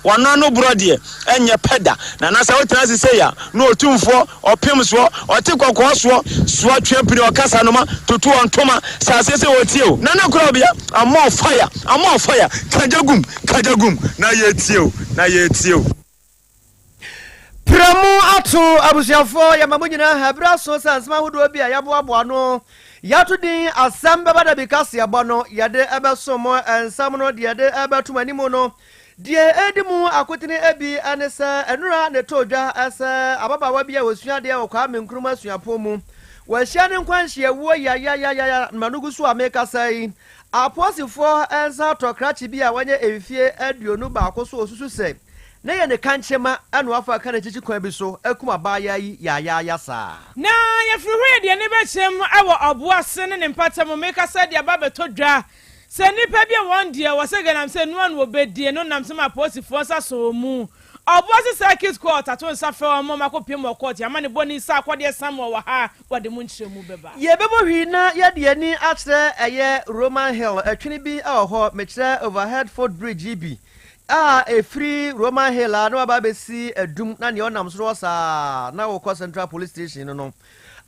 wano no brode enye peda na na sa wotra se ya no otumfo opem so ote kokko so twempini okasa no ma tutu ontoma sa se wotie o na Krobea amon fire kajagum na yetie o Pramu atu abusiafo ya mamunyina habra so sansma hodo bi a yaboabo no yato din Asem Beba Dabi kase abono yade ebesomo ensam no de yade ebetumanimu no de edimu akotene abi anesa enura ne todwa asa ababawa bia wosua de okwa menkruma suapo mu wahia ne nkwanhia wo ya manugusu ameka sai aposifo ensa tokrachi bia wanye efie aduonu ba akoso osusu se na ye ne kanchema anu afa kana chichi kwan bi so akuma ba ya sa na ye frihwe de ne bechem awo oboase ne mpatam meka sa de aba betodwa se nipa bia won de wo se ganam se no an wo bedie no nam se ma posifo sa so mu oboase circuit court ato nsa fe o mo makopiem court ya mane boni sa akwade sam wo ha wode mu nchiremu beba ye bebo hwi na ye de ani atre eye Roman Hill atwini bi ho mekire overhead foot bridge bi a free Roman Hill no aba besi adum na ne onam so sa na wo Central Police Station no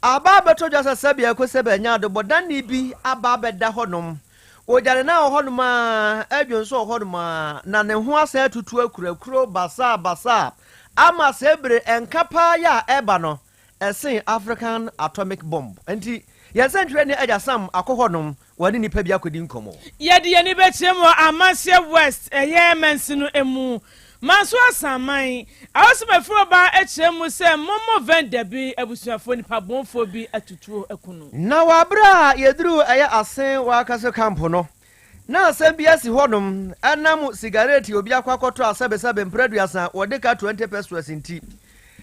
aba beto jasa sabia ko sebe nya do bodani bi aba beda honom ojare na honom a adwonso honom na ne ho asa tutu akurakuro basa ama sebre enkapa ya eba no esen African atomic bomb enti yesentwe ne Asam akohonom wani nipa bia kodi nkomo yede ye ni bechemo Amasia West mensinu emu manso asaman awosema froba echemu se momo vendabi abusuafo nipa bonfo bi atutuo ekunu na wabra yedru asen wakaso campo no na asem bia si honom anam cigarette obi akwakoto asabesebe mpraduasa wodeka 20 pesos nti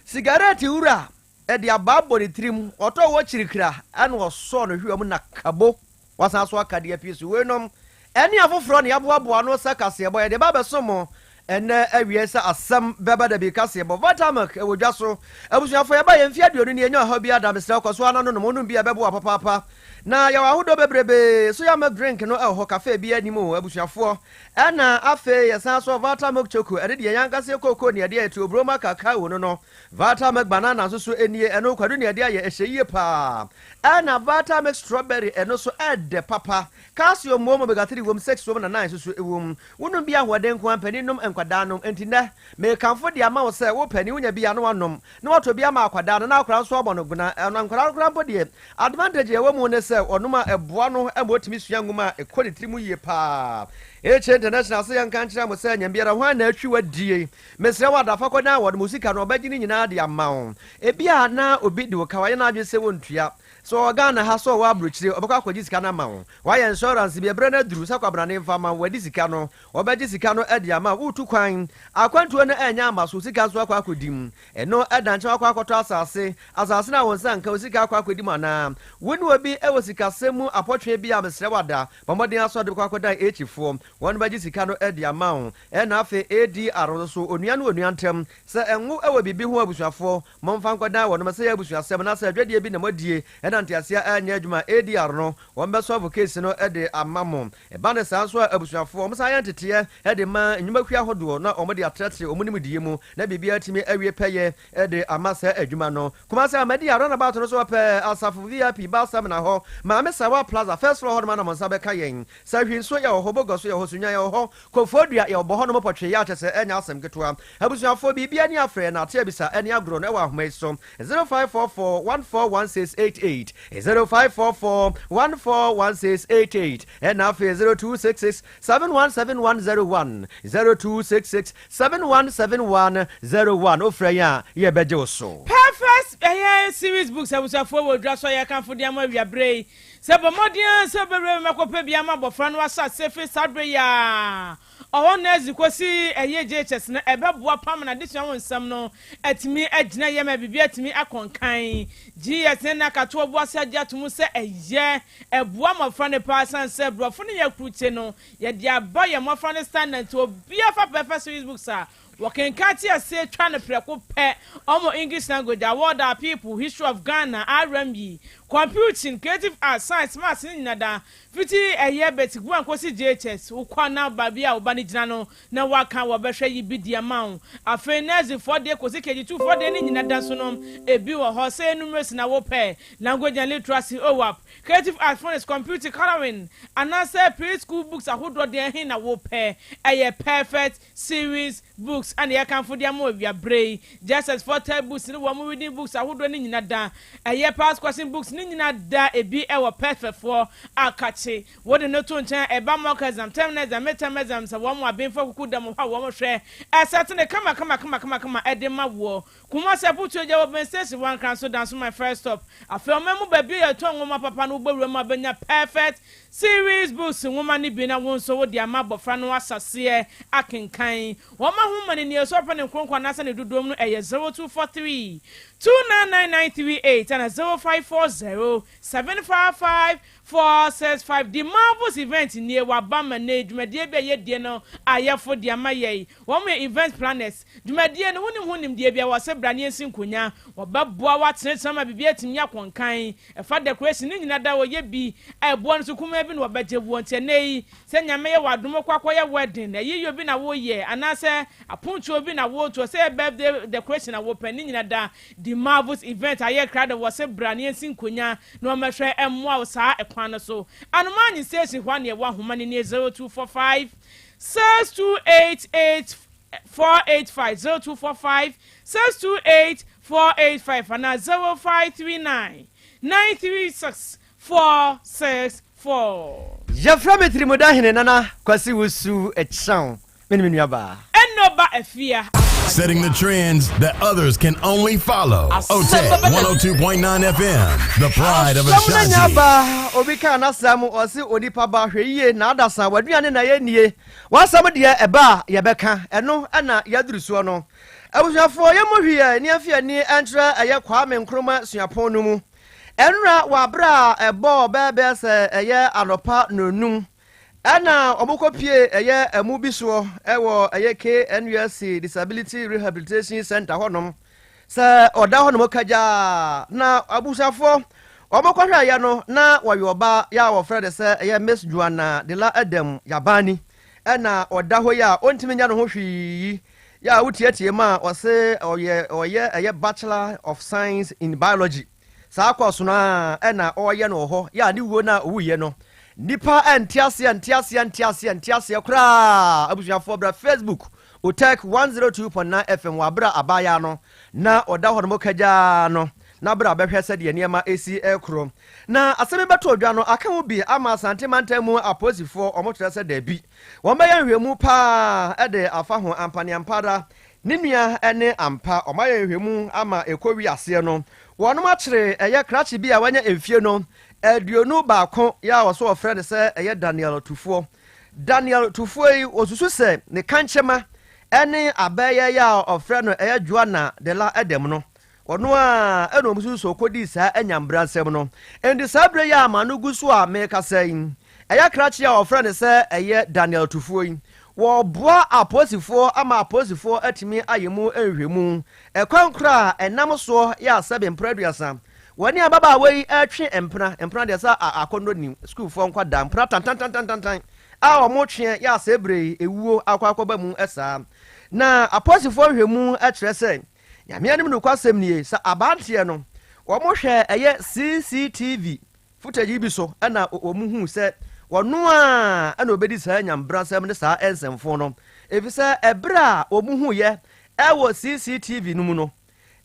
cigarette ura edi ababo ni trim oto wo chirikira an wo so no hwem na kabo wasan so akade apisu wenom eni afoforo ne yaboabo no sakase ebo ye de ba besomo ene awiesa Asem Beba Dabi kase ebo vatamak ewodwa so abusuafo ye ba ye mfia duonu ne enyo ha bia da mesra kwaso anano no monum bia bebo papa na ya wahudo bebrebe so ya ma drink no ho cafe bia nimu abusuafo ena afe ye san so vatamak choco ede de yankase koko ne de etu obroma kakao no vatamak banana so enie eno kwadu ne de ye ehye pa ena vatamak strawberry eno so ede papa calcium mo omega 3 wom 6 wom na 9 so ewom wonum bia hoden ko ampaninum enkwadanum entinda me kanfo de ama wo se wo pani wonya bia no wanom na wato bia ma akwada no na akwara so obo no guna enkwara nkora mpo de advantage ye wo mu ne se onuma eboa no emotimi sua nguma ekodi trimu ye pa Eche international se yan kanchira mo se nyambiara ho na atwi wadie mesre wada fa kodan wode musika no obagini nyina de amawo ebia na obi de wokawaye na adwe se wontua so Ghana ha so wa abrochire obakwa akwaji sika na amawo wa insurance bi ebre na duru sakwabra ne mfa ma wadi sika no obaji sika no ede ama utu kwan akwantuo no enya amaso sika so akwa akodim eno edanche akwa akoto asase na wonsa nka sika akwa akodim ana woni obi ewo sika semu apotwe bi a mesre wada bomodin aso de kwa akodan echifo won baji sika no ede amawo ena afe ADR so onua no onua ntem se enwo ewo bibi ho abusuafo momfa nkodan won mase abusuasem na se adwadie bi na modie ena ntiasia anya adwuma ADR no won be solve case no ede amamo eba ne sanso abusuafo omsa ya ntete ede ma nyumakhua hodo na omode atratre omunim die mu na bibia atimi awie peye ede amasa adwuma no kuma se amadi arona ba to no so pe asafo VIP ba sam na ho ma me sawa plaza first floor ho na monsa be kayen sa hwinso ya ho bogo so ya ho sunya ya ho kofodua ya obo ho no mopotwe ya chese enya asem ketoa abusuafo bibia ni afre na ate bisa eni agro na wa ahomaiso 0544141688 0544141688 and now 0266717101 0266717101 ofreya ye beje so perfect series books abusuafo wo dra so ya kanfo dia ma wiabrei se bomodian se bebre makope bia ma bofra no asa sefe sadre ya na ezikosi JHS na ebeboa pam na disia wonsam no atimi agina yema bibia atimi akonkan GS na kato obuase agiatum se eboa mafra ne pasan se brofo ne yakruche no ye dia abaye mafra ne standard to obia fa perfect Facebook sa working Katia say trying to prepare English language award our people history of Ghana RMB computing, creative arts, science, maths, nada. Fiti a year beti gwan kosi JHS. Ukwa na babia ubani jinano na waka wabeshe yibi di amount. Afe nezi 4 day kosi KG2 4 day ni nada sunom. Ebi wa hose numerous na wope. Language and literacy OWAP. Creative arts, phonics, computing, coloring. Anase preschool books ahudro de hin na wope. Aye perfect series books and ya kan for dia mo via bray. Just as 4 books ni wamu reading books ahudro ni nada. Aye past question books ni nada ebi ewa perfect for akache. What the no to nchen eba mock exam terminal exam midterm exam sa wo mo abenfo kuku dem ha wo mo hwe certain kama edema wo kuma se putu eja wo ben station one can so dance my first stop afel memu ba bi e to nwoma papa no gbawura mu abenya perfect series books nwoma ni bi na won so wo di ama bofra no asase akenkan wo ma hu mani ne so pa ne kronkwa na sa ne dodom no eye 0243 2999338 and 0540 755 465. The Marvels event near Wabama ne Jumedia be ye de no ayefo de amaye. One way event planners. Jumedia no hunim de bia was branie sinkonya. Wababua wat sama bibia timya konkan. E fa decoration ni nyina da wo ye bi e bo nso kuma bi no wabeje wo ntenei. Se nyame ye wadom kwakwa ye wedding. E yiyo bi na wo ye anase aponcho obi na wo to say birthday decoration na wo pani nyina da. The Marvels event aye crowd was branie sinkonya no mahwe emwa sa so Anumani says if 1 year 1 human in 0245 6288 485 0245 628 485 and 0539 936 464. Jafra Trimoda Nana Kwasi Wusu a sound. Minimiaba. And no ba a fear. Setting the trends that others can only follow. OTEC 102.9 FM, the pride of Ashanti. Obika na samu osi onipa ba hweye na adasa waduane na ye nie. Wasam de eba ye beka eno na yaduruso no. Abusuafo ye mohwie ni afia ni entra eye kwame nkroma suapon no mu. Enra wabra ebo bebe se eye anopa nonum. Ana obukopie eye emu biso ewo eye KNUSC Disability Rehabilitation Center honom se oda honom kaja na abusafo obokwahwa ya no na wayoba ya wo frede se eye Miss Joanna de la Adam Yabani ana oda ho ya ontimi nya no ho hwi ya wutietie ma ose oye eye Bachelor of Science in Biology sa akwaso na ana oye no ho ya ni wo na owuye no nipa entiasia kra abusuafo bra Facebook OTEC 102.9 FM wabra abaya no na oda hono kaja no na bra behwe se de niema AC ekro na aseme beto odwa no aka wo bi ama Asante mantamu aposifo omotra se da bi wo meya hwemu pa ede afa ho ampane ampada ninua ene ampa omaya hwemu ama ekowi ase no wono ma kire eye krachi bi a wanya emfie no Edionu baako ya waso ofrede se eye Daniel Tufuo yi osusu se ne kanchema ene abeye ya ofrede no eye Joanna de la Adam no ono a eno musu so kodi sa anyambransem no endi sabre ya manugu so a meka sein eye krachi ya ofrede se eye Daniel Tufuo yi wo boa aposifo ama aposifo atimi ayemu ehwemu ekwankra enam so ya sebe mpraduasa wani ababa wei atwe empra de sa akondo ni school fo nkwa da empra tan a o mo twe ya sebre ewuo akwakoba mu esa na aposifo hwemu akyere se nyame anim no kwasem nie sa abantie no wo mo hwe eye CCTV footage bi so na o mu hu se wono a na obedi sa nyambrasem ne sa ensemfo no efisa ebra o mu hu ye ewo CCTV no mu no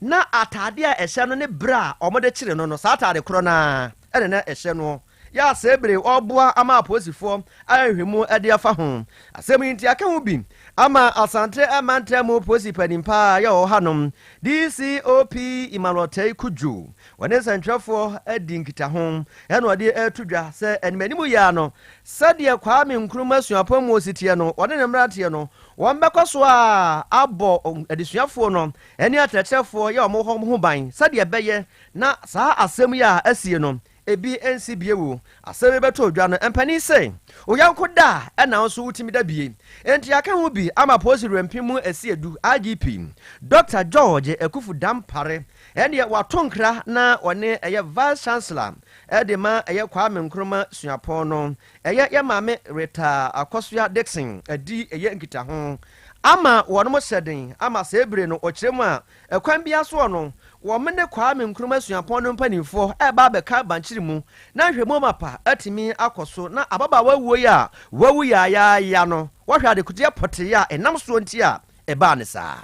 na atade a ehye no ne bra omode kire no sa atade kro na ene na ehye no ya sebre oboa ama aposifo ahwemu ade afa ho asem nti aka hu bi ama Asante amantamu posipanimpa ya ohanom DCOP Imalotei Kuju wane santwafo adinkita ho ene ode atudwa se enimanimu ya no sade kwame nkruma suapamu ositie no ode ne mratie no wambekwaso a abo adisuafo no ene atrechefo ya omo ho ban sade beye na saa asem ya asie no ebi ensi biewu asɛm beto dwa no empani sɛ oyanko da ɛna nso wutimi da bie enti aka ho bi ama posi rempimu asiedu IGP Dr. George Ekufu Dampare ɛne watonkra na ɔne ɛyɛ vice chancellor ɛde ma ɛyɛ Kwame Nkrumah suapɔn no ɛyɛ yɛ maame Rita Akosua Dixon adi ɛyɛ nkita ho ama wɔnom hyɛden ama sɛ ebire no ɔkyerɛ mu a ɛkwan bia so no wɔmene Kwame Nkrumah suapɔn no mpanimfoɔ ɛba bɛka bankyiri mu na hwɛmu mapa atimi akɔso na ababa wawuo yi a wawu ya no wɔhwɛ adekodeɛ pɔtee a ɛnam soɔ nti a ɛbaa ne saa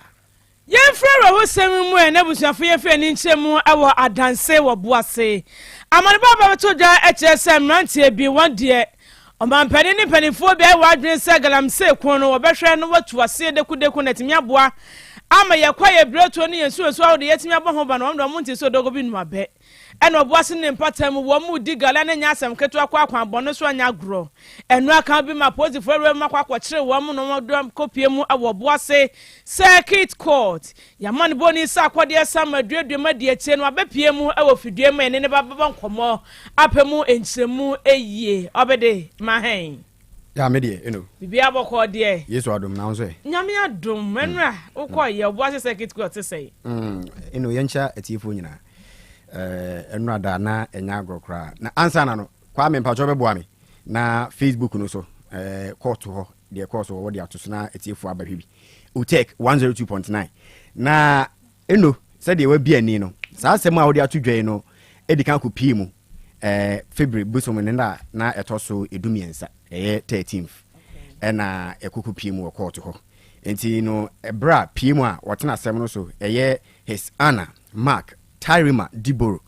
yɛmfrɛ wɔ sɛm mu na busuafo yɛfrɛ ne nkyɛ mu ɛwɔ adanse wɔ boase amane baba bɛto gya ɛkyerɛ sɛ mmeranteɛ bi wɔn deɛ ɔmampani ne mpanimfoɔ bi ɛwɔ adwene sɛ galamsey kon no wɔbɛhwɛ no watu aseɛ dekudeku na timi aboa ama yɛkwa yɛ breto ne yɛsuasu a wɔde yɛtimi abɔ ho ba no wɔn nti so dogo bi no abɛ ɛna ɔboase ne mpatam wɔn mu di gala ne nya asɛm ketewa kɔ akwan bɔ no so anya agorɔ ɛno aka bi ma posifoɔ rɛ ma kɔ akɔkyere wɔn no wɔn kopie mu ɛwɔ boase circuit court yamane boni sa akɔdeɛ sam aduadua de akyie no abɛpie mu ɛwɔ fidua mu ne baba nkɔmɔ apɛmu enkyeremu eyie ɔbɛde mahɛn ya medie eno bibi abɔkɔ deɛ yesu adom na nso nyame adom menra wokɔ yɛ boase circuit court sɛ eno yɛncha atiefo nyina enu ada na enya agrokra na ansa na no kwa me mpacho beboa me na Facebook no so court ho de course wo de atoso na etiefo abahwe bi utek 102.9 na eno se de wa bi ani no saa asem a wo de atodwan no edika ko pii mu February busom ne na etoso edumiensa 13th na ekoko pii mu court ho enti no ebra pii mu a wotena asem no so his Anna Mark Tyrima Diboro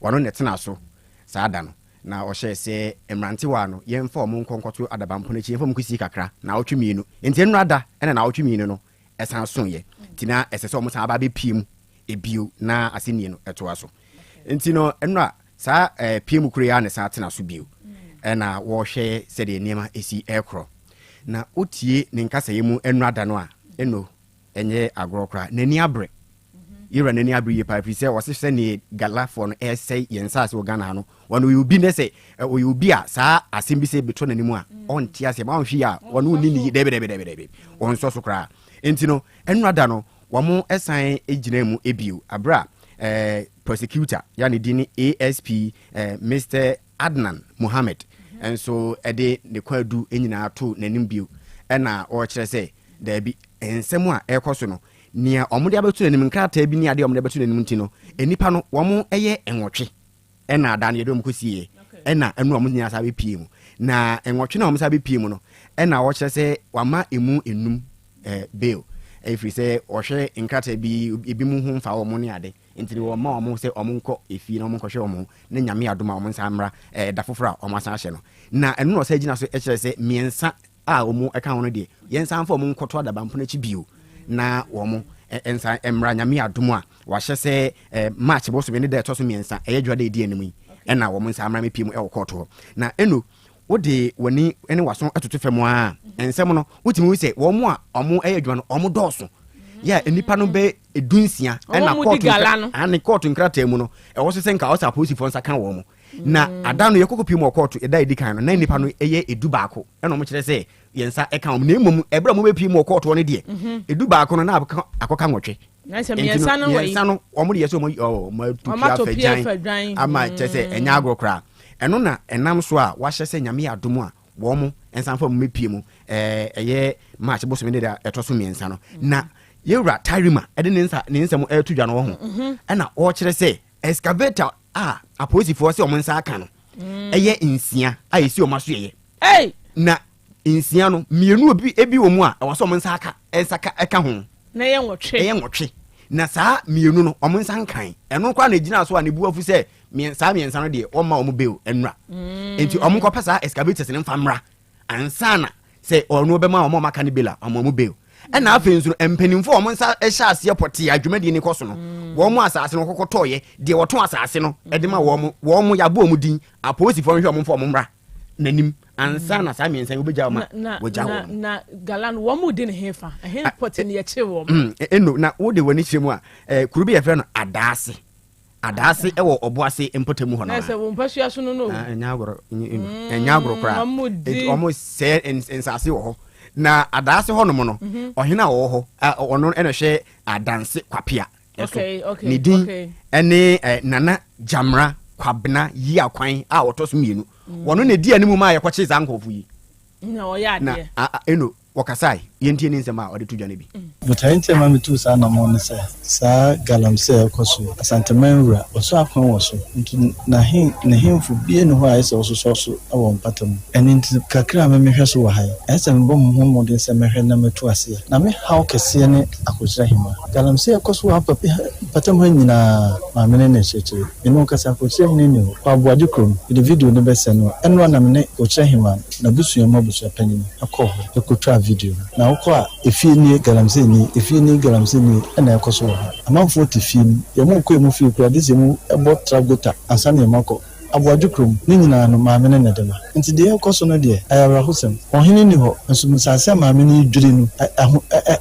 wano netena so saada no na ohye se emrante wa no yemfa omo nkonkoto adabampo na chi yemfa mkusi kakra na otwemienu enti enu ada ene na otwemienu no esan so ye tina esese omo san aba be piem ebio na asenie no etoa so enti no enu a sa piem kure ya ne sa tena so bio na wo hwe se de niema esi ekro na otie ne nkasa yemu enu ada no a eno enye agrokra nani abre yira nani abriye pa fi se wose se ne gala for no essay yensa se ogana no wano yubi ne se oyubi a saa asembi se beto nanimu a onti ase ma onhwi a wano ni ni debe onso so kra enti no enrada no wamo esan egina mu ebio abra prosecutor yani dini ASP Mr Adnan Mohammed enso ede ne kwadu enyina ato nanim bio na o kire se da bi ensemu a ekoso no nia omude abetu nanim nkrata bi ni ade omude abetu nanim nti no enipa no womo eye enwotwe na ada na yedom kosie na enu omude nya sabe pie mu na enwotwe na omude sabe pie mu no na wo kire se wama emu enum bail efiri se ohwe nkrata bi ebi mu hu mfa wo mo ne ade enti wo ma omo se omo nko efi na omo nko hwe omo ne nyame adoma omo nsa mra da fofora omo asa hye no na enu no se gina so kire se miensa a omo eka ho no de yensa mfa omo nkoto adabampo na chi bio na womo ensa emra nyame adom a wahye se match bo so be ne da to so miensa dwada edi anim yi na womo nsa amra mepiem e wokoto ho na eno wode wani ene waso atoto fam a ensem no wotimi se womo a omo dwa no omo doso ya enipa no be edunsia na court ani court nkrata mu no wo se nka osa police fo nsa kan womo na adano yekoko piem court eda edikan no na enipa no edu baako na omo kire se yensa eka om na emom ebra mo be piem court wo ne de edu baako no na akoka nwotwe na se yensa no omo de yeso mo tukia fagyan ama chese enya agrokra eno na enam so a wahye se nyame adom a wo mo ensa fa mo mepie mu match bo so me de etoso miensa no na yewra Tyrima ede ne nsam etudwa no ho na o kire se excavator a police for se o nsa aka no nsia a esi o maso na nsia no mienu ebi wo mu a waso o nsa aka eka ho na ye nwotwe na saa mienu no o nsa nkan eno kwa na gina so a ne buafu se miensa no de o ma o mu beo enra enti o mu kopa saa excavators ne mfa mra ansana se onu be ma o maka ne bela o mu beo na afenzu empanimfo o nsa ehya ase poti adwumadi ni koso no wo mu asase no kokotoye de woto asase no ede ma wo mu yabo mu din apolisi fo nhwe mo mra nanim ansa na saa miensa obeja ma woja wo na galan wo mu din hefa poti ne ye che wo eno na wo de wani chemu a Krobea fe no adase adase ewo oboase empotemu ho no na se wo mpasua so no enyagoro kra almost say ensase wo na adase ho no mo no ohena wo ho ono eno hwe adanse kwapia okay nidi ene nana jamra kwabena yi akwan a wotoso mienu wono ne di animu ma yakwache zankofu yi na o ya de eno wakasai yentie ni nsema ode to dwane bi mutainte ma metu sa na mo ne sa galamse ekoso Asante Manwura oso akwan wo so nti na hemfu bie no ho a ese oso so awon patam eni nti kakra me mehwe so wa hai ese mbom ho mo de se mehwe na metu ase na me how kese ne akojira hima galamse ekoso wa patam ho nyina ma me ne cheche eno kasa akojira hina ni kwa boade krom the video ne be se no eno na me ne okira hima na busu ma busu panyin akọ ekotwa video na ukwa efie galamse ni na ekoso ha amanfo tifim ye mo ko emu fie kura dise mu ebo tragota ansane mako aboadukrom ni nyina no maame ne nedema nti de ekoso no de ayara hosem ohini ni ho nso musase maame ni dwiri no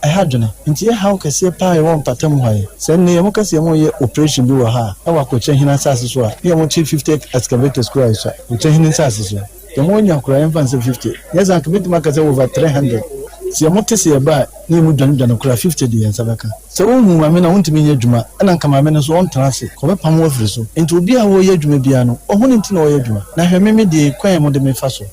ahadwene nti ye hawo kase pa ye won patam haye se ne ye mo kase ye mo ye operation bi wa ha e wa ko hina sase so a ye mo 50 excavators kura iso ko hina sase so ye mo nya kura yan fanse 50 yes an committee makase over 300 si amotese eba ni mu dwan kura 50 de yan sabaka se ohun maame na wontimi ye adwuma ana nka maame no so on transe ko be pam wo firi so enti obi a wo ye adwuma bia no ohun nti na wo ye adwuma na hwe meme de kwan mo de me fa so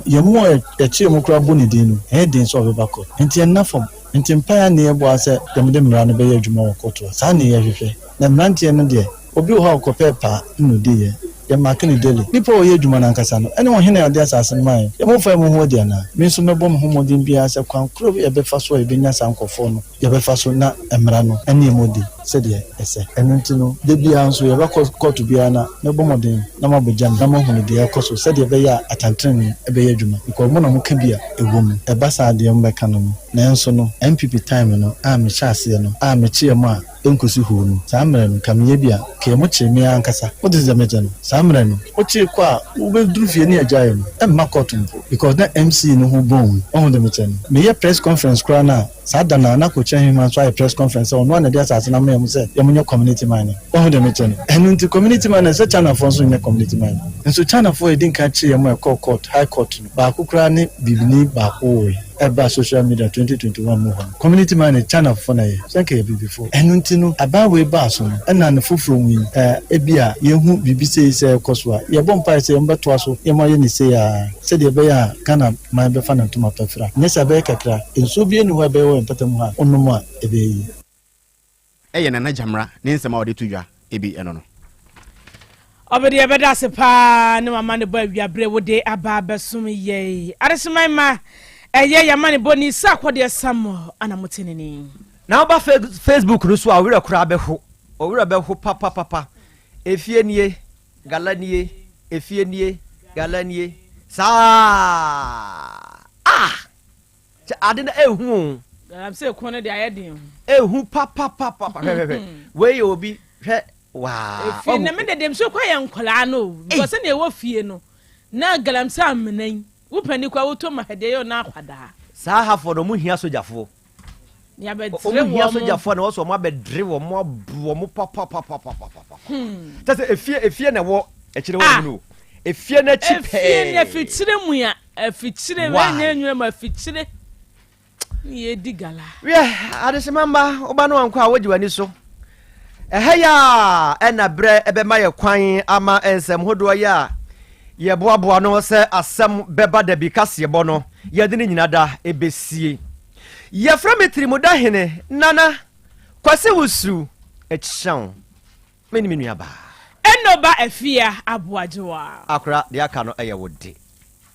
ye mo e chi mo kura boni de no e de so be bako enti en nafom enti mpaya ne ebo ase dem de mra no be ye adwuma wo koto sa ne ye hwehwe na mrantie no de obi wo ha ko pepa no de ye ya makini dele nipa o ye dwuma na nkasa no ene wo hene ade asase man ya mo fa mo ho dia na me so mebo mo ho modin bia ase kwan kro e be fa so e be nya sankofo no ya be fa so na emra no ene modi se de ese enu ntino de bia nso ya ba kotu bia na mebo modin na mabojam na mo hu de ya koso se de be ya atantren e be ya dwuma ko mo na mo ka bia ewom e ba sa de mo be ka no na enso no MPP time no a me chase no a me chie mo a enkosi hu no samre no kamye bia ke mo cheme ankasa what is the matter no samre no o chi kwa u be duru fie ni ajaye no e makoto mpo because na MC no hu bon on the matter no me ye press conference kwa na sada na ko chen him so press conference on no na dia asase na me say ye munye community man on the matter no enu nti community man say chana for so nye community man nso chana for e din ka chi ye mo court high court no ba akukura ni bibini ba ko eba social media 2021 mo community man channel for na ye sanke be before enu ntino aba we ba so na na foforo mu ebia ye hu bibise se koso a ye bompa se mbeto aso ye mo ye ni se ya se de be ya kana man be fa na ntoma pafra nyesa be kakra enso bi enu ho be wo empatam ha onnom a ebe yi eye na jamra ne nsema ode tudwa ebi eno no obedi ebeda se pa ne mama ne ba wiabre wo de aba besum ye aresman ma eye yamane boni sa kwode sam ana muteneni na oba Facebook no so a wira kura beho o wira beho papa efie nie galanie efie nie galanie sa ade na ehu am say kono de ayedin ehu papa we obi hwe wa efie na me de dem so kwa yankola no because na e wo fie no na galamse amnan wo pani kwa wo to mahede yo na akwada sa ha for no mu hia sojafo ya be dire wo hia sojafo na wo so mo bedre wo mo papa tase efie na wo ekire wo no efie na chipe efie na fitire mu ya fitire we nyanwura ma fitire ye digala we adesemamba oba no anko a wogiwani so ehaya ena bre ebe maye kwan ama ensem hodo ya ye boaboa no se Asem Beba Dabi kasebo no ye de nyina da ebesie ye frametri mu da hene nana kwase wusu echian meni nuaba enoba afia aboajewa akra de aka no eye wode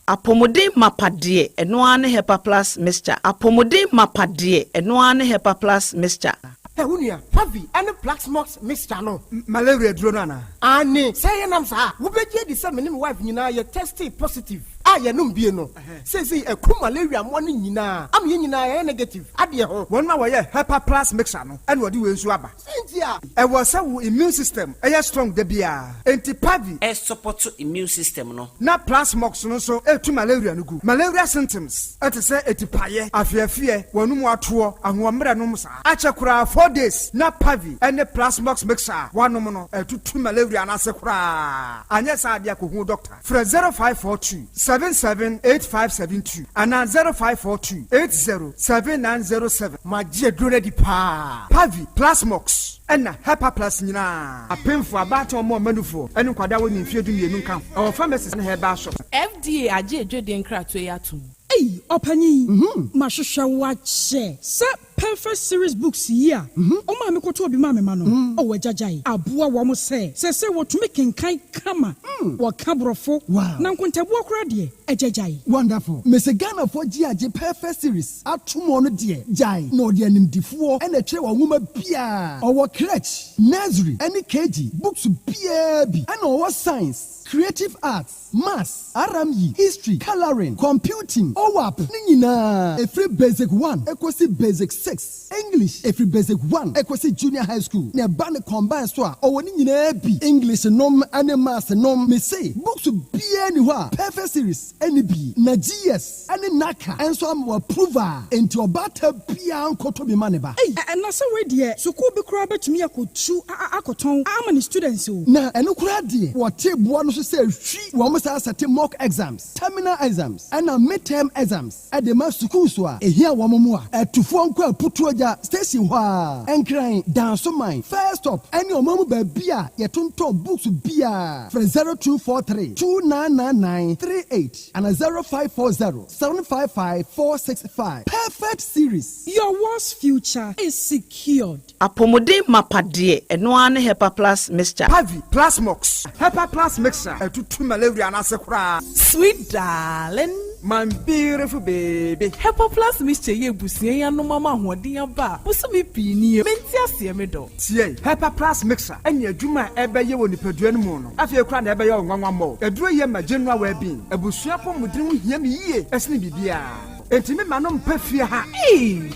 apomode mapade eno ane hepa plus mixture apomode mapade eno ane hepa plus mixture Unia, heavy and black smokes mixture no malaria drona ani say nam sa wo beje di say me wife nyina ye tested positive ye no bie no say eku malaria mo no nyina am ye nyina negative ade ho won ma wo ye Hepa Plus mixer no and wo de we nsu aba sentia e wo say wo immune system e strong da bia enti pavi e support immune system no na plasmox no so etu malaria no gu malaria symptoms et say etipaye afiafie wonu mu ato ahomre no msa ache kura 4 days na pavi ene plasmox mixer wanom no etutu malaria na se kura anya sa dia ko hu doctor fra 0542 778572 ana 0542 807907 magie dure di pa pavi plasmox ena Hepa Plus nyina apemfo abato mo manufo ene kwada woni mfie du mienu nka o pharmacist na heba shop FDA aje edwede nkrato yatum Hey, Opanyi, Mashusha wache. Se perfect series books here. Oma me koto obi mame mano. Owe jajai. Abua wamo se wotumi kenkai kama. Wa kabrofo. Wow. Na nkontabu akura die ejajai. Wonderful. Mese Ghana for GAJ perfect series. Atumo no die. Jai. No die nimdifuo. Ene tre wa nwoma bia. Owo crèche, nursery, any KG. Books bia bi. Ene owo science, creative arts, maths, RME, history, coloring, computing, OWAP, nina. Every basic 1, equals basic 6. English, every basic 1, equals junior high school. Ne bane combine swa, or nina bi. English nom, and maths nom, me say, books be anywhere. Perfect series, any B, na GS, any NACA, and so I'm approver. Into a batter pian koto be maneba. Hey, and na se we die. Suku be kura bet me akotu akoton. How many students o? Na eno kura die. What table no say she wo must set mock exams, terminal exams, and midterm exams. At the master school so here wo mo a to phone kwa putu aja station hwa. Enkran dance mine. First up, any omo ba bia ye tonton books bia. From 0243 299938 and 0540 755 465. Perfect series. Your world's future is secured. Apomode mapade eno ane Hepa Plus mixture. Pavi Plasmox Hepa Plus mixer etutu malaria na se kura. Sweet darling, My beautiful baby. Hepa Plus mixture ye busie ya no mama hoden aba. Busumi pi ni menti ase me do. Tie Hepa Plus mixer enya adwuma ebe ye woni padua no mu no. Afie kura na ebe ye onwanwa mo. Eduro ye ma general well-being. Ebusua pomudin hia me yie. Esne bibia. Enti me manom pafie ha.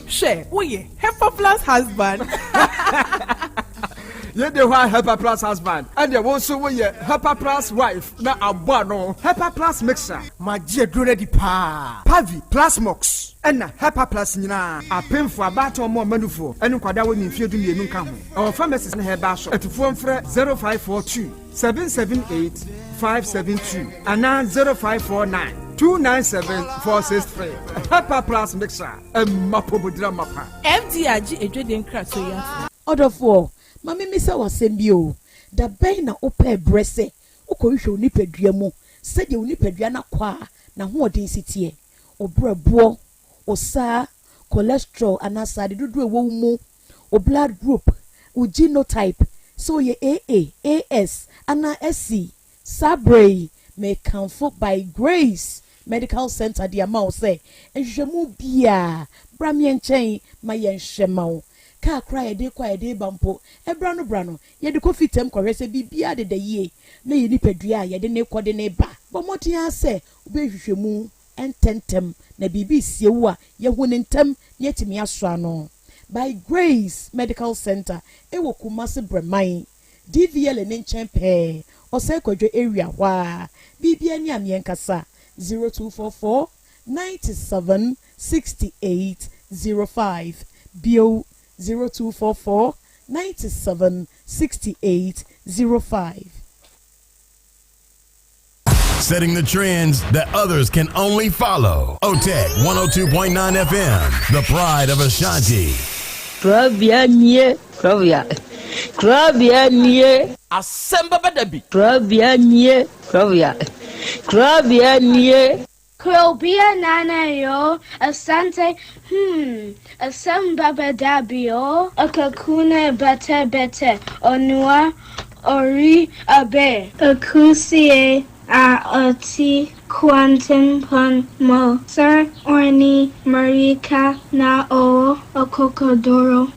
She, oye, Hepa Plus husband. Ye de why Hepa Plus husband and ye won so we Hepa Plus wife na abua no. Hepa Plus mixer magie dure di pa Pavi Plasmox ena Hepa Plus nyina apemfo abato mo manufo enu kwada woni mfie du mienu nka ho our pharmacist na heba shop etufo mfre 0542 778 572 ana 0549 297-463. Hepa Plus mixer mapobodira mapa FD aji edwede nkrato ya Odofo mami misa wasɛm o da bɛn na opɛ brɛsɛ ukɔhwehwɛ onipadua mu sɛdeɛ onipadua na kwa na hoɔden sitie obrɛboɔ osa cholesterol anasa de dodo ɛwɔ mu o blood group o genotype so ye AA AS ana SC sabrei me kanfo by grace medical center de ama wo sɛ nhwehwɛmu bia bra me nkyɛn ma yɛ nhwɛma ka kra ye de kwa ye de bampo ebra no ye de kofi tem kwere se bibia de yie na ye nipadua ye de ne kode ne ba bomotia se obehwehwemu ententem na bibi siewu a ye hu ne ntem ye timi aso ano by grace medical center ewo Kumasi Breman DVL ne nchen pe ose kwadwo area wa bibia ni amienkasa 0244 97 68 05 bio 0244 97 68 05. Setting the trends that others can only follow. OTEC 102.9 FM, the pride of Ashanti. Krobea nie, Krobea. Krobea nie. Asem Beba Dabi. Krobea nie, Krobea. Krobea nie. Krobea nana yo, Asante, Asem Beba Dabi yo, Akakune bete, Onua, Ori abe, Akusie, Oti, Quantum pon mo, Sir Orni, Marika na o, Okokodoro.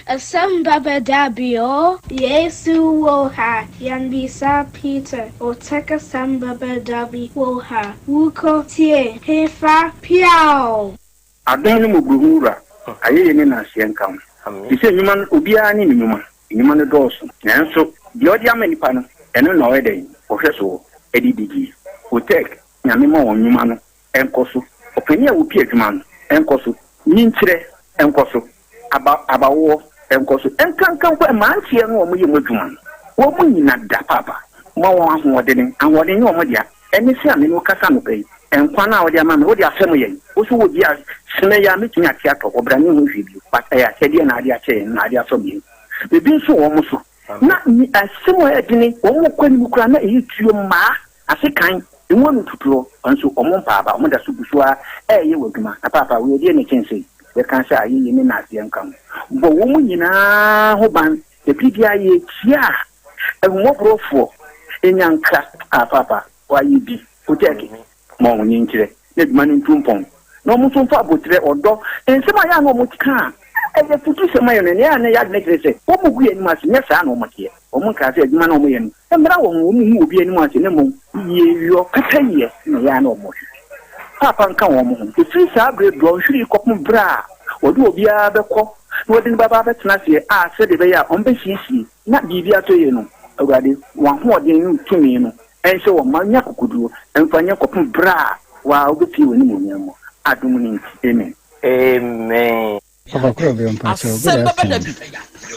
Asem Beba Dabi o Yesu woha Yanbisa Peter o take Asem Beba Dabi woha Wuko tie Hefa Piao Adon mo buhura ayeye ne na se nkam ise nyuma obiara ne nyuma no dɔɔso nanso de odi amanipa no eno na ɔyɛ ohwɛ so edidigi otek nyame ma wɔn nyuma no enkoso opani a wo pie adwuma no enkoso nyinkyerɛ enkoso abawo enkoso enkankan kwa mantie no wɔn yɛ modwuma no wɔn nyina da papa ma wɔn ahoɔden ahoɔden ne wɔn dia ene se ame no kasa no pɛi enkwa na wɔde ama me wɔde asɛm yɛ wo so wo dia sene ya metumi ate atɔ obrane ho hwe bi pata ya sɛdeɛ na ade akyɛ na ade asɔ bi bebi nso wɔn so na asɛm a ɛdene wɔn kɔ ni mukura na eyi tuo mmaa ase kan enwo no tuturo nso wɔn mpaaba wɔn da so buso a ɛyɛ waduma na papa wo yɛ ne kyɛnse yɛ kan sɛ ayɛ ne na aseɛ nkam bɔ wɔn nyinaa ho ban ebi bi ayɛ tia ehumɔborɔfoɔ enyanka a papa wayɛ bi kotɛki ma wɔn nyinkyerɛ na adwuma no ntumpɔn na wɔn nso mfa abotire ɔdɔ nsɛm a yɛ ano wɔn tika ɛyɛ futu sɛm ayɛ no ne yɛ ne yɛ adene kyerɛ sɛ wɔn mu gu yɛ anim ase nyɛ saa na wɔn teɛ wɔn nka sɛ adwuma na wɔn yɛ no mmara wɔn mu obi anim ase ne mu yɛ wiɔ kata yɛ na yɛ ano wɔn papa nka wɔn ho efiri saa abere do nhwiri kɔpem bra wɔde obiara bɛkɔ na wɔde ne baba bɛtena ase a sɛde bɛyɛ a wɔn bɛsiesie na biribi atɔ yɛ no awurade wɔn ahoɔden no tumi no ɛnhyɛ wɔn ma nya kokoduro ɛmfa nya kɔpem bra wa wobɛpie wɔ ne mu nyɛmɔ adom ne nti amen Papa Krobea mpacho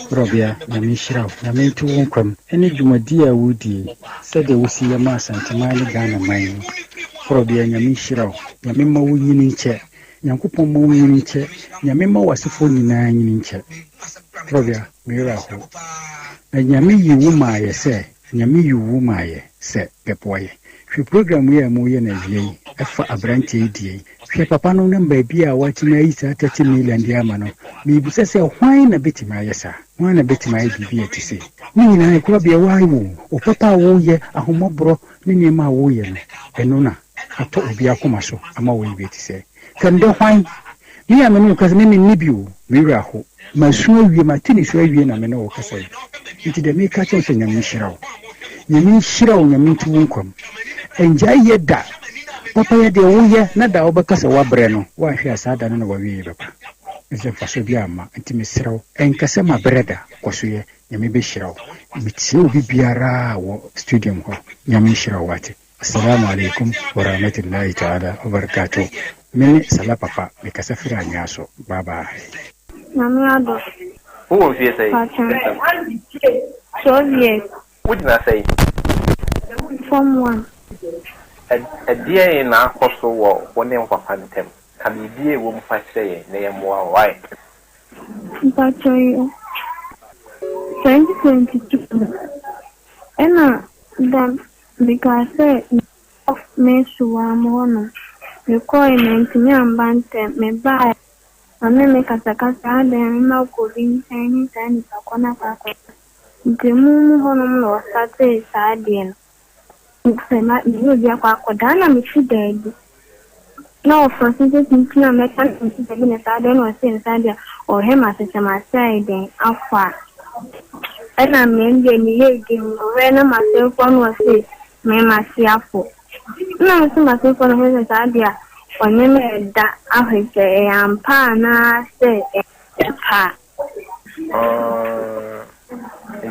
Krobea na mishira na mentu wonkwam ene dwumadi a wudi sede wosi ya ma Asante mali Ghana man Krobea nya mishira ya memma wo nyini nche Nyankopɔn ma wo nyini nche nya memma wasefo nyina nyini nche Krobea mira ho na nyame yiwu ma ye se nyame yiwu ma ye se pepoye hwe program ya mu ye na wie efa abrante die hwe papa no namba bia watima yi sa 30 million dia ma no me bi se hwan na betima ayesa hwan na betima ayi bibia tise ni nyina e Krobea wawo o papa wo ye ahomobro ni nyema wo ye no eno na ato obi akoma so ama wo yi tise kan de hwan ni amenu ka me ni biu me wura ho masu awie matini so awie na me na wo kasa nti de me ka chen se nyame hyirawo nyame hyirawo nyame tu wonkwam enja yeda papa ya de wo ye na da obekasa wabre no wa hwe asada no na wawie baba ese faso bia ma nti me sirawo enkasa ma breda koso ye nyame be hyirawo mitie obi biara wo studium ho nyame hyirawo wate assalamu alaikum wa rahmatullahi ta'ala wa barakatuh mene sala papa me kasa fira nyaso baba Mami ado. Who is say? So yes. What did I say? Form 1. A dear in our coastal wall, one name for Phantom. Can be dear woman for saying, near more right. But 2022. And then because of me so I'm on. You call me to me and bant me by. Ame me kasakasa ade ma ko bin tani tani sakona papa. Ndemu hono no sate saade no. Sema ni dia kwa kodana mi fidedi. Na ofo sinte tintina me kan tintina bi na saade no se saade o hema se chama saide afa. Ana me nge ni yegi we na ma se ko no se me ma si afo. Na me se ma se ko no se saade a onye da ahwese ampa na se pa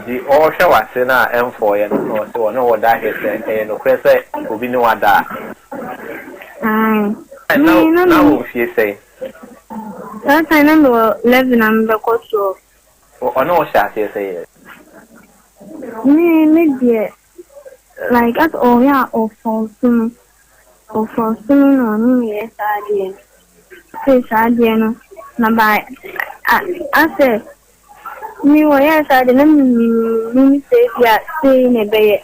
the all show was na M4 ya no so no woda hese no kwese obi ni wada now she say that I know 11 am the koso o no sha say me die like at all ya of false for soon on me saade say saade no na ba I say me wo ya saade na me say ya say ne be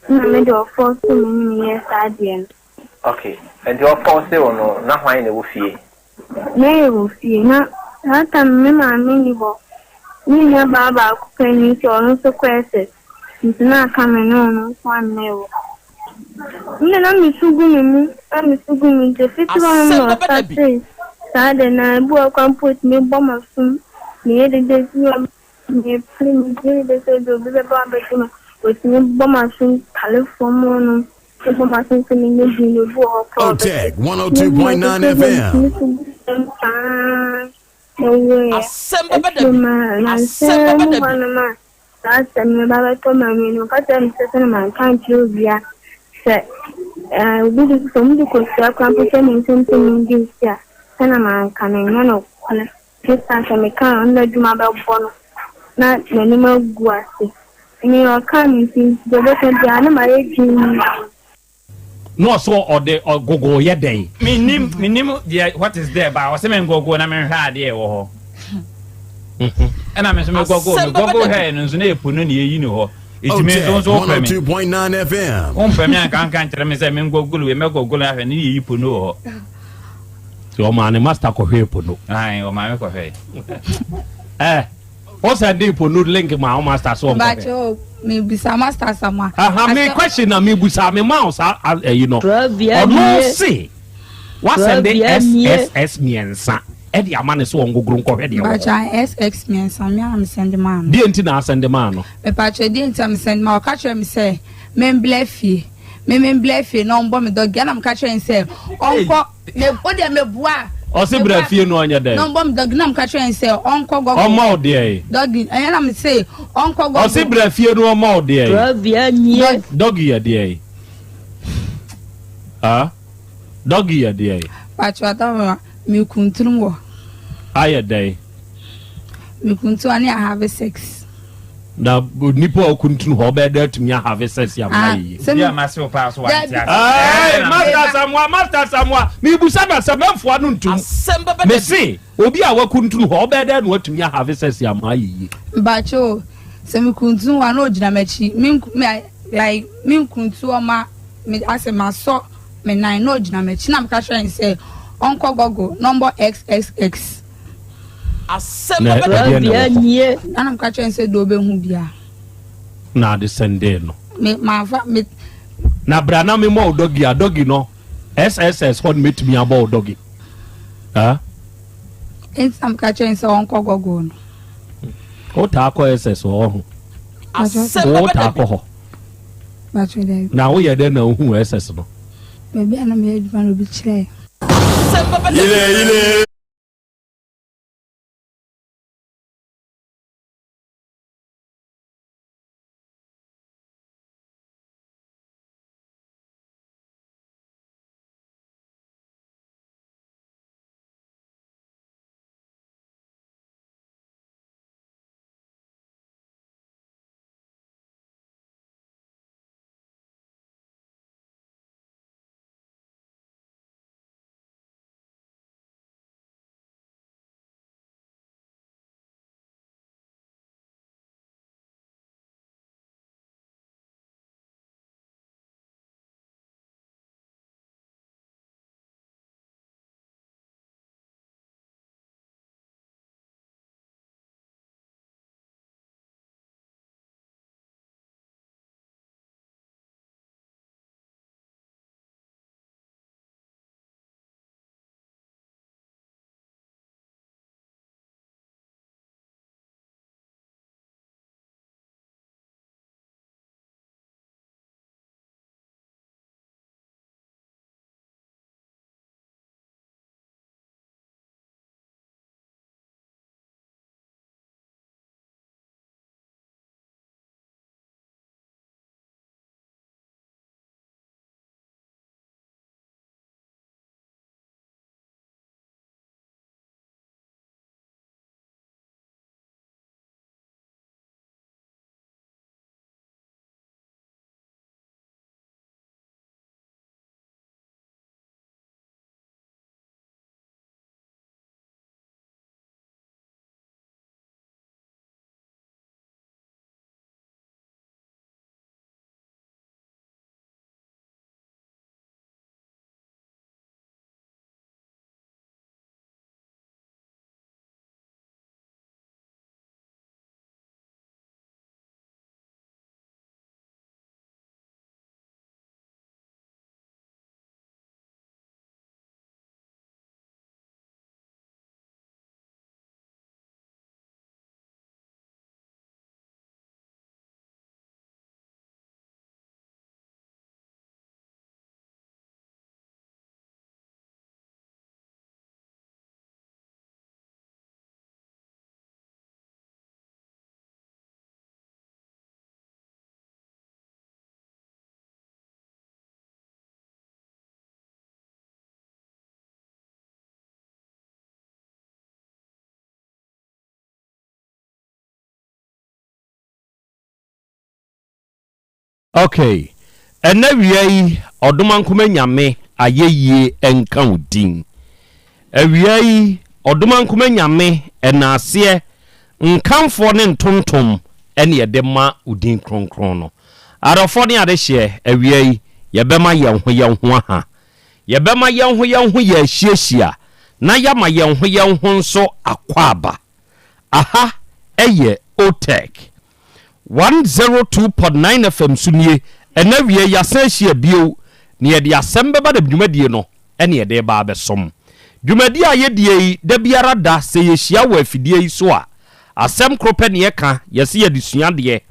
na me do for soon me saade okay and your force no na hwan na wo fie na wo fie na hata me ma me ni bo ni ya baba ku kan ni so no so kwese na kameno no kwan ne wo na misugu mi je fitwa no sate saade na bu akwa put me bomafum near the day near Plymouth, the said of the Barbara with me, Bomasin, California, the Bomasin filling the Junior War. OTEC 102.9 FM. Asem Beba Dabi. Asem Beba Dabi. Last time, my brother told me, no, cut them, certain man can't use ya. Said, this is some of the competition in something in this year. Senaman coming, no, just as I can under Jumaba Bono, not the name of Guasi. And you are coming since the better Diana, my 18. No, so or the or go ye day. Minim, what is there? But I was saying go and I'm had here. And I'm saying go ahead and Zune Pununi, you know. It means also 102.9 FM. On Premier can't tell me, say, go good, we may go good and you puno. So, man, master cohe puno. I or my cohe. What's that deep puno link my master so much? Maybe some master some. I mean, question of me with some mouse, you know. Or no, see. What's the SSS means? Eddie, a man is so on go grown already. But I SX means some young send the man. Didn't send the man. A patch didn't send my catcher me say, men bleffy. Men bleffy, no bomb dog, get him catcher and say, Uncle, the body me bois. Or say, bleffy no on your day. No bomb dog, no catcher and say, Uncle go. Oh, more dear. Doggy, and I'm say, Uncle go. Or say, bleffy no more dear. Doggy a day. Ah, doggy a day. Patch what me couldn't. I day. Me couldn't have sex. Now, Nipo couldn't hold better to me have sex. Yeah, master pass one. Master someone. Me busama some for one to me say, Obi, I couldn't hold better than what me have sex. Yeah, my. But you, some couldn't one old Jamachi, like me couldn't me as a maso, me nine no Jamachi, I'm catching and say, Uncle Gogo, number XXX. Asem Beba Dabi. And I'm catching and say, Dobe Hubia. Now the Sunday no. Me, my na brana me more doggy no. SSS what meet me about doggy. Huh? It's I'm catching and say, Uncle Gogo. O tako SS or Asem Beba Dabi. But we now we are there now who SS no. Maybe I'm a man will be clear. Asem Beba Dabi. Okay. Ena wiai odoma nkoma nyame ayeyie enka udin. Wiai odoma nkoma nyame enase nkamfo ne ntontom ene yedema udin kronkron no. Arofo ne ade hye wiai yebema yenho ha. Yebema yenho ye hyiehia na yama yenho nso akwaba. Aha eye Otek 102.9 FM sunie ena wie yasahia bio ne yede Asem Beba Dabi dwumadie no ene yede ba besom dwumadie ayedie da biara da se yehia wa afidie yi so a asem krope ne yeka yese yede suade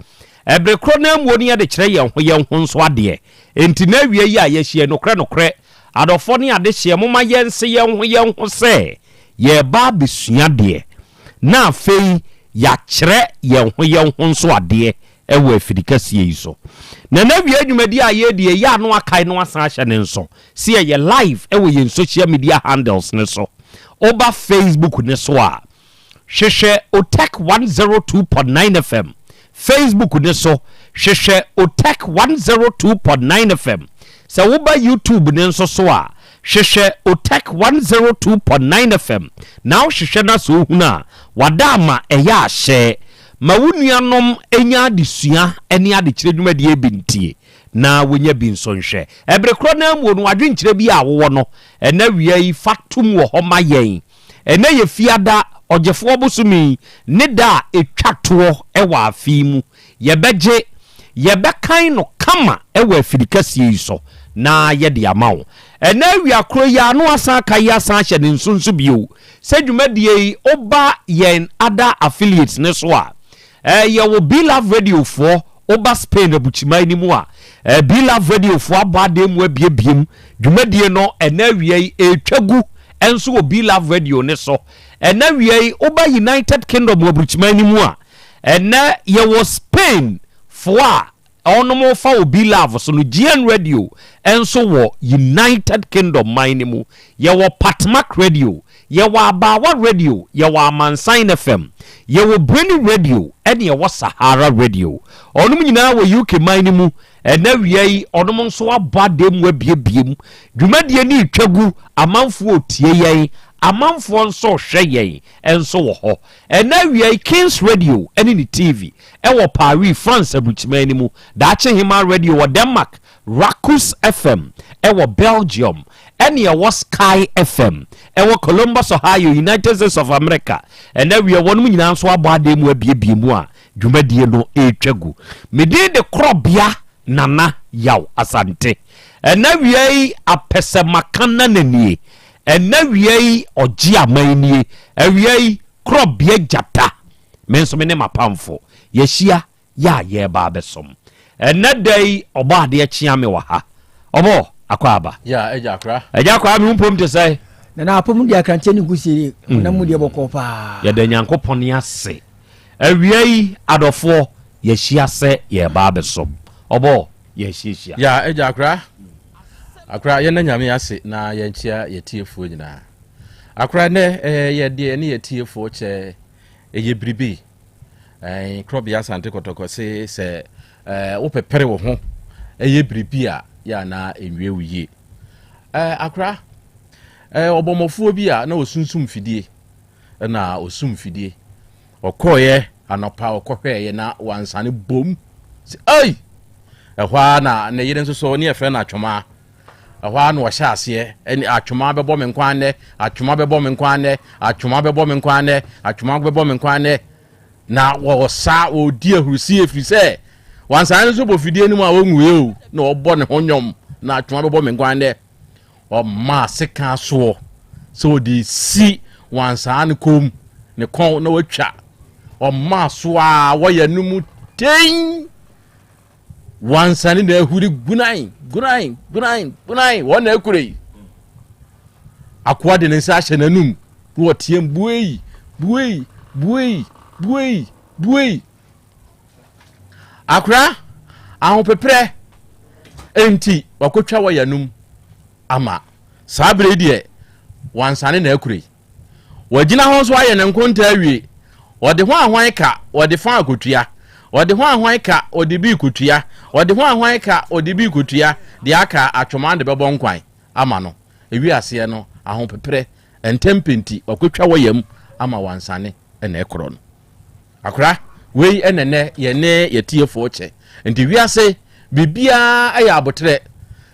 ebre kro na amuo ne yede kire yenho nso ade enti na wie yi a yehia nokre adofo ne ade hye moma yense yenho se ye ba besuade na afei ya kire yenho nso ade ewe afidikasie yi so na wie adwumadi ayedie ya no akai no asan ahye ne nso se ye live ewe yen social media handles ne so oba Facebook ne so a hwehwe Otek 102.9 FM Facebook ne so hwehwe Otek 102.9 FM se woba YouTube ne nso so a hwehwe Otek 102.9 FM now hwehwe na so huna wadama eya ahye ma wunuanom enya adesua ene adekire dwumadi ebintie na wonya bi nso nhwe ebrekro na amuo no adwenkire bi a wo no ena wiai fatum wo homa yen ena ye fiada ogefo obosumi ne da etwato ewa afimu yebeje yebekan no kama ewa afidikasie iso na yede amawo ena wiakro ya no asa kai asa hye ne nsunsu bio se dwumadie oba yen ada affiliates ne so a yewo Be-Love Radio for oba Spain abuchimai ni mu a Be-Love Radio for abade mu abiebiem dwumadie no ena wiai etwagu enso wo Be-Love Radio ne so ena wiai oba United Kingdom abuchimai ni mu a ena yewo Spain for a onomo fa wo Be-Love so no GN Radio enso wo United Kingdom mai ni mu yewo Patmak Radio yewo Abawa Radio yewo Amansan FM yewo Breni Radio ene yewo Sahara Radio onum nyina wo UK man mu ena wiai onum nso abade mu abiebiem dwumadie ni twagu amanfo otie yen amanfo nso hwe yen enso wo ho ena wiai Kings Radio ene ni TV ewo Paris France abuchimani mu daache Hima Radio wo Denmark Rakus FM ewo Belgium ene yewo Sky FM ewo Columbus Ohio United States of America ena wie wonum nyina nso abade mu abiebiem a dwumadie no etwagu mede de Krobea nana Yaw Asante ena wiei apese makana nanie ena wiei oji amanie wiei Krobea jata menso me ne mapamfo yehia ya ye ba besom ena dai oba de achia me wa ha obo akwaba ya eja akra me mpom te sai na apom dia kranche ni gusiri na mu de bokọ pa ya de nyankopon ase wiei adofo yehia se ye ba besom obo yehia ya eja akra ye na nyame ase na ye nchia ye tiefuo nyina akra ne ye de ne ye tiefuo che ye bribi Krobea Asante kotoko se wo pepere wo ho ye bribi a ya na enwie wuye akra obomofuo bi a na osunsum fidie na osum fidie okoye anopa okohwe ye na wansane bom ai ehwa na ne yire nso so ne efre na atwoma ehwa na wo hya ase eni atwoma bebo me nkwane atwoma bebo me nkwane atwoma bebo me nkwane atwoma bebo me nkwane na wo sa odi ahurusi efri se wansane nso bo fidie ni mu a wonwue o na obo ne honyom na atwoma bebo me nkwane o ma seka so so di si wansane kom ne kon na watwa o ma so a wo ya numu ten wansane na ahuri gunain wona akure akwa de ne nsa hye nanum wo tiem buei akra ahun pepre enti wakotwa wo yanum ama sabre die wansane na akure wagina ho so aye ne nkonta awie wode ho ahwan ka wode fa akotua ɔde ho ahwan ka ɔde bi kutua ɔde ho ahwan ka ɔde bi kutua de aka atwoma de bɛbɔ nkwan ama no ewi ase no ahopepere entempenti ɔkotwa wɔ yam ama wansane na ekoro no akora wei enene yene yetiefo che nti wi ase bibia aya abotre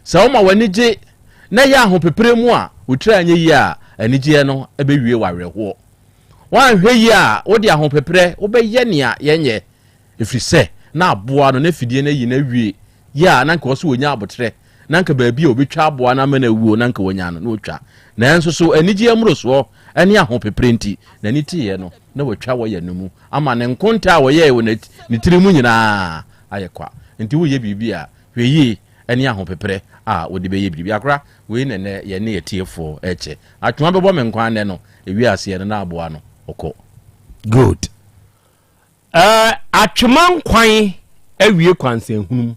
sɛ woma wanigye na ya ahopepere mu a wotira anye yi a anigye no ebewie wawerɛho wanhwɛ yi a wode ahopepere wobɛyɛ nea yenye efrise na aboa no na fidie na yi na wie ya na nka wo so wonya abotre na nka baabi a obetwa aboa na mana wuo na nka wonya no na otwa na enso so anigye amroso ene ahopepere nti na nitiye no na watwa wo ya numu ama ne nkonta wo ye wo ne tirimu nyina ayekwa nti wo ye bibia hweyi ene ahopepere a wo de be ye bibia akra we ne ye ne yetiefo eche atwa bebo me nkwan ne no ewi ase ne na aboa no okọ good atwema nkwan awie kwansen hunum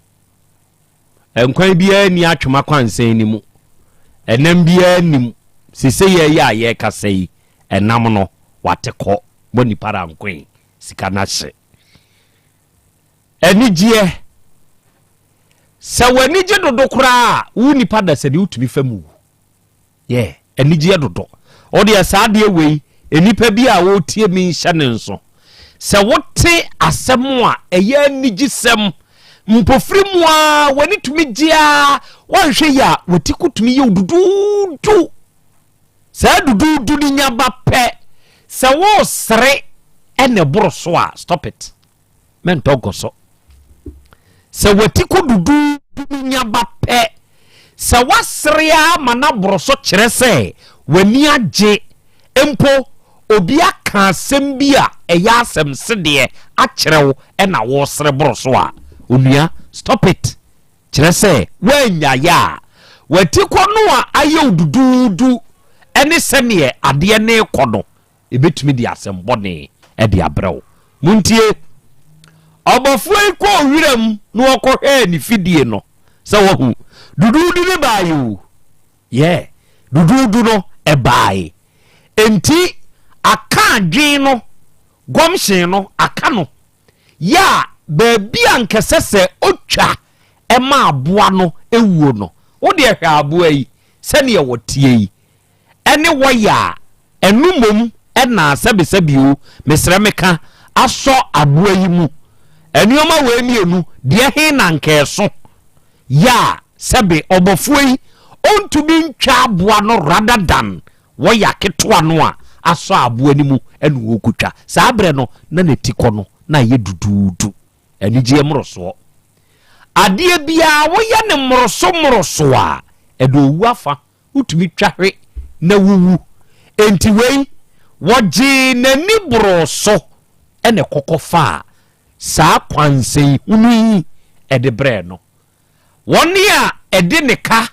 nkwan bia ni atwema kwansen ni mu enam bia nim sese ye ya ye kasai enam no watekọ boni para nkwan sika na hye enigye sawanigye dodo kura wu nipa da sɛ de utumi famu ye enigye dodo odi asade wei enipa bi a wo tie mi hye ne nso sɛ wote asɛm a ɛyɛ enigye sɛm mpofiri mu a wani tumi gya wanhwɛ ya woti kutumi ye dududu sɛ dududu ni nyaba pɛ sɛ wo sere ene boroso a stop it men togo so sɛ woti ko dududu ni nyaba pɛ sɛ wasere a mana boroso kyerɛ sɛ wani agye empo obi aka asɛm bi a ɛyɛ asɛm sede akyerɛw ɛna wo sere boroso a onua stop it kyerɛ sɛ wanya ya wati kono a ayɛ dududu ɛne sɛneɛ adeɛ ne kɔno ebetumi di asɛm bɔne ɛde abrɛw muntie ɔbɔfo yi kɔ wiram no ɔkɔhwɛ ne fidie no sɛ wahu dududu ne baayo yeah dududu no ɛbaaye enti aka adwen no gomhyen no aka no ya baabi ankese sɛ otwa ɛma aboa no ewuo no wo de hwɛ aboa yi sɛne wɔtie yi ɛne wɔya enumom ɛna sɛbesɛbio mesrɛ meka asɔ aboa yi mu enuoma we mienu de he na nkeso ya sɛbe ɔbɔfo yi ontumi ntwa aboa no rather than wɔya ketoa no a asɔ aboa ni mu ɛne wɔkutwa saa brɛ no na ne tikɔ no na ye dududu enigye mmoroso adeɛ bia woyɛ ne mmoroso a ɛdo wu afa utumi twahwe na wuwu enti wei wɔgye n'ani boroso ɛne kɔkɔfa saa kwansen hunu ɛde brɛ no wɔne a ɛde ne ka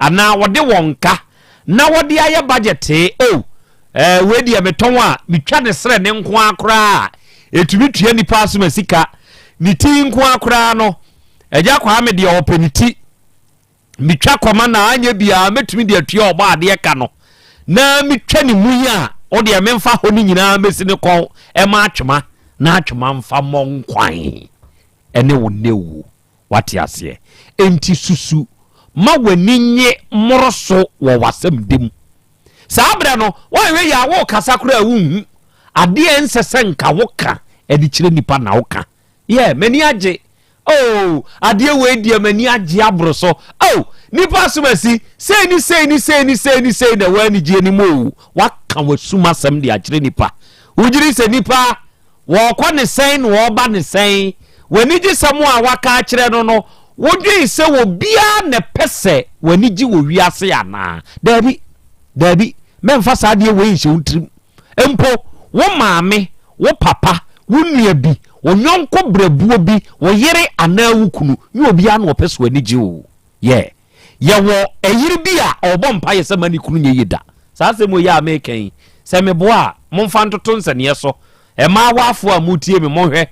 ana wɔde wɔn ka na wɔde ayɛ budget we dia meton a metwa de sere ne nko akora etumi tua nipa asoma sika ni ti nko akora no agya kwa me de openiti metwa koma na anya bia metumi de atua oba ade ka no na metwa ne mu ya o de memfa ho ni nyina mesi ne kon e ma atwema na atwema mfa monkwan ene wo newu wate ase enti susu ma wani nye mmoroso wo wasem dem sabra no wanwe ya wo kasa kura wunhu ade ensese nka woka edi kire nipa na woka yeah mani age oh ade we die mani age abroso oh nipa sumasi sei ni na wani gie ni mo waka wasuma sam de akire nipa ujiri se nipa wo kwa ne sen wo ba ne sen wani gi samu a waka akire no wodwi se wo bia ne pese wani gi wo wiase ya na dabi memfa saade we nhye wutrim empo wo maame wo papa wo nua bi wo nyonko brabuo bi wo yere ana wukunu ni obi an wo pese wani gi wo ye wo eyiri bi a obɔ mpa ye sema ni kunu nye yida saa se mo ya meken se me bo a momfa ntoto nsane so e ma wafo a mutie me monhwɛ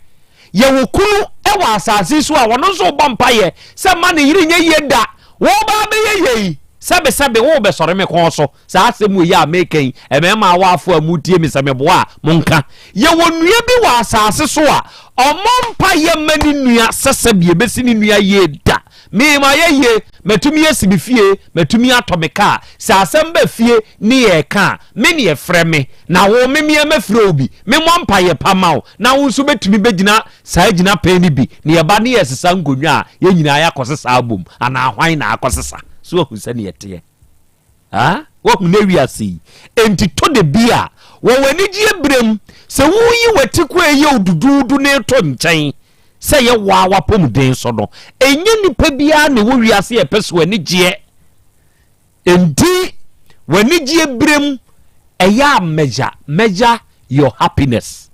ye wo kunu e wa asase so a wono so obɔ mpa ye sema ne yiri nye yida wo ba be ye sabe wo be sore me kon so sa asem we ya making e me ma wa afo amutie me se me boa monka ye wonua bi wa asase so a omompa ye mani nua sesebie besi ni nua ye da me ma ye metumi asibi fie metumi atomeka sa asem ba fie ni ye ka me ne ye frɛ me na wo me mafrɛ obi me mompa ye pamao na wo so betumi begina sa gina pani bi ne ye ba ne ye sesa nkonwa a ye nyina ya kosesa abom ana hwan na akosesa so hu se ne yete wo hu na wiase enti to de bia wo wani gie brem se wo yi watiku eye odududu ne to nkyɛn se ye wa pomden so no enye nipa bia ne wo wiase ye peso ani gie enti wani gie brem eya measure your happiness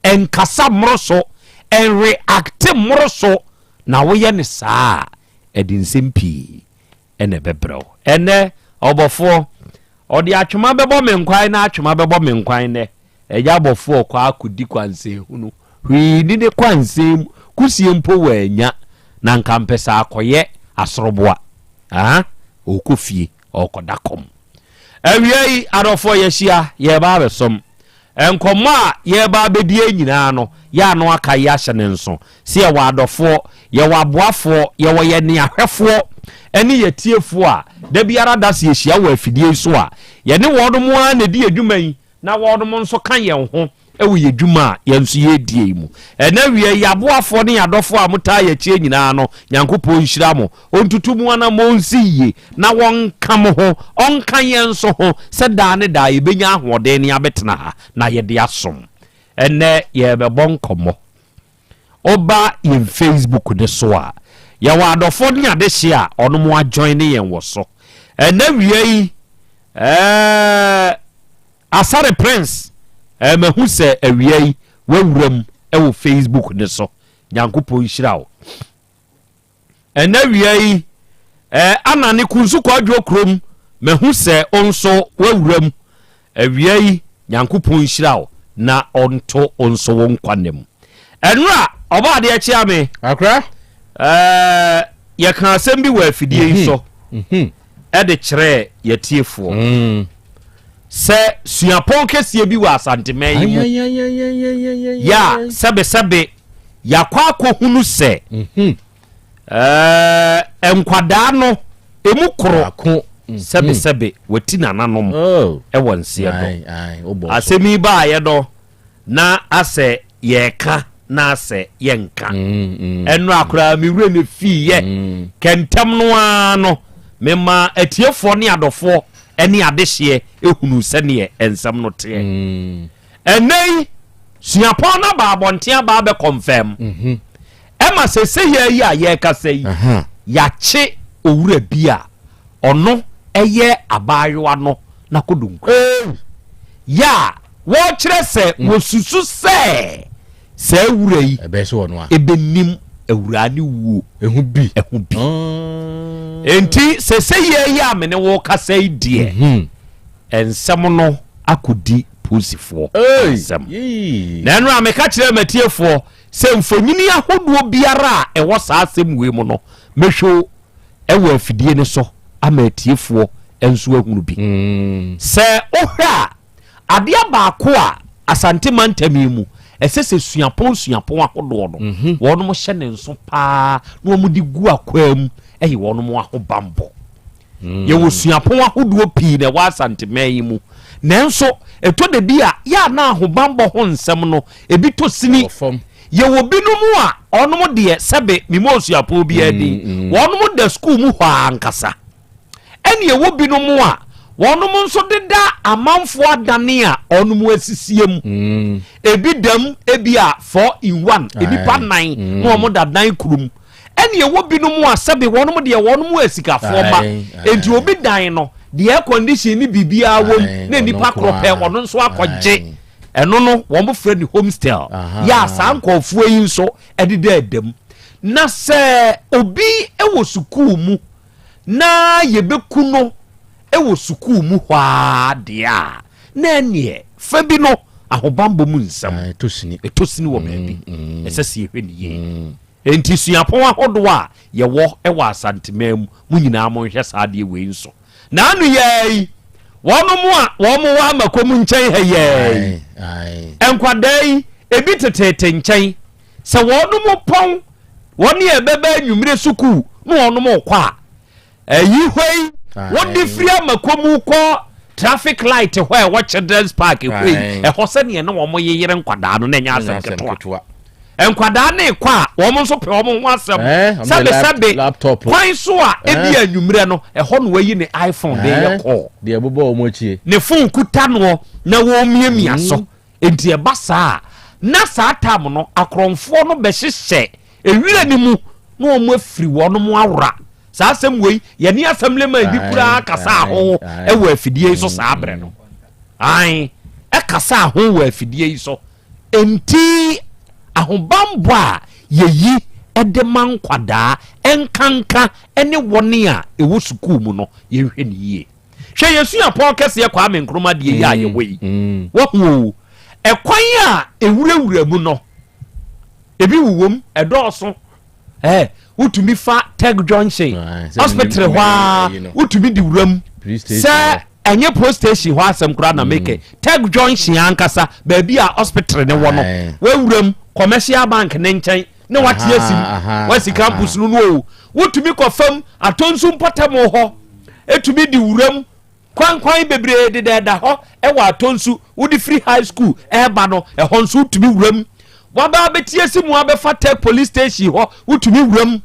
en kasa moroso en react moroso na wo ye ne saa edinsem pii ene bebrew ene obofo odi atwuma bebo me nkwan na atwuma bebo me nkwan ne eya abofo kwa akudi kwanse hunu hwi ni ne kwanse kusie mpo wanya na nkampesa akoye asoroboa okofie okodakom awiei adofo yehia ye ba besom enkomo a ye ba bedie nyina no ya no aka ya hye ne nso se ye wa adofo ye wa boafo ye wo ye ne ahwefo eni ye tiefo a da biara da se yehia wa afidie so a ye ne wodom a na di adwuma yi na wodom nso kan ye ho ewu ye dwuma ye nso ye die mu ena wie ya boafo ne adofo a muta ye chie nyina no Nyankopɔn nhyira mo ontutumu ana mo nsiye na won kam ho onkan ye nso ho se da ne da ye benya ahode ne abetena ha na ye de asom ene ye bebɔ nkomo oba in Facebook de so a ya wa adofo ne ade hye a ono mo join ne ye wo so ena wie Asare Prince mahu se awiei wawuram ewo Facebook ne so Nyankopɔn nhyira wo ena wiei anane kunsu kwadwo krom mahu se onso wawuram awiei Nyankopɔn nhyira wo na onto onso won kwanem enra oba de achi ame akra ye kan asem bi wa afidie so de kyerɛ ye tiefo se suapon kesie bi wa Asante yi ya sebe yakwa kohunu se enkwada no emu koro sebe wati nananom won se do asemi ba ye do na ase yeka na ase yenka enu akura mi wure ne fi ye kentem no ano mema atiefo ne adofo eni adehye ehunu sene ensam no te enei suapon na ba bontia ba be confirm ema sese ye ya ye kasa yi ya che owura bia ono eye abayewa no na kodunku ya wo kire se wo susu se ewura yi ebe so ono a ebenim ewura ni wuo ehu bi enti sese ye ya me ne wo kasa yi die ensam no akodi pusifo ensam na enu ameka kire matiefo se mfonyini ahoduo biara e wo saa asem we mu no mehwo ewo afidie ne so amatiefo enso ahunu bi se ohwa ade abaako a Asante mantami mu esese suapon ahodoɔ no wɔn mo hyɛ ne nso paa na wɔn di gu akwam ɛyɛ wɔn mo ahobambo ye wo suapon ahodoɔ pii na wa Asante yi mu nanso eto de bi a ya na ahobambo ho nsɛm no ebi to sini ye wo binom a ɔnom de sɛbe mimo suapon bi adi wɔnom da school mu hɔ ankasa ɛne ye wo binom a wɔnom nso deda amanfo adane a ɔnom asisiem ebi dam ebi a 4-in-1 ebi pa 9 na ɔmo da 9 kurum ɛne ewo binom a sɛbe wɔnom de wɔnom asikafo ba enti obi dan no the air condition ni bibia wom na nipa kropɛ ɔno nso akɔgye ɛno no wɔn frɛ ni homestyle ya sankɔfo yi nso ɛdeda adam na sɛ obi ɛwɔ sukuu mu na yebeku no ewo sukuu mu hwa dia na nie fa bi no ahobambo mu nsam etosini wo baabi esese ehwe niye enti suapon ahodo a ye wo ewo Asante mu nyina mo hwɛ saa de we nso na anu yɛ wɔn wa makomu nkyɛn ha yɛ nkwadaa yi ebi tetete nkyɛn sɛ wɔn mo pɔn wɔn yɛ bɛbɛ nwumire sukuu na wɔn mo kɔ a ɛyi hɔ yi wɔn de firi makomu kɔ traffic light hɔ a ɛwɔ children's park hɔ yi ɛhɔ sɛ neɛ na wɔn yeyere nkwadaa no na nya asɛm ketewa nkwadaa ne kɔ a wɔn nso pɛ wɔn ho asɛm sɛbe kwan so a ebi anwumire no ɛhɔ no wayi ne iPhone de yɛ kɔ deɛ bobɔ wɔn akyi ne phone kuta no na wɔn miamia so enti ɛba saa na saa tam no akorɔmfoɔ no bɛhyehyɛ ewira ne mu na wɔn afiri wɔn mo awora saa asɛm wei yɛne asɛm lema bi kura kasa ho ɛwɔ afidie so saa brɛ no ɛkasa ho wɔ afidie so enti ahobambo a yeyi ɛde man kwadaa ɛnkanka ɛne wɔne a ɛwɔ sukuu mu no yɛhwɛ ne yie hwɛ yesu apɔ kɛseɛ kwa ame nkroma de yɛ a yɛwɔ yi wɔho ɛkwan a ewurawura mu no ebi wuwom ɛdɔɔso wotumi fa tag junction hospital hɔ a wotumi di wuram sɛ ɛnyɛ post station hɔ asɛm koraa na meke tag junction ankasa baabi a hospital ne wɔ no wawuram commercial bank ne nkyɛn na watie sim wasi campus no no wotumi kɔ fam atonsu mpɔtam hɔ etumi di wuram kwan bebree de da hɔ ɛwɔ atonsu wodi free high school ɛba no ɛhɔ nso wotumi wuram waba betie sim wabɛfa tag police station hɔ wotumi wuram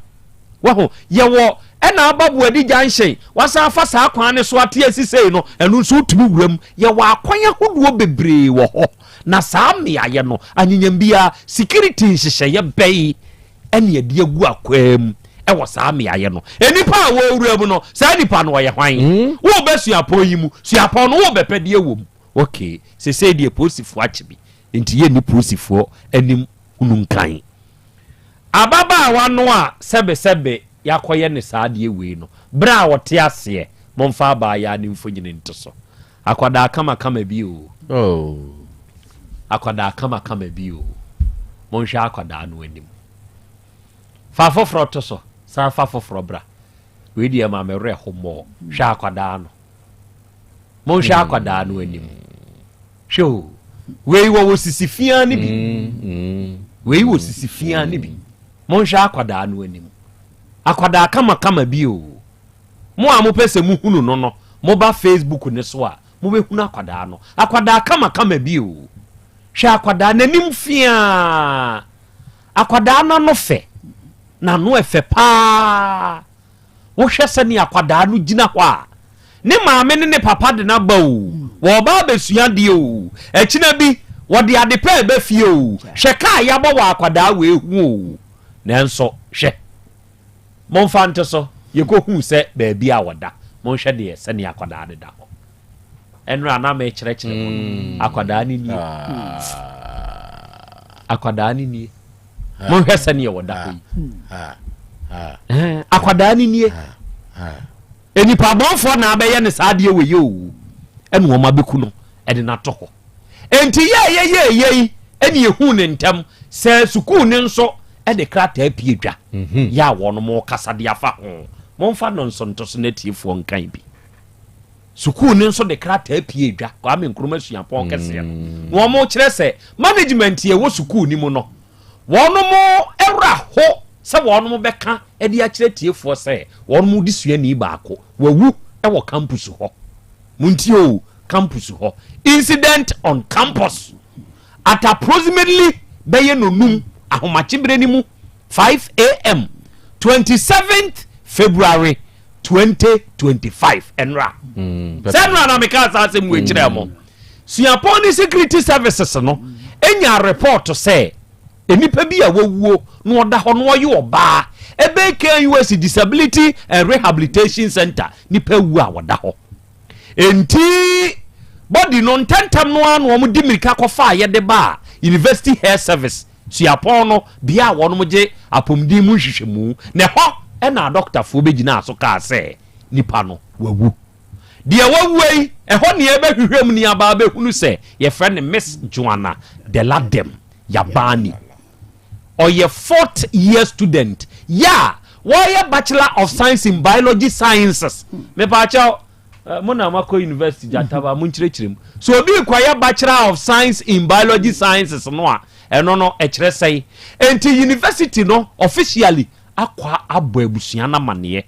waho yɛwɔ ɛna ababu adi junction wasa fa saa kwan ne so atie sisei no ɛno nso wotumi wuram yɛwɔ akwan ahodoɔ bebree wɔ hɔ na saa mmeayɛ no anyenyam bia security nhyehyɛeɛ bɛyi ɛne adi agu akwam ɛwɔ saa mmeayɛ no enipa a wɔwura mu no saa nipa no wɔyɛ hwan wo bɛsuapɔn yi mu suapɔn no wo bɛpɛ deɛ wɔ mu okay sesei deɛ posifoɔ akye bi nti yɛ ni posifoɔ anim hunu nkan ababaawa no a sɛbesɛbe yakɔyɛ ne saa deɛ wei no bra a wɔte aseɛ momfa abaayɛ ne mfonyini nto so akwadaa kama bi o akwadaa kama bi o monhwɛ akwadaa no anim fa foforɔ to so saa fa foforɔ bra wei deɛ ma mɛwerɛ ho mmɔ hwɛ akwadaa no monhwɛ akwadaa no anim hwɛ o wei wɔ sisi fia ne bi wei wɔ sisi fia ne bi monhwɛ akwadaa no anim akwadaa kama bi o mo a mopɛ sɛ muhunu no no moba Facebook ne so a mobɛhunu akwadaa kama bi o hwɛ akwadaa n'anim fia akwadaa no fɛ na no ɛfɛ paa wohwɛ sɛ ne akwadaa no gyina hɔ a ne maame ne papa de na ba o wɔba besua de o ɛkyina bi wɔde ade pɛ ba fie o hwɛ kaa yabɔ wɔ akwadaa we hu o nanso hwɛ momfa nte so yɛkɔhu sɛ baabi a wɔda monhwɛ deɛ sɛ ne akwadaa de da hɔ ɛnura na ma kyerɛkyerɛ mo akwadaa ne nie akwadaa ne nie monhwɛ sɛ ne wɔda hɔ yi akwadaa ne nie enipa bɔnfoɔ na abɛyɛ ne saa deɛ wɔ yi o ɛne wɔn abɛku no ɛde na to hɔ enti yɛ ɛne ehu ne ntam sɛ sukuu ne nso ɛde krataa pie dwa ya wɔn mo kasa de afa ho momfa no nsonto so na tiefoɔ nkan bi sukuu ne nso de krataa pie dwa kwa me nkroma suapɔn kɛseɛ no wɔn mo kyerɛ sɛ management yɛ wɔ sukuu ni mu no wɔn mo ɛwra ho sɛ wɔn mo bɛka ɛde akyerɛ tiefoɔ sɛ wɔn mo de suani baako wawu ɛwɔ campus hɔ muntio campus hɔ incident on campus at approximately bɛyɛ nonum ahomakyebere ni mu 5 a.m. 27th February 2025 enra senra na meka sa asem we kyerɛ mo suapɔn ni security services no enya report sɛ enipa bi a wawuo no oda hɔ no ɔyɛ ɔbaa ebe US Disability and Rehabilitation Center nipa wu a wɔda hɔ enti body no ntentam no anu ɔmo di mirika kɔfa yɛ de ba University Health Service suapɔn no bia wɔn mo gye apomdi mu hwehwɛmu ne hɔ ɛna doctor fo begina aso ka sɛ nipa no wawu deɛ wawuei ɛhɔ ne ɛbɛhwehwɛm ne aba bɛhunu sɛ yɛfrɛ ne Miss Joanna Deladem Yabani ɔyɛ 4th year student ya wɔyɛ Bachelor of Science in Biology Sciences me pa kyɛw Mona Mako University Jataba Munchirechim. So be quite Bachelor of Science in Biology Sciences no no say. Enti university no officially akwa abuebusiana mane.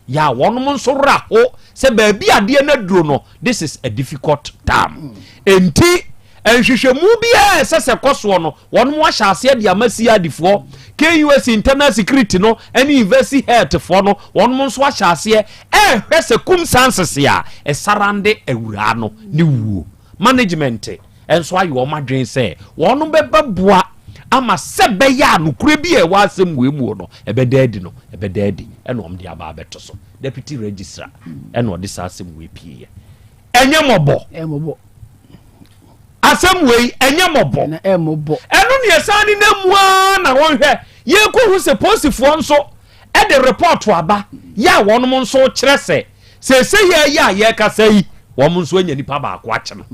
Ya one mon so ra ho se baby ade na duro no this is a difficult time. Enti enhwehwemu bia sese koso no won mo ahya ase de amasi adifo KUS internal security no any university health for no won mo so ahya ase hwese circumstances ya esarande awura no ni wuo management enso ayo o madwen se won beba boa ama sebe ya no kure bi e wa asem wemu no ebedadi no ebedadi eno om de aba abeto so deputy registrar eno de sa asem we pie enye mobo asem we enye mobo eno ne esani na mua na wonhwe ye ko hu se posifo nso e de report aba ya wonum nso kire se ye kasa yi wonum nso anya nipa ba akwa kye no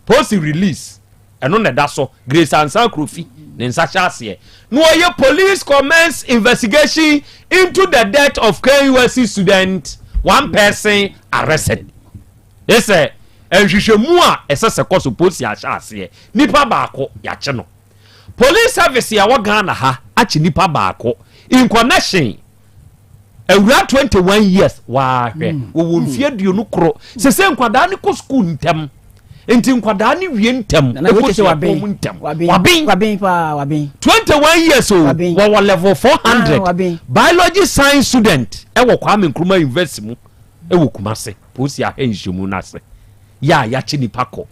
post release eno ne da so Grace Ansa Krofi ne nsa chase no ye police commence investigation into the death of KUSC student, one person arrested. They say enhwehwemu a esese koso posi ahase nipa baako ya kye no police service ya wagana ha achi nipa baako in connection awura 21 years wa hwe wo mfie duonu kro sese nkwada ne ko school ntem enti nkwada ne wie ntem e ko se wabin 21 years o wa level 400 biology science student e wo Kwame Nkrumah University mu e wo Kumase posi ahenhwemu na se ya chini pako.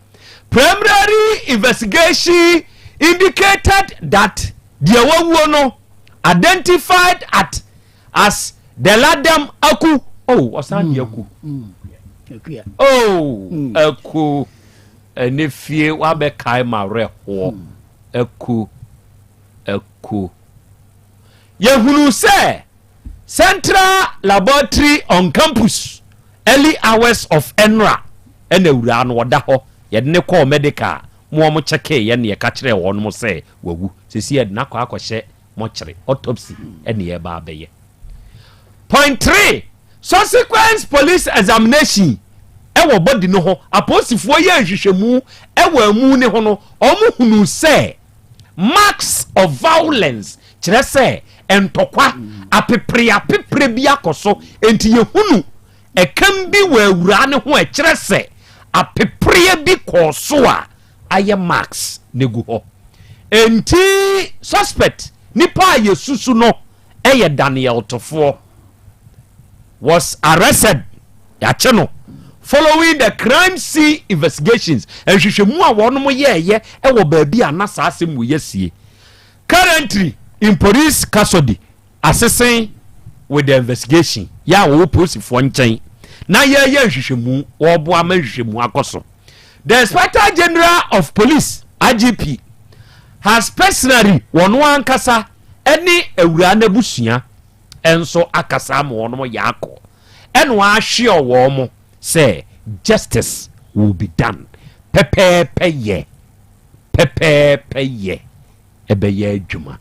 Preliminary investigation indicated that the no identified as the Ladam Aku. Oh, Asani Aku. Oh, Aku. Nefie wabe kaima reho. Aku. Yehunu se Central Laboratory on campus. Early hours of ENRA. Ene wura no wada ho ye ne call medical mo cheke ye ne ka kire won mo se wagu sesi ye na kwa akohye mo kire autopsy ene ye ba be ye. Point 3 subsequent police examination e wo body no ho aposifo ye nhwehwemu e wo amu ne ho no omo hunu se marks of violence kire se entokwa apepre bi akoso enti ye hunu e kan bi wa wura ne ho e kire se apepre bi koso a aye max negu ho enti suspect nipa yesusu no eye Daniel Tofo was arrested ya cheno following the crime scene investigations ehwehwemu a wono mo ye e wo ba bi anasa asem wo yesie currently in police custody assessing with the investigation ya wo posifo nchen na ye hwehwemu wo bo ama hwehwemu akoso. The Inspector General of Police IGP has personally wonu ankasa eni awura na busua enso akasa ma wono yako eno ahwe owo mo say justice will be done pepe ye ebe ye adwuma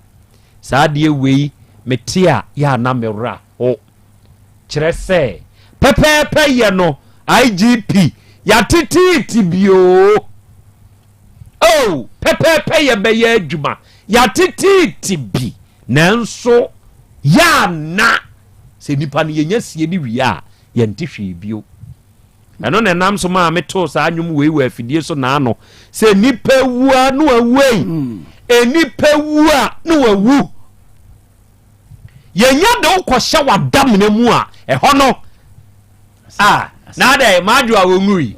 saade wei metia ya na mewra ho kire say pepe ye no IGP ya titi bio oh pepe ye be ye adwuma ya titi bi nanso ya na se nipa ne yenya sie ni wi a ye ntihwe bio eno ne nam so ma meto sa anwum wei afidie so na ano se nipa wua no awei enipa wua no awu yenya de ukosha wadam ne mu a eho no na da madu a wonui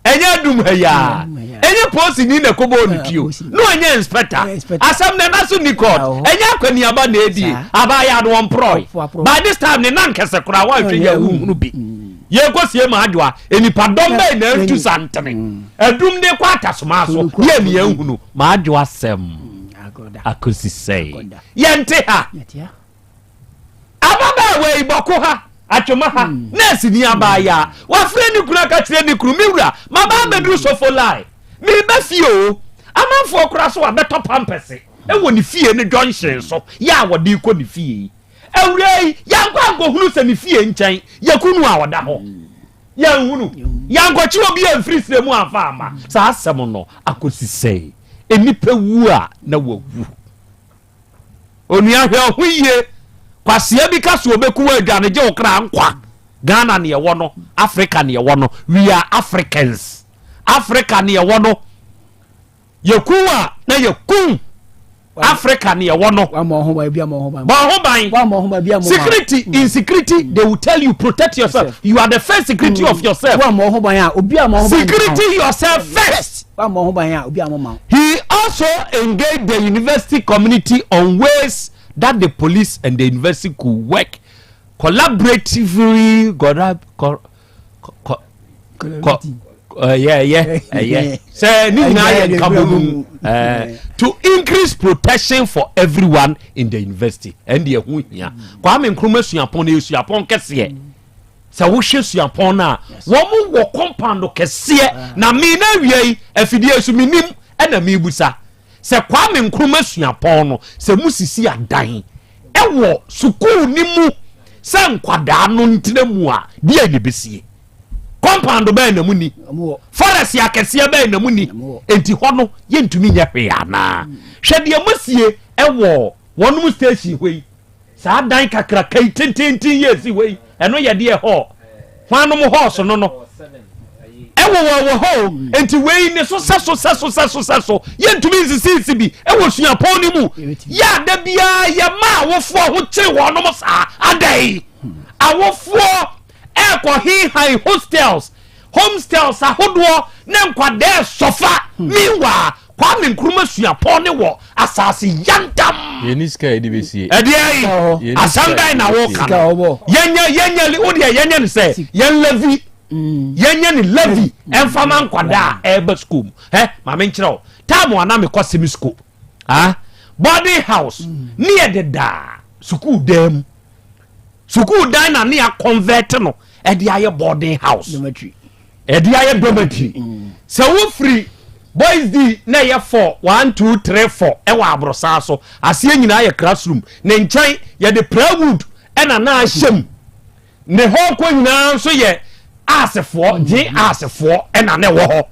enye dum haya enye posi ni na kobo onutio no enye inspector asam na naso nikod enye akwani aba na edi aba ya no employ by this time ne nankese kura wa hwe ya hu bi ye kosie madu a enipa dombe na ntu santene adum de kwata soma so ye mi ehunu madu asem akosi say yente ha ababa we boko ha atwoma ha nurse ni abaya wa frɛ ni kura ka kyerɛ ni kuru miwura ma ba bedru sofo lai mi ba fie o amanfo kura so abeto pampese e wo ni fie ni junction so ya wodi ko ni fie awure ya nkwa hunu se ni fie nkyɛn yakunu a woda ho yan hunu yan kwachi obi en free sire mu afa ama sa asem no akosi sei enipa wu a na wawu onu ahwe ohuye kwasia bi ka so obeku adwane je okra nkwa Ghana ne yewo no Africa ne yewo no we are Africans Africa ne yewo no yekuwa na yekun Africa ne yewo no security in security they will tell you protect yourself you are the first security of yourself security yourself first. He also engaged the university community on ways that the police and the university could work collaboratively to increase protection for everyone in the university and the Kwame Nkrumah suapon e suapon kese se wo hwe suapon na wo mu wo compound kese na me na wiei afidie su minim na me busa se Kwame Nkrumah suapon no se musisi adan ewo sukuu ni mu se nkwada no ntinamu a dia ni besie compound be na muni forest yakese be na muni enti hono yentumi nya hwe na hwede amusie ewo wonum station hwei sa dan kakra kai tintintin yesi hwei eno ye de ho hwanum horse no no ewo ho enti wei ne so so yentumi nsisi bi ewo suapon ni mu ya da bia ye ma wofo ho kire wonum sa adai awofo high hostels ahodo na nkwade sofa miwa Kwame Nkrumah suapon ne wo asase yandam yeniska edibesi edie asandai na wo kan yenya odia yenya ne se yen levi yenya ne levi enfama nkwada ebe school ma me nkyerɛ time ana me kwasemi school boarding house near the da school dem school dan na ne convert no edi aye boarding house dormitory edi aye dormitory so wo free boys di na ye 4 1 2 3 4 e wa abrosa so asie nyina ye classroom ne nkyɛn ye de plywood na ahyem ne ho ko nyina so ye asefo je asefo na ne wo ho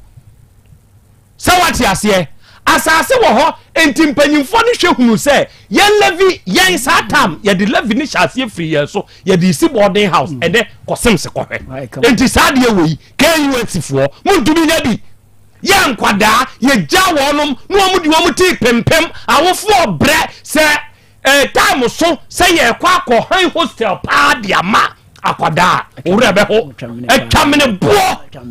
sawati asie asase wo ho enti mpanyimfo ne hwehunu se ye levi yen satam ye de levi ne hyase free ye so ye de isi boarding house ede kosem se kohwe enti sade wei KUSfo muntumi nya bi ye nkwada ye gya wonum no omudi omuti pempem awofo bre se time so se ye kwa high hostel pa dia ma akwada owura be ho etwamene bo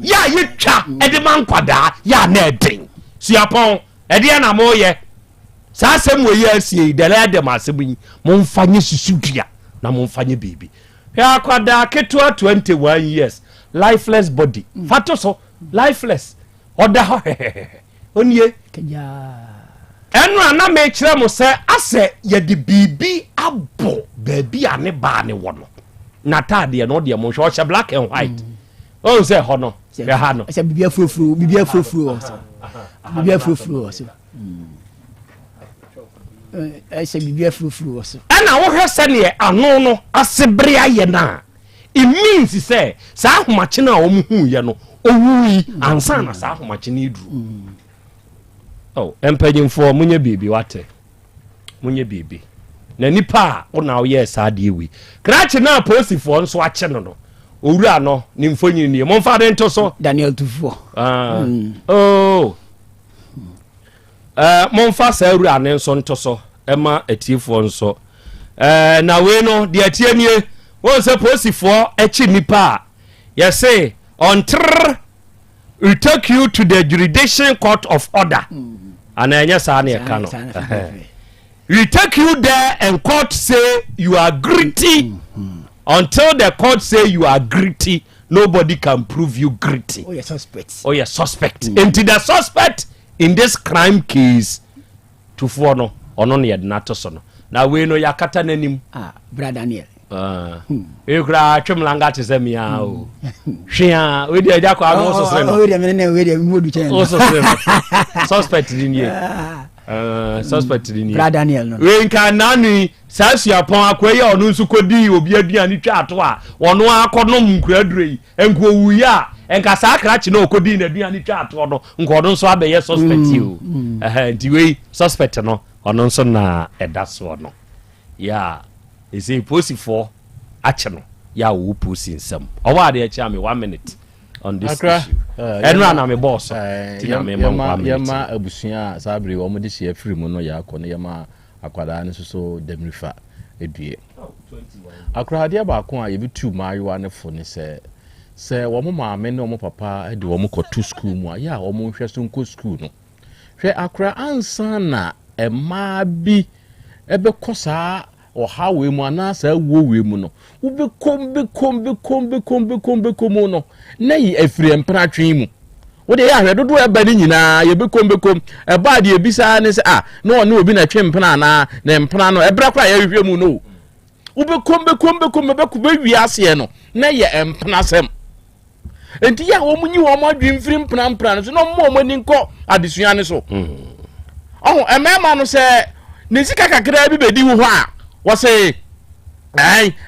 ya ye twa ede man kwada ya na edin suapon ede na moye sa asem we ya sie de la de masebun momfanye susudua na momfanye bibi ya akwada ketua 21 years lifeless body fato so lifeless oda ho onye enu ana me kire mo se ase ye de bibi abo baby ane ba ne wono na tade no de mo hwo hye black and white o se ho no ya ha no ase bibia frofro so ase bibia frofro so ana wo hwe se ne ano no asebre aye na it means say sa ahomache na omuhu ye no owui ansa na sa ahomache ni duru empanyimfo munye bibi wate munye bibi na nipa ona oye saade wi krache na posifo nso ache no owura no ni mfonyi ni momfa de nto so Daniel Tufo momfa sa owura ne nso nto so ema atifo nso na we no de atie nie won se posifo echi nipa you say until we take you to the jurisdiction court of order ananya sa na ka no we take you there and court say you are guilty until the court say you are guilty nobody can prove you guilty. Oh, you're suspect. Into the suspect in this crime case to follow ono ne yednato so no na we no yakata nanim brother Daniel e kra twemlanga te se mia o hwea we dey akwa no so sere no we dey me ne we dey modu chen o so sere suspect din ye suspect ni Brad Daniel no we nka nani saa suapon akoya ono nso kodi obi aduane twa ato a ono akonom nkradurei enko wuya enka saa krachi na okodi na aduane twa ato no nko ono nso abeye suspect o nti we suspect no ono nso na edaso no ya ese posifo ache no ya wo posi nsam owa de achi am 1 minute on this issue enra na me boss ti na me yama abusua sabri wo mo de hye afiri mu no ya akọ yama akwada ne so demrifa edue akra de ba ko a ye bitu maayiwa ne fo ne se wo mo maame ne wo papa de wo mo koto school mu a ya wo mo hwe so nko school no hwe akra ansa na ema bi ebe kosa o hawe mu anasa wo we mu no ube kombe no na yi afiri empra twen mu wo de ya hwe dodo eba ni nyina ye be kom eba de ebisa ne se no ne obi na twen mpna na mpna no ebra kwa ya hwe mu no ube kombe be ku be wi ase no na ye empna sem enti ya wo munyi wo ma dwemfiri mpna no so no mo ni nko adesua ne so emema no se ne sika kakra bi bedi wo ho a wo se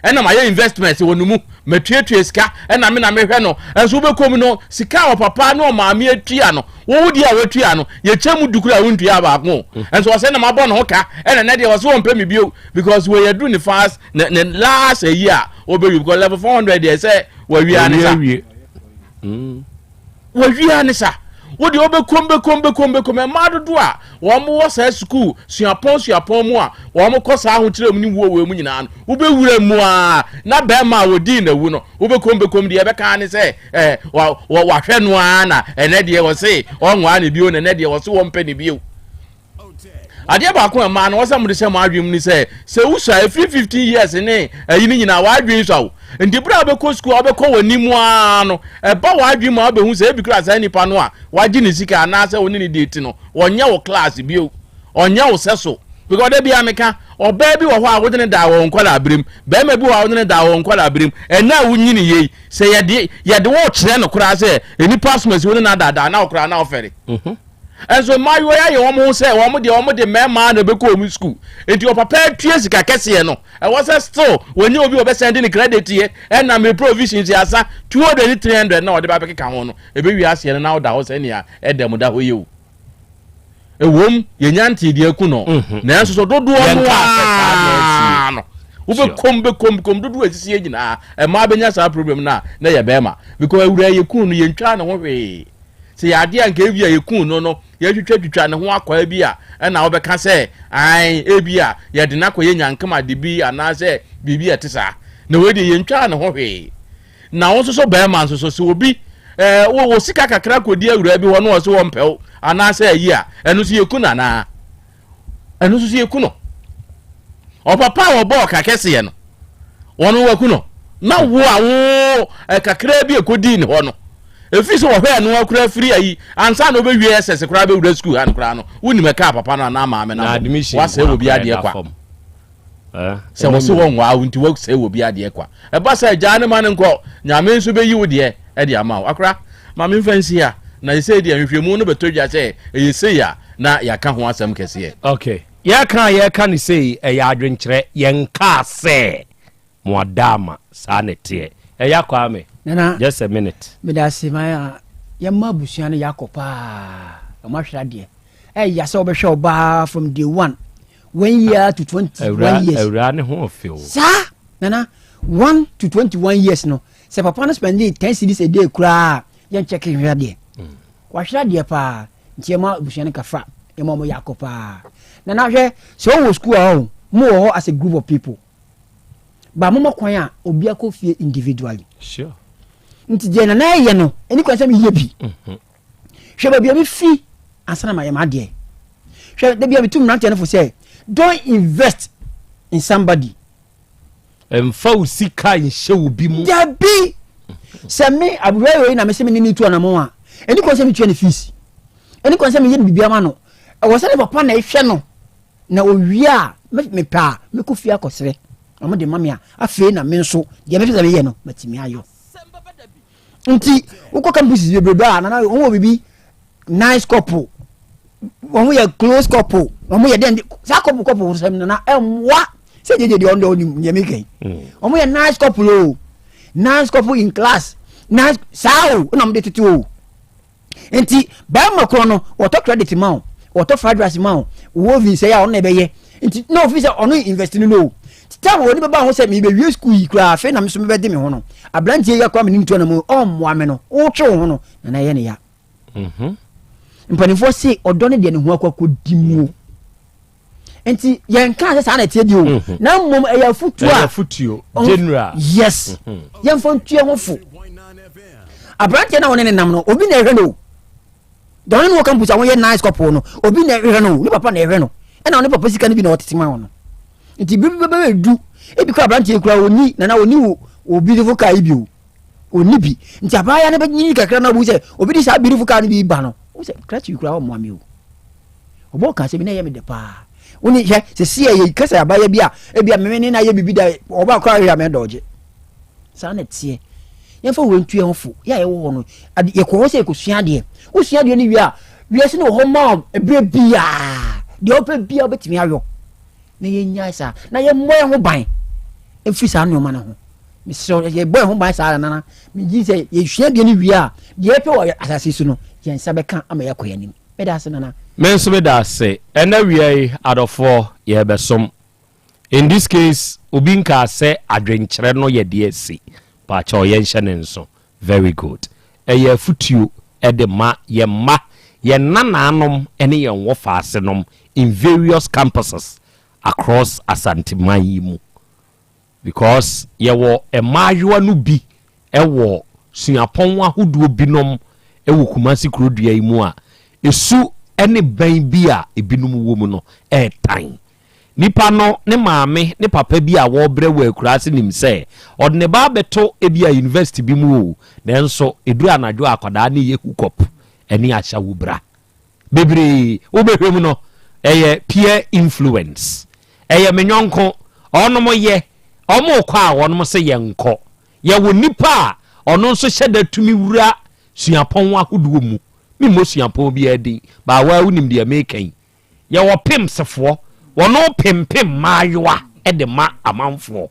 ena ma ye investment wonumu metuetue sika ena me na mehwe no enso bekom no sika wa papa no maame atua no wo wudi a watua no ye chemu dukura wontua ba ko enso wo se na mabọ no hoka ena ne de wo so wo mpɛ me bio because we you do the fast ne last a year obewi because level 400 they say we wi anisa we wi anisa wodi obekom madodo a wo mo wo sa school suapon mu a wo mo kosa ahokyere mu ni wo mu nyina no ubewura mu a na ba ma wodi na wu no obekom de ebeka ne se wa hwe no a na ene de wo se onwa ne bio ne de wo se wo mpe ne bio ade ba ko ma no wo sa mo de se mo adwem ni se usa 15 years ne ayi ni nyina wa adwem so ndi bra obeko school obeko wani mu a no eba wa adwem a obehu se ebi class nipa no a waji ni sika na se woni ni date no wonya wo class bio onya wo seso because de bia meka oba bi wo ho a wo de da wo nkwala abrim ba ma bi wo a wo de da wo nkwala abrim ena wunyi ni yei se ye de wo kire no kura se eni passmas woni na da na okura na ofere enso mayo ya ye wo mo se wo de mema na be ko mu school enti o papa tue sika kese no e was still when you obi send ni credit ye na me provisions ya sa 200 300 na o de ba be ka ho no e be wi ase na o da ho se ne ya e dem da ho ye o e wom ye nyanti de aku no na enso so dodo no ube kom dodo asisi nyina e ma benya sa problem na ye be ma because awura ye ku no ye ntwa na ho hwe se ya de anka bia ye ku no ye twitwa ne ho akwa bia na obeka se bia ye de na koye nyankama de bi ana se bibi etesa na we de ye ntwa ne ho hwe na wo so be ma so se obi wo sika kakra kodi awura bi wo no so wo mpɛw ana se yi a eno so ye ku na eno so ye ku no o papa wo bo ka kese ye no wono wa ku no na wo a wo kakra bi ekodi ne ho no efi so wo hwe no akura free ayi ansa no be wie ss kura be wura school an kura no woni meka papa no na maame na wa se wo bi ade kwa se wo so won wa wonti wo se wo bi ade kwa e ba sa ja ne man nko nyame nso be yi wo de e de ama akura maame mfansi a na se de ahwehwemu no betodwa se e se ya na ya ka ho asem kese okay ya kan ni sei e ya adwenkyere yenka se moadama sa ne te e ya kwa me Nana, just a minute. Medasi maya yamma busiana yakopa. Amashra die. Ya so be show ba from day 1 year to 21 years. Ewra ne ho feel. Sa? Nana, 1 to 21 years no. Se papa no spend 10 cedis a day kra. Yan check him die. Washra die pa. Ntiema busiana kafra. Yamma mo yakopa. Nana hwe so wo school ho. Mo as a group of people. Ba mo kwan a obi akofie individually. Sure. Nti je na ye no eni kwa se me ye bi hwe ba bia me fi ansana ma ye ma de hwe da bia bitum na tene for say don't invest in somebody fa usika in shewu bi mu ya bi se me abuwe na me se me ni tu na mo a eni kwa se me tue ne fees eni kwa se me ye bibia ma no e wo se ne papa na ehwe no na owi a me pa me ko fi akosere omo de mama a afi na me nso de me fi se me ye no matimi ayo nti uko campus bebrebe a na wo bibi nice couple wɔn yɛ close couple wɔn yɛ den saa couple sɛm no na ɛmwa sɛ gyegye deɛ ɔndɔ onim yɛ meka wɔn yɛ nice couple o nice couple in class nice saa o ɛna wɔn de tete o nti bɛrima korɔ no wɔtɔ credit ma o wɔtɔ fried rice ma o wɔwɔ vi sɛ yɛ a ɔno na ɛbɛyɛ nti na ofi sɛ ɔno invest no no time wɔn ni bɛba ho sɛ mi bɛwie school yi koraa afei na mi so mi bɛdi mi ho no aberanteɛ yi akɔ mi ni ntua na mu ɔmmoa mi no ɔtwe ho no na na yɛ ne ya mpanimfoɔ se ɔdɔ ne deɛ ne ho akɔ di mu nti yɛn kan sɛ saa na ɛteɛ di o na mmom ɛyɛ afutuo general yes yɛn fɔ ntua ho fo aberanteɛ na wɔne ne nam no obi na ɛhwɛ no dɔn ne wɔ campus a wɔyɛ nice couple no obi na ɛhwɛ no ne papa na ɛhwɛ no ɛna ɔne papa sika no bi na ɔtete ma wɔn no nti bebe du ebi kɔ aberanteɛ kura oni nana oni wo beautiful car bi o oni bi nti abaya ne bɛnyi kakra na bu sɛ obi di saa beautiful car no bi ba no wo sɛ krachi kura wo mo ami o obo kan sɛ bi na yɛ me de pa oni hwɛ sɛ si yɛ kasa abaya bi a ebi a meme ne na yɛ bibi da oba kura hwɛ me dɔgye saa na tie yɛmfa wɔntu yɛn fo yɛ yɛ wɔ no yɛ kɔ sɛ yɛ sua deɛ wo sua deɛ ne wi a wiase ne hɔ ma ebire bia deɛ opɛ bia obetimi ayɔ na yɛnya saa na yɛmmɔ yɛn ho ban ɛfiri saa nneɔma no ho mesɛ yɛbɔ yɛn ho ban saa nana megye sɛ yɛhwia deɛ no wie a deɛ ɛpɛ wɔ asase so no yɛn nsa bɛka ama yɛakɔ yɛnim bɛda ase nana me nso bɛda ase ɛna wiai adɔfoɔ yɛbɛsom in this case obi nka sɛ adwenkyerɛ no yɛ deɛ asi paakyɛ yɛnhyɛ ne nso very good ɛyɛ afutuo ɛde ma yɛmma yɛn nanaanom ne yɛn wɔfaase nom in various campuses across Asante yi mu because yɛwɔ ɛmaayewa no bi ɛwɔ suapɔn ahodoɔ binom ɛwɔ Kumasi kurodua yi mu a esu ɛne bɛn bi a ebinom wɔ mu no ɛɛtan nipa no ne maame ne papa bi a wɔbrɛ wɔ akuraase nim sɛ ɔde ne ba bɛto ebi a university bi mu o nanso eduru anadwo akwadaa ne yɛ hookup ɛne ahyɛ wo bra bebree wobɛhwɛ mu no ɛyɛ peer influence ɛyɛ menyɔnko ɔnom yɛ ɔmo kɔ a wɔnom sɛ yɛnkɔ yɛwɔ nipa a ɔno nso hyɛ da tumi wura suapɔn ahodoɔ mu memmɔ suapɔn bi adin baawa wonim deɛ mekan yɛwɔ pemsefoɔ wɔno pempem maayewa ɛde ma amanfoɔ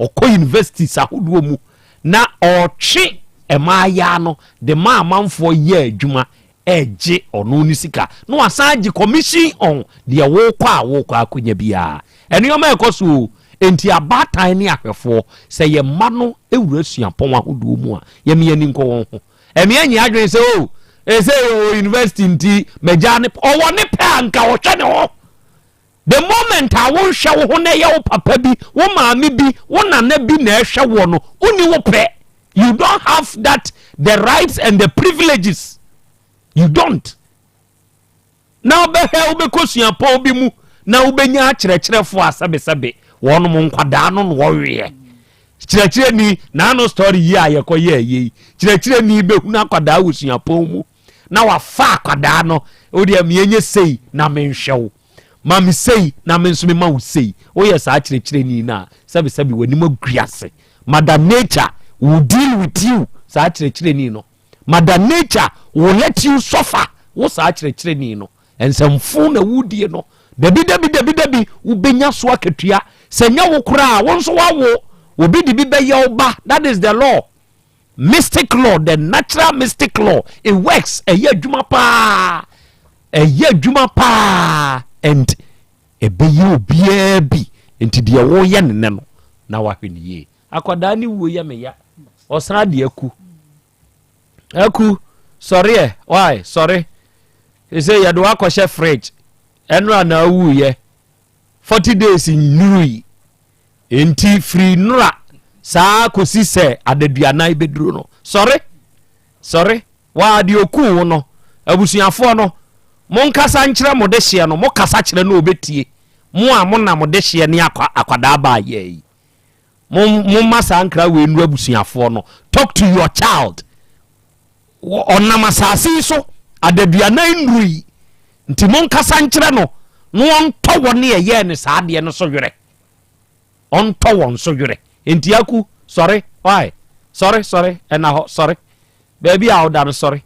ɔkɔ universities ahodoɔ mu na ɔtwe ɛmaayaa no de ma amanfoɔ yɛ adwuma ɛgye ɔno ne sika na wasan gye commission on deɛ wokɔ akɔnya biara ɛnneɔma ɛkɔ so enti abaatan ne ahwɛfoɔ sɛ yɛ mma no ɛwura suapɔn ahodoɔ mu a yɛmeyɛni nkɔ wɔn ho ɛmeɛ nyɛ adwene sɛ o ɛsɛ yɛwɔ university nti magya ne ɔwɔ ne pɛ anka wɔhwɛ ne ho the moment a wonhwɛ wo ho na ɛyɛ wo papa bi wo maame bi wo nana bi na ɛhwɛ wɔ no woni wo pɛ you don't have that the rights and the privileges you don't na wobɛhwɛ wobɛkɔ suapɔn bi mu na wobɛnya akyerɛkyerɛfoɔ asɛbesɛbe wɔnom nkwadaa no no wɔweɛ kyerɛkyerɛni naano story yi a yɛkɔyɛ yei kyerɛkyerɛni bɛhunu akwadaa wɔ suapɔn mu na wafa akwadaa no wodeɛ meɛnyɛ sei na menhwɛ wo ma me sei na me nso mema wo sei woyɛ saa kyerɛkyerɛni no a sɛbesɛbe w'anim aguase mother nature will deal with you saa kyerɛkyerɛni no mother nature will let you suffer wo saa kyerɛkyerɛni no ɛnsɛmfo na wodie no dabi wobɛnya so akatua sɛ nyɛ wo koraa wo nso wawo obi de bi bɛyɛ wo ba that is the law mystic law the natural mystic law it works ɛyɛ adwuma paa and ɛbɛyɛ obiaa bi nti deɛ woyɛ ne no na wahwɛ ne yie akwadaa ne wuo yɛ meya ɔsana de aku sɔre why sɔre ɛsɛ yɛde wakɔhyɛ fridge ɛno a na awuyɛ 40 days nnurui enti firi nnura saa kosi sɛ adaduanan bɛduro no sɔre waa de oku wo no abusuafoɔ no monkasa nkyerɛ mo de hyeɛ no mokasa kyerɛ no obɛtie mo a mona mo de hyeɛ ne akwadaa baa yɛ yi momma saa nkra wei nnura abusuafoɔ no talk to your child ɔnam asase yi so adaduanan nnurui nti monkasa nkyerɛ no na ɔntɔ wɔ ne ɛyɛ ne saa deɛ no so werɛ ɔntɔ wɔn so werɛ enti aku sɔre why sɔre ɛna hɔ sɔre baabi a woda no sɔre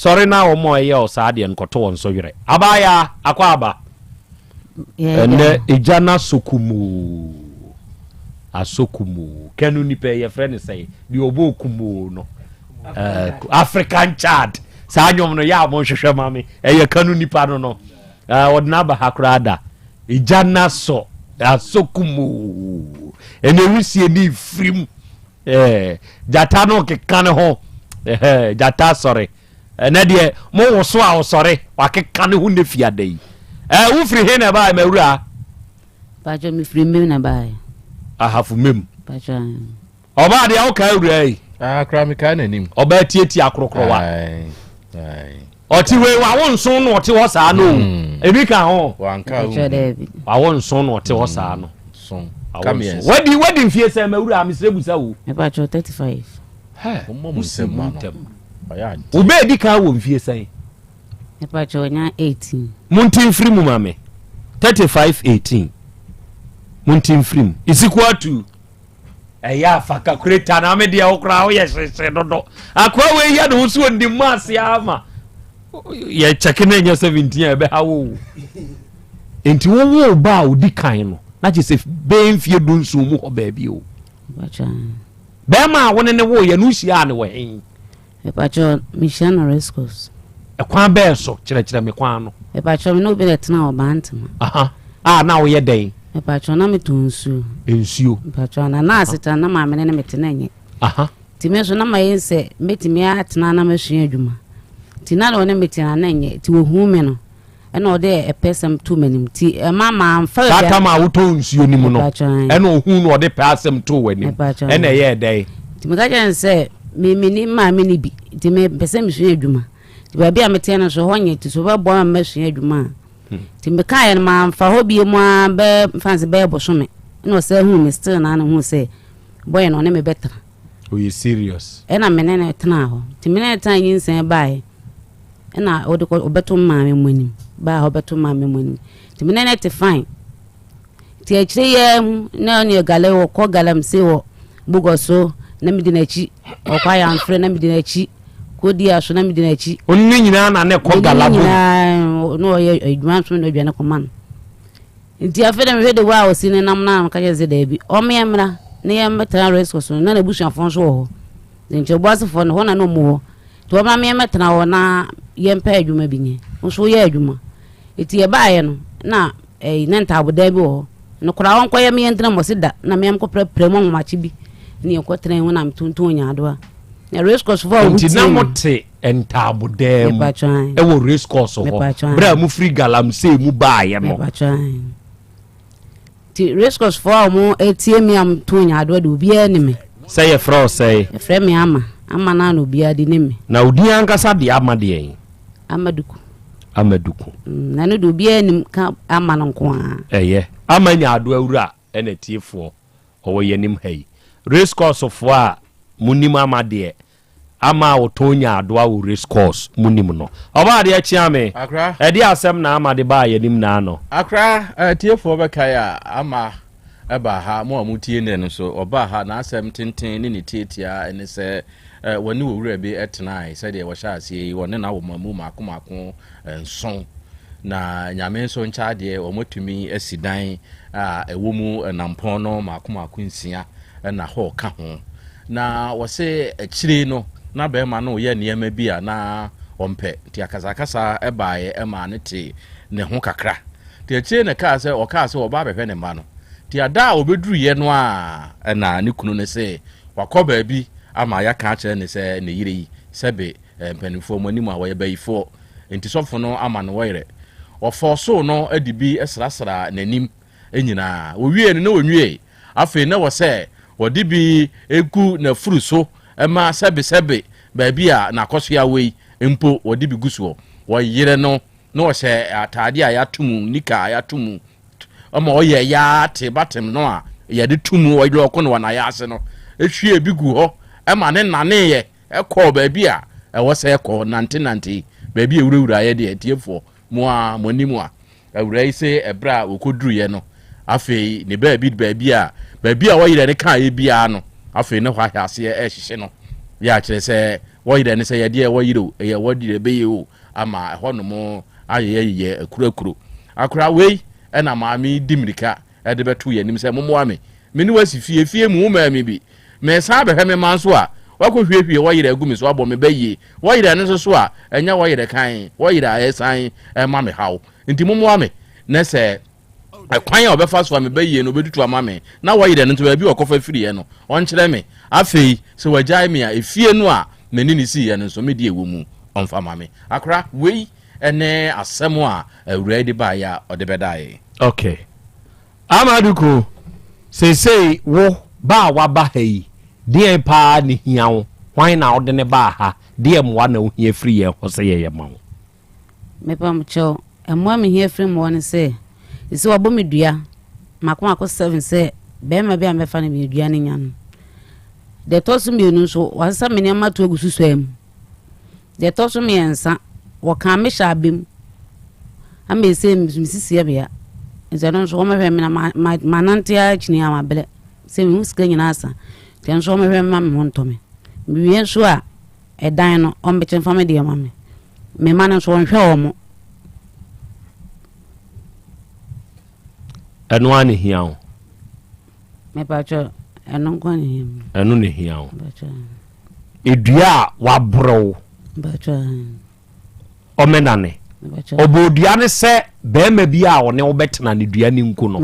sorry na o mo ye o sa de nkoto won so yere abaya akwa aba ene ejana sokumu asokumu kenu nipe ye friend say di obo kumu no African child sa nyom no ya mo hwehwe mame eye kanu nipa no odna ba hakrada ejana so asokumu ene wisie ni frim jata no ke kan ho jata sorry na de mo wo so a wo sorry wa ke kan ho ne fiade yi wo free he na ba mawura ba jo mi free me na ba ahafu mem ba jo oba de o ka wura yi kra me ka na nim oba tieti akrokro wa oti we wa won so no oti wo sa no ebi ka ho wa nka wa won so no oti wo sa no so kamies wadi mfie se mawura amsrebusa wo e ba jo 35 mo sem ma wo be di ka wo mfie sen e ba jo nya 18 muntin free mu mame 3518 muntin free is equal to eya fa calculator na me dia okra wo yesese dodo akwa we ya no so ndi mass ya ama ye check na nya 17 e be hawo enti wo ba odi kan no na je se be mfie do nso mu ho ba bi o bacha be ma won ne wo ye no hia ne wo hen e bacha mission rescos e kwan be so kire me kwan no e bacha me no be letna o bantima na wo ye den e bacha na me tonsu ensuo bacha na aseta na ma me ne metena nye ti me so na ma yense metimi atena na masua adwuma ti na no ne metena na nye ti wo hu me no e no de e person too manim ti mama amfa ya ta ma wo tonsuo ni mu no e no hu no de person too wani e na ye dey ti me ka jense me ni ma me ni bi ti me pese me sua adwuma ti ba bia metena so ho nye ti so ba bo ma masua adwuma ti me ka ye ma amfa ho bi mu be fancy be bosome no say hu me still na hu say boy no ne me better oh you serious na me ne tena ho ti me ne tan yin sen bai na o de ko obeto ma me munim ba obeto ma me munim ti me ne te fine ti a kire ye na ne gale wo ko galam se wo bugoso na me di na chi o kwa ya mfre na me di na chi ko di aso na me di na chi onni nyina na ne ko galabo no ye adwan so no adwan ko man nti afede me hede wa o sine nam na ka je da bi o me emra ne ye metra resco so na busu afon so ho nti boase fo no na no mo to ma me metra ho na ye mpa adwuma bi nye so ye adwuma eti ye ba ye no na ne ntabo da bi ho no kura won ko ye me entra mo sida na me ko premo mo machi bi ne ye ko tren ho na mtuntun nya do a na resco so fo nti na mote entabo dem e wo resco so ho bra mu free galam se mu ba ye no ti rescos for mo etiem am tonya do do bia ni me say fro say frɛ me ama na no bia di ni me na odi ankasa de ama de en amaduku na no do bia ni ka ama no nko a ama nya ado awura ena tiefo owo yenim hai rescos fo a munim ama de ama otonya ado a wo rescos munim no oba de achi ame e di asem na ama de ba yenim na no akra tiefo be kai ama eba ha mo amutie ne no so oba ha na asem tenten ne tietia ene se woni wo wura bi etnai se de wo sha asie woni na wo mamu makomako nson na nyame so ncha de o motumi asidan ewo mu nampon no makomako nsia na ho ka ho na wo se akire no na be ma no ye niema bi a na ompe ti akazakasa ebaaye ema ne te ne ho kakra ti akire ne ka se o ka se oba behwe ne ma no ti ada obeduru ye no a na ne kunu ne se wakoba bi ama ya ka kire ne se ne yire yi sebe mpanifo mani mu a wo bayifo enti sofo no ama no woyere ofoso no adibi esrasra nanim enyina wo wie ne na wonwie afi na wo se wodi bi egu na furu so ema sebe baabi a na koso ya wei empo wodi bi guso wo yire no no wo se atade a ya tumu nika ya tumu ama o ye ya te batem no a ye de tumu wo yire okon na ya ase no ehwie bi gu ho ema ne nane ye ekọ baabi a wo se ekọ nante baabi ewurawura ye de atiefo mo a monimu a awura ise ebra wokoduru ye no afei ne baabi a wo yire ne kan ye bia no afei ne hwa hase e hihye no ya kire se wɔyerɛ ne sɛ yɛdeɛ wɔyerɛ ɛyɛ wɔde bɛyɛ o ama ɛhɔ no mo ayɛ akurakuro akora wei ɛna maame di mirika ɛde bɛto yɛ nim sɛ momoa me ne wasi fie mu ma me bi me sa bɛhwɛ me man so a wako hwehwie wɔyerɛ agu me so abɔ me bɛyie wɔyerɛ ne so a ɛnya wɔyerɛ kan wɔyerɛ ayɛsan ɛma me haw nti momoa me ne sɛ ɛkwan a ɔbɛfa so a me bɛyie no obɛtutu ama me na wɔyerɛ no nto baabi ɔkɔfa firiɛ no ɔnkyerɛ me afei sɛ wagyae me a efie no a m'ani ne siiɛ no nso me de ɛwɔ mu ɔmfa ma me akora wei ɛne asɛm a awura de baeɛ a ɔde bɛdaeɛ okay amaduko sesei wo ba waba ha yi deɛ paa ne hia wo hwan na wode ne ba ha deɛ mmoa na wo hia firi yɛ hɔ sɛ yɛyɛ ma wo mepa mkyɛw ɛmmoa me hia firi mmoa ne sɛ ɛsɛ wabɔ me dua mako 7 sɛ bɛrima bi a mɛfa no medua ne nya no deɛ ɛtɔ so mmienu nso wasesa me nneɛma to agu susua mu deɛ ɛtɔ so mmiɛnsa wɔka me hyɛ abem ama ɛsɛ mesisiɛ bea nti ɛno nso wɔmɛhwɛ me na manante a kyini a mabelɛ sɛ mehu sika nyinaa asa nti nso wɔmɛhwɛ me ma me ho ntɔ me mewie nso a ɛdan no ɔmbɛkyɛ mfa me deɛ ma me mema no nso wɔnhwɛ wɔ mo ɛno a ne hia wo mepatwɛ ɛno nkwa ne hia mu ɛno ne hia wo edua a wabrɛw ɔmenane obodua ne sɛ bɛrima bi a ɔne wo bɛtena ne dua ne nku no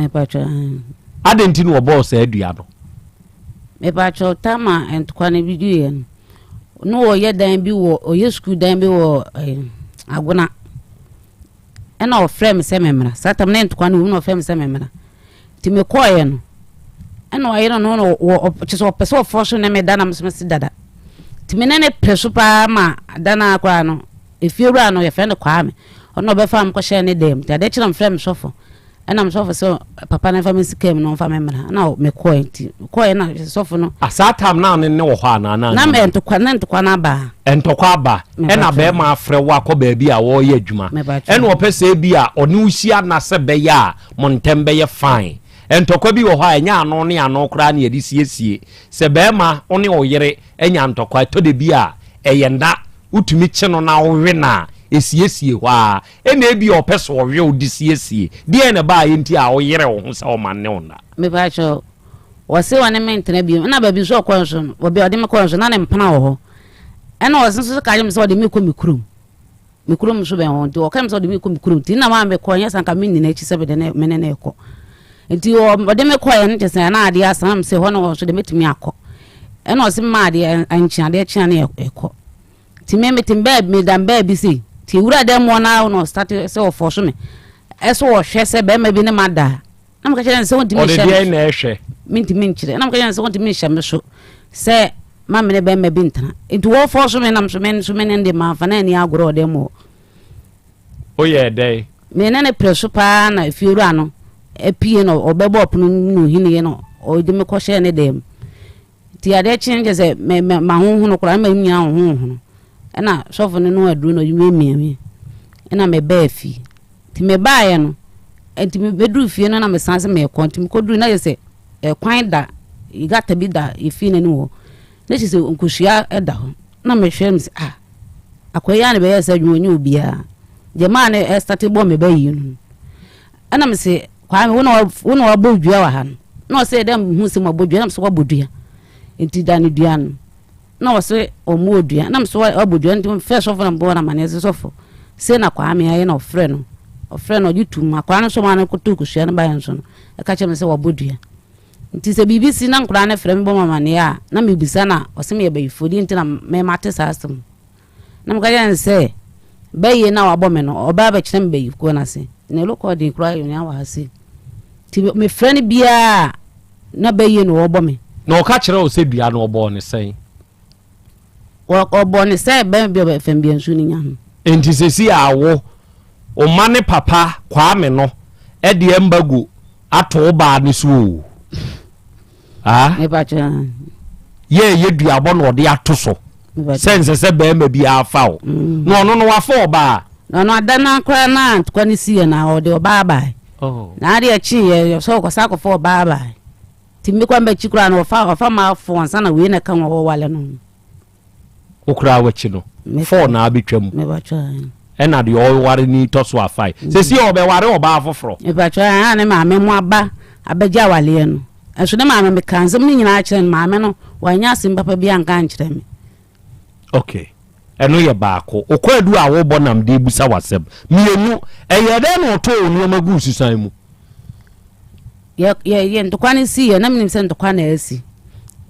ade nti no wɔbɔɔ sɛ adua no mepatwɛ tama ɛntokwa no bi duiɛ no wɔyɛ dan bi wɔ ɔyɛ skul dan bi wɔ agona ɛna ɔfrɛ me sɛ memra saa tam ne ntokwa no wom na ɔfrɛ me sɛ memra nti mekɔɔyɛ no ɛna ɔyere no kyɛ sɛ ɔpɛ sɛ ɔfɔ so ne meda na mesomese dada nti mene ne pɛ so paa ma dana akora no efiewura no yɛfrɛ no kwaa me ɔno ɔbɛfa m kɔhyɛ ne dɛm nti ade kyerɛ mfrɛ me sɔfo ɛna mesɔfo sɛ papa no mfa me sika mu no mfa me mmra na mekɔɛ nti kɔɛ na sɔfo no saa tam na ne wɔ hɔ anaa na ntokwa no aba ɛntokwa aba ɛna bɛrima afrɛ wo akɔ baabi a wɔreyɛ adwuma ɛna ɔpɛ sɛ bi a ɔne wo hyia na sɛ bɛyɛ a mo ntɛm bɛyɛ fine ɛntokwa bi wɔ hɔ a ɛnyɛ ano ne ano koraa ne yɛde siesie sɛ bɛrima wo ne ɔyere ɛnya ntokwa ɛtɔ de bi a ɛyɛ nda wotumi kye no na wowe na esiesie hɔ a ɛna ebi ɔpɛ sɛ ɔwe wo de siesie deɛ na ba yɛ nti a ɔyere wo ho sɛ ɔma ne wo na mepatwɛ wɔse wɔne me ntena biom na baabi so ɔkɔ nso no ɔde me kɔ nso na ne mpena wɔ hɔ ɛna wɔse nso ka gyem sɛ ɔde me kɔ me kurom so bɛn hɔ nti ɔka me sɛ ɔde me kɔ me kurom nti na maa mekɔ nyɛ sanka me nyina akyi sɛ bɛde ne mene ne ɛkɔ nti ɔde me kɔ yɛ no kyɛ sɛ na adeɛ asa na sɛ hɔ no wɔ so de metumi akɔ ɛna ɔse ma adeɛ ankyeadeɛ kyea ne ɛkɔ nti me metem medam baa bi sei nti wura dɛ mmɔ no no start sɛ ɔfɔ so me ɛso wɔhwɛ sɛ bɛrima bi ne ma daa na meka kyerɛ ne sɛ wontimi hyɛ mentimi nkyerɛ na meka kyerɛ ne sɛ wontimi hyɛ me so sɛ ma mene bɛrima bi ntena nti wɔfɔ so me nam so me so me ne de mamfa na ani agorɔ ɔdɛ mmɔ woyɛ dɛ mene ne prɛ so paa na fiewura no apie no ɔbɛbɔ ɔpono no hiniɛ no ɔde me kɔhyɛ ne dɛm nti adeɛ kyene kyɛ sɛ mahohono koraa ma nyina hohono ɛna sɔfo no no aduru no yimiami ɛna mebaa fi nti mebaeɛ no nti mebɛduru fie no na mesan sɛ mekɔ nti mekɔduru na yɛ sɛ kwan da igata bi da yɛfie no hɔ na kyɛ sɛ nkosua ɛda hɔ na mehwɛ m sɛ akwaya ne bɛyɛ sɛ adwuma nyɛ obiara gyamaa ne ɛstate bɔ mebayi no ɛna me sɛ kwaa me wo na wabɔ dua wɔ ha no na ɔsɛ dɛ mehu sɛ mabɔ dua na mesɛ wabɔ dua nti da ne dua no na wɔse ɔmo odua na mso abodua nti fɛ sɔfo na mbɔ na mane se sɔfo se na kwa me aye na ɔfrɛ no ɔgitum akwa no so ma no koto kusua no ba nso no ɛka kyɛ me sɛ wabodua nti sɛ BBC na nkora ne frɛ me bɔ mama ne a na me bisa na ɔse me yɛbayifo di nti na me mate saa asɛm na mka kyɛ ne sɛ bɛyɛ na wabɔ me no ɔba bɛkyerɛ me bayifo na se ne lokɔ de kura yɛ nya wa ase nti me frɛ ne bia na bɛyɛ no wɔbɔ me na ɔka kyerɛ wo sɛ dua no ɔbɔ ne sɛn ɔbɔ ne sɛ bɛn bi ɔbɛfɛm bi nso ni nya ho enti sesi awo o ma ne papa kwame no ɛde embago ato ba ne so o me ba cha ye duabɔ no ɔde ato so sense sɛ bɛn ma bi afa o no ɔno no wafa ɔba no adana kra na ntwa ne sie na ɔde ɔba ba na ade achi ye so ɔkɔsa akɔfa ɔba ba ti me kwa mba chi kra na ɔfa ma afo ansa na we na ka wɔ wale no okura wachi no 4 na abetwam ena de oware ni toso afai se si obeware oba afoforo ebacho ne maame mu aba abeja wale no eso ne maame me kanzem ni nyina akire maame no wanya Asem papa bi anka nkire me okay eno ye baako okwadu a wo bonam de busa wasem mienu eyede no to onu magu susan mu ye ntokwane si ye na minim se ntokwane asi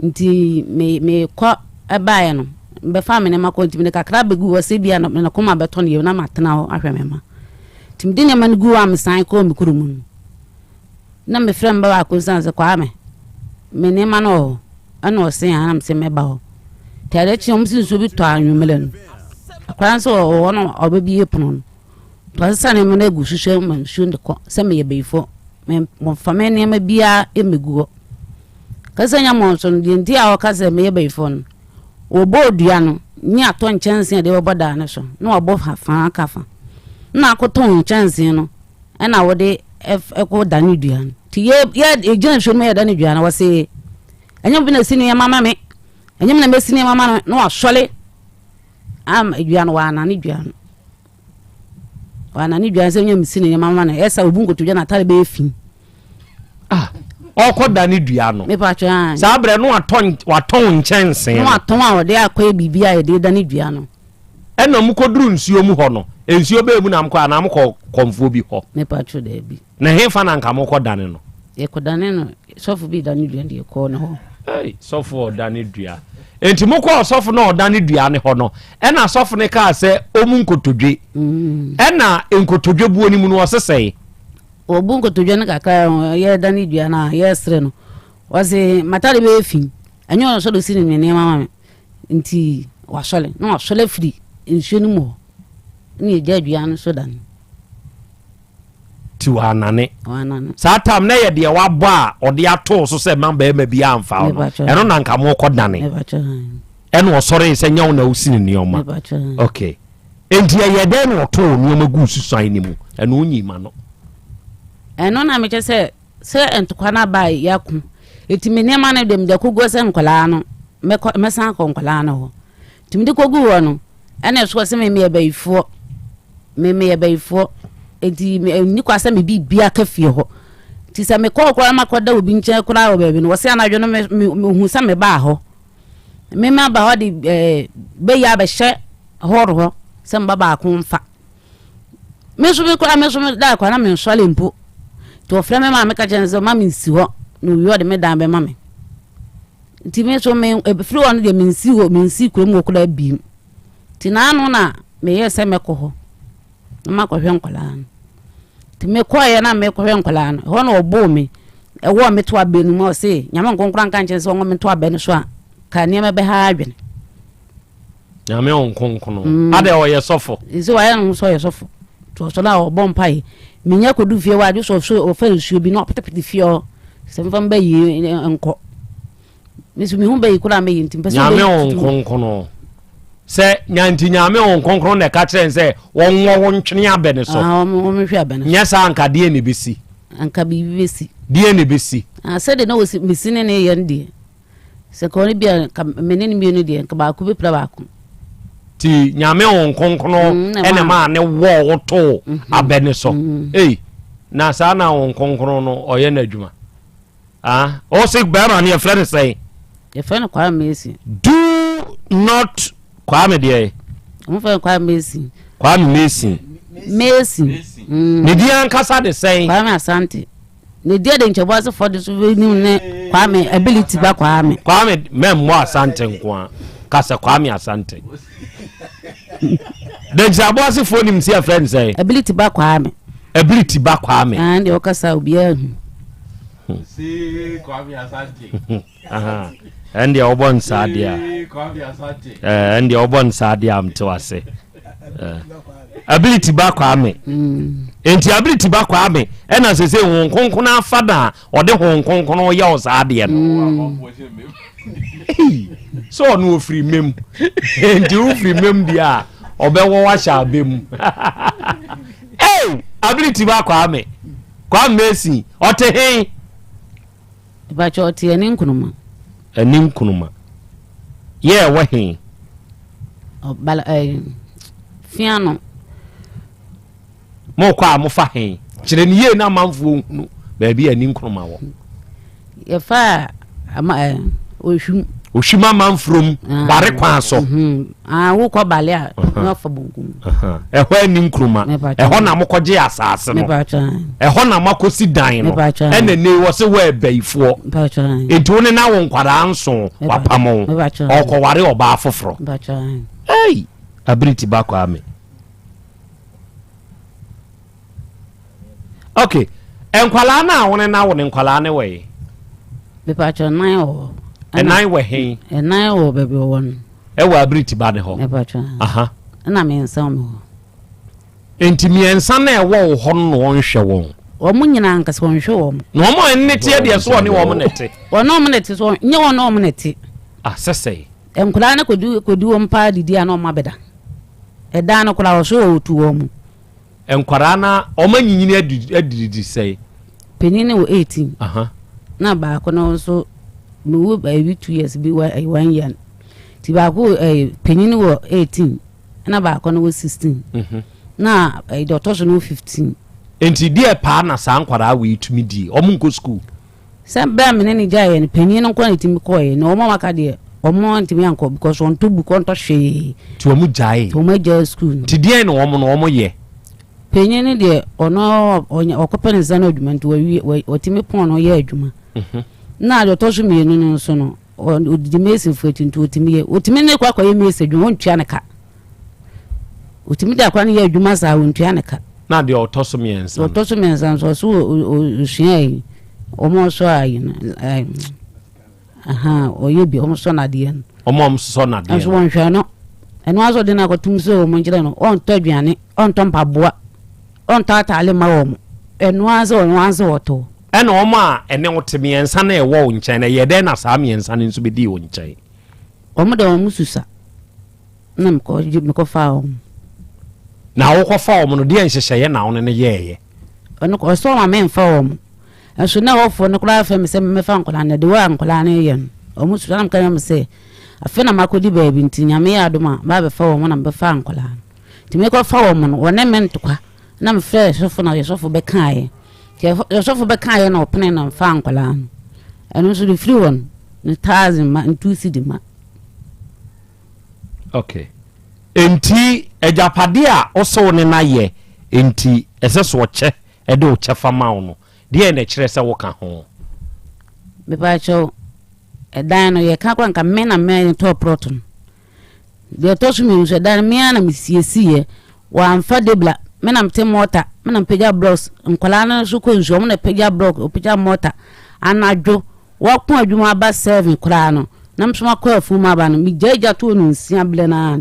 nti me kwa abaye no be family ma konti me kakra begu wose bia na koma beto ne na matena ho ahwemema timdi ne man gu am san ko mi kurumu na me frem ba ko san se kwa me ne ma no ana o se anam se me ba ho tare chi om si so bi to anwumele no akran so o no obabi epono to sa ne me na gu hwehwe man hwu ndeko se me ye beifo me mo family ne ma bia emegu kasa nya mo so ndi ndi a o kasa me ye beifo no obo dua no ni ato nchanse de oboda ne so na obo fa kafa na akoto nchanse no na wode eko dani dua ti ye ejina hwe me dani dua na wose enyem bi na sini mama me enyem na mesini mama no asole am dua no wana ni dua no wana ni dua se enyem sini mama na esa obungo to dua na tare be fi okoda ni dua no me pa twa sa bre no waton nchanse no waton a wode akwa bibia ye de dani dua no ena mu koduru nsuo mu ho no ensuo be mu na mko ana mko komfo bi ho me pa twa de bi na hefa na nka mko dane no ye ko dane no sofu bi dani dua de ko no ho sofu dane dua enti mko sofu no dane dua ne ho no ena sofu ne ka se omu nkotodwe ena nkotodwe buo ni mu no osesei obungo to dwane kakra ye dani dua na ye sre no wase matale be fi anyo so do sini ne mama nti wasole no wasole free nsuo mu ni je dua no so dan ti wanane sa tam na ye de wabo a ode ato so se man ba ma bia amfa no eno na nka mo kodane eno osore se nyawo na usini ne oma okay enti ye de no to no magu susan ni mu eno nyima no eno na me se entokwana bai yaku etimi ne ma na dem de kogo se nkola no me san ko nkola no timi de kogu wo no ena so se me baifo me baifo eti ni kwa se me bibia ka fie ho ti se me ko kwa makoda obi nche kura wo baabi no wo se anadwo no me hu se me ba ho me ma ba ho de be ya be hye horo ho se mba ba ko mfa me so me da kwa na me nsole mpo to frame ma me ka chenzo ma me nsi ho no wi o de me dan be ma me ti me so me free one de me nsi kuro mu okura bi ti na anu na me ye se me ko ho ma ko hwe nkola ti me ko ye na me ko hwe nkola no ho na obo me e wo me to abenu mo se nyama nkonkran kan chenzo wo me to abenu so a ka ne me be ha adwene nyame onkonkono ade o ye sofo izo wa ye no so ye sofo to so na obo mpai minya kodu fie wa so ofa nsuo bi no apetepete fie se mfa mba yi enko misu mi hu ba yi kula me yinti mpese nyame onkonkono se nyanti nyame onkonkono ne ka kire se wonwo wontwene abene so wo me hwe abene nya sa anka de ne besi anka bibi besi de ne besi se de no wosi misine ne ye ndi se ko ni bia menene mi no de ka ba ku be pra ba ku ti nyame onkonkono ene ma ne wo to abene so na sa na onkonkono no oye na adwuma o se gbara ne friend say ye friend kwa mesi do not kwa me de mo friend kwa mesi ne dia nkasa de say kwa me asante ne dia de nchebo ase for the so ni ne kwa me ability ba kwa me mem mo asante nko kasa kwa me asante den jabo ase for ni msi a friend say ability ba kwa me and o kasa obi ahu si kwa me asante and your obon sadia and your obon sadia mto ase ability ba kwa me enti ability ba kwa me e na se won konkon afada ode hon konkon ya o sadia no so no free mem enti o free mem dia obewo wa sha bem ability ba kwa mesi ote he ba cho tie ni nkunuma ye wa he bala fiano mo kwa mo fa hen kire ne ye na manfo hunu ba bia ni nkroma wo ye fa ama oshima manfrom bare kwa so wo kwa bale a no fa bonkum ehwa ni nkroma ehwa na mokɔgye asase no ehwa na makosi dan no ene ne wo se wa baifo enti ne na wo nkwara nso wapamo okɔware oba afoforo hey ability back ame okay enkwala na wone na wone nkwala ne we bepacho nine o nine we he nine o baby one e wa ability ba de ho bepacho aha na me nsam ho enti me ensa na e wo ho no wonhwe won omo nyina nka so wonhwe won no mo ennete de so ne wo mo nete wono mo nete so nye wono mo nete sese enkwala na kodu wo mpa didi ana o mabeda eda na kula wo so otu wo mu enkwara na o manyinyini adidi sei penini wo 18 aha na ba ko no so me wo ba 2 years bi 1 year ti ba ko penini wo 18 na ba ko no wo 16 na doctor so no 15 enti die pa na sa nkwara we tumi di o munko school sem ba me ne jaye ne penini no kwa timi ko ye no mo maka de o mo ntimi anko because on to bu ko nto hwe ti o mu jaye to mo jaye school ti die no o mo ye penini de ono okopene zana adwuma nti wa timi pon no ye adwuma na doctor so me no so no odidi mesi fueti nti otimi ne kwa ye mesi adwuma ontua ne ka otimi da kwa ne ye adwuma sa ontua ne ka na de otoso me ensa so ohia omo so ayi aha oye bi omo so na de en omo so na de en so wonhwa no eno aso de na kotum so omo ngire no on to aduane on to mpaboa on to atale ma wo mo eno aso oto ena omo a ene woteme ensa na ewo nchen na ye de na sa me ensa nso be di wo nchen omo de omo susa na mko fa omo na wo ko fa omo no de enhyehye na wo ne ye ono ko so ma men fa omo enso na wo fo no kula fa me se me fa nkola na de wa nkola na ye omo susa na mka me se afena makodi baby ntinyame ya adoma ba be fa omo na be fa nkola ti me ko fa omo no wona men tokwa na me fa sofo na sofo be kan ye sofo be kan ye na opene na fa nkola eno so the free one ni 1000 ma ntu cedi ma okay enti ejapade a oso ne na ye enti eseso oche ede oche fama wo no de na kire se wo ka ho be ba cho edan no ye ka kwa nka me na me to proton de to so me so dan me na me siesie wa amfa debla me na mte mota me na peja blocks nkola na so ko nso me na peja block o peja mota anadwo wa ko adwuma ba 7 kura no na msoma ko afu ma ba no mi jaja to no nsia ble na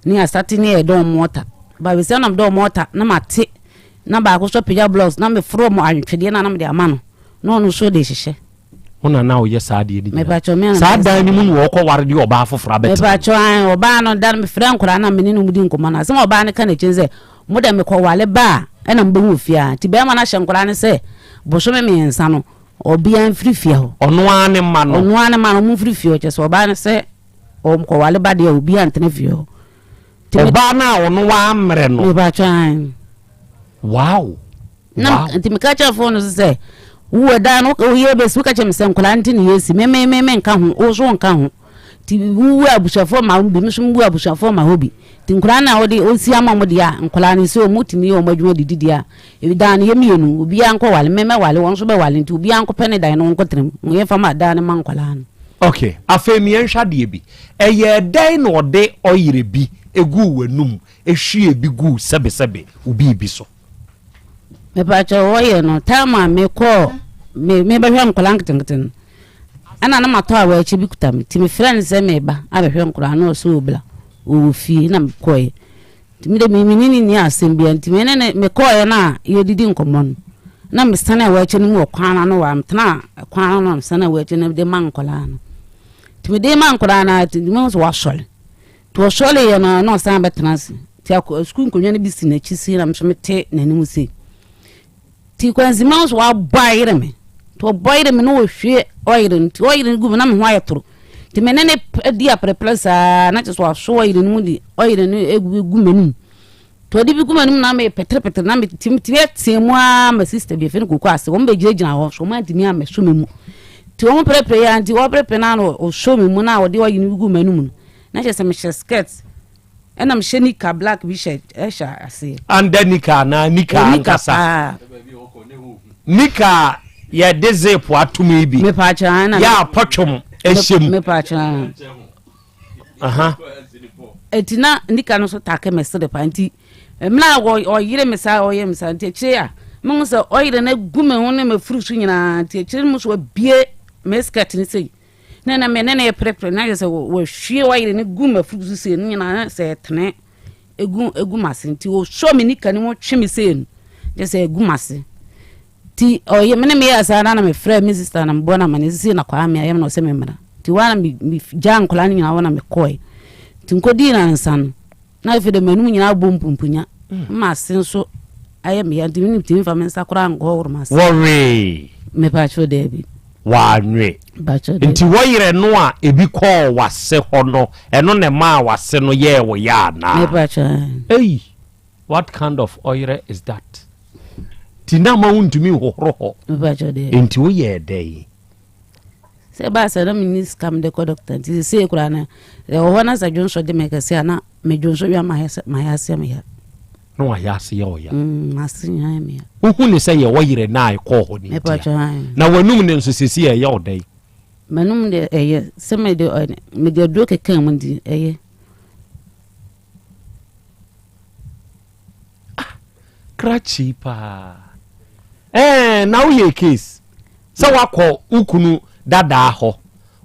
ni asati ni edon mota ba be se na do mota na mate na ba ko so peja blocks na me from antwede na me de ama no so de hyehe ona na o ye saade ni me ba cho me saada ni mu wo ko ware di oba afofra bet me ba cho an oba no dan me fran kura na me ni no mudi nkoma na se oba ne ka na chenze mo da me ko wale ba na mbe hu fia ti be ma na hyenkura ne se bo so me ensa no obi an frifia ho ono ane ma no mu frifia che so oba ne se o ko wale ba de obi an tene fio oba na ono wa amre no me ba cho an wow na ti me ka cha phone se wo da no ko ye be su ka che me se nkula nti ne yesi me nka ho o so nka ho ti wu abushafo ma bi me so mu abushafo ma hobi ti nkula na wo de o si ama mo de a nkula ni so mu ti mi o madwuma didi a e da na ye mienu obi an ko wale me wale won so be wale nti obi an ko pene dan no nko trem mo ye fa ma da na man nkula no okay afemi enhwa de bi eye dan no de oyire bi egu wanum ehwie bi gu sebe obi bi so me pa cho wo ye no tama me ko me be hwe nkula nketen ana na mato a wa chi bi kutam ti me friend se me ba a be hwe nkula no so obla o fi na mkoye timi de minini ni asem bia ntimi ne mekoye na ye didi nkomon na mesana wa che mu okwana no wa mtena kwana no mesana wa che ne de mankola no timi de mankola na timi so wa shole to shole ye na no san betnasi ti akọ school nkonye ne bisi na chisi na mshomete na ni musi ti kwanzi ma so wa boyire me to boyire me no hwe oyire nti oyire gu na me ho ayetoro ti menene dia preplesa na che so so oyire no di oyire no egu manum to di bi gu manum na me petre na me tim tiemu a ma sister bi fe no kokɔ ase wo be gina ho so ma di mi a me so memu ti wo prepare ya anti wo prepare na no o show memu na wo de oyire no gu manum na che se me skirt enam shenika black bi shirt esha ase and then nika kasa nika ya deze po atumi bi me pa cha na ya potwom eshem me pa cha aha etina nika no so take me se de panti mna wo yire me sa oyire me sa nti kire ya mo so oyire na gume ho ne me frusu nyina nti kire mo so bie me skirt ni sei na me ne prepare na se wo hwie oyire ne gume frusu sei nyina se tene egu mase nti wo show me nika ni mo twemi sei no je se egu mase ti oye mene me asa na me frɛ me sister na mbona manezi na kwa me ayem na se me mra ti wana mi jan kola ni na wana me koi ti nkodi na nsan na ife de menu nyina bompumpunya ma senso ayem ya ti ni ti fa me sakura ngo ma se worry me pa cho de bi wanwe ba cho de nti woyire no a ebi call wase ho no eno ne ma wase no ye wo ya na me pa cho hey what kind of oyire is that tina ma untumi hohoro me pa cho de nti wo ye dey se ba sa na mini scam de ko doctor ti se kura na e ho na sa jonso de me ka se na me jonso ya ma ya se me ya no wa ya se ya o ya masinya me ya uhu ne se ye woyire na ai ko ho ni me pa cho na wanum ne nso sesi ye ya o dey manum de eye se me de do ke kan mun di eye krachi pa na wo ye case se wakọ ukunu dada ho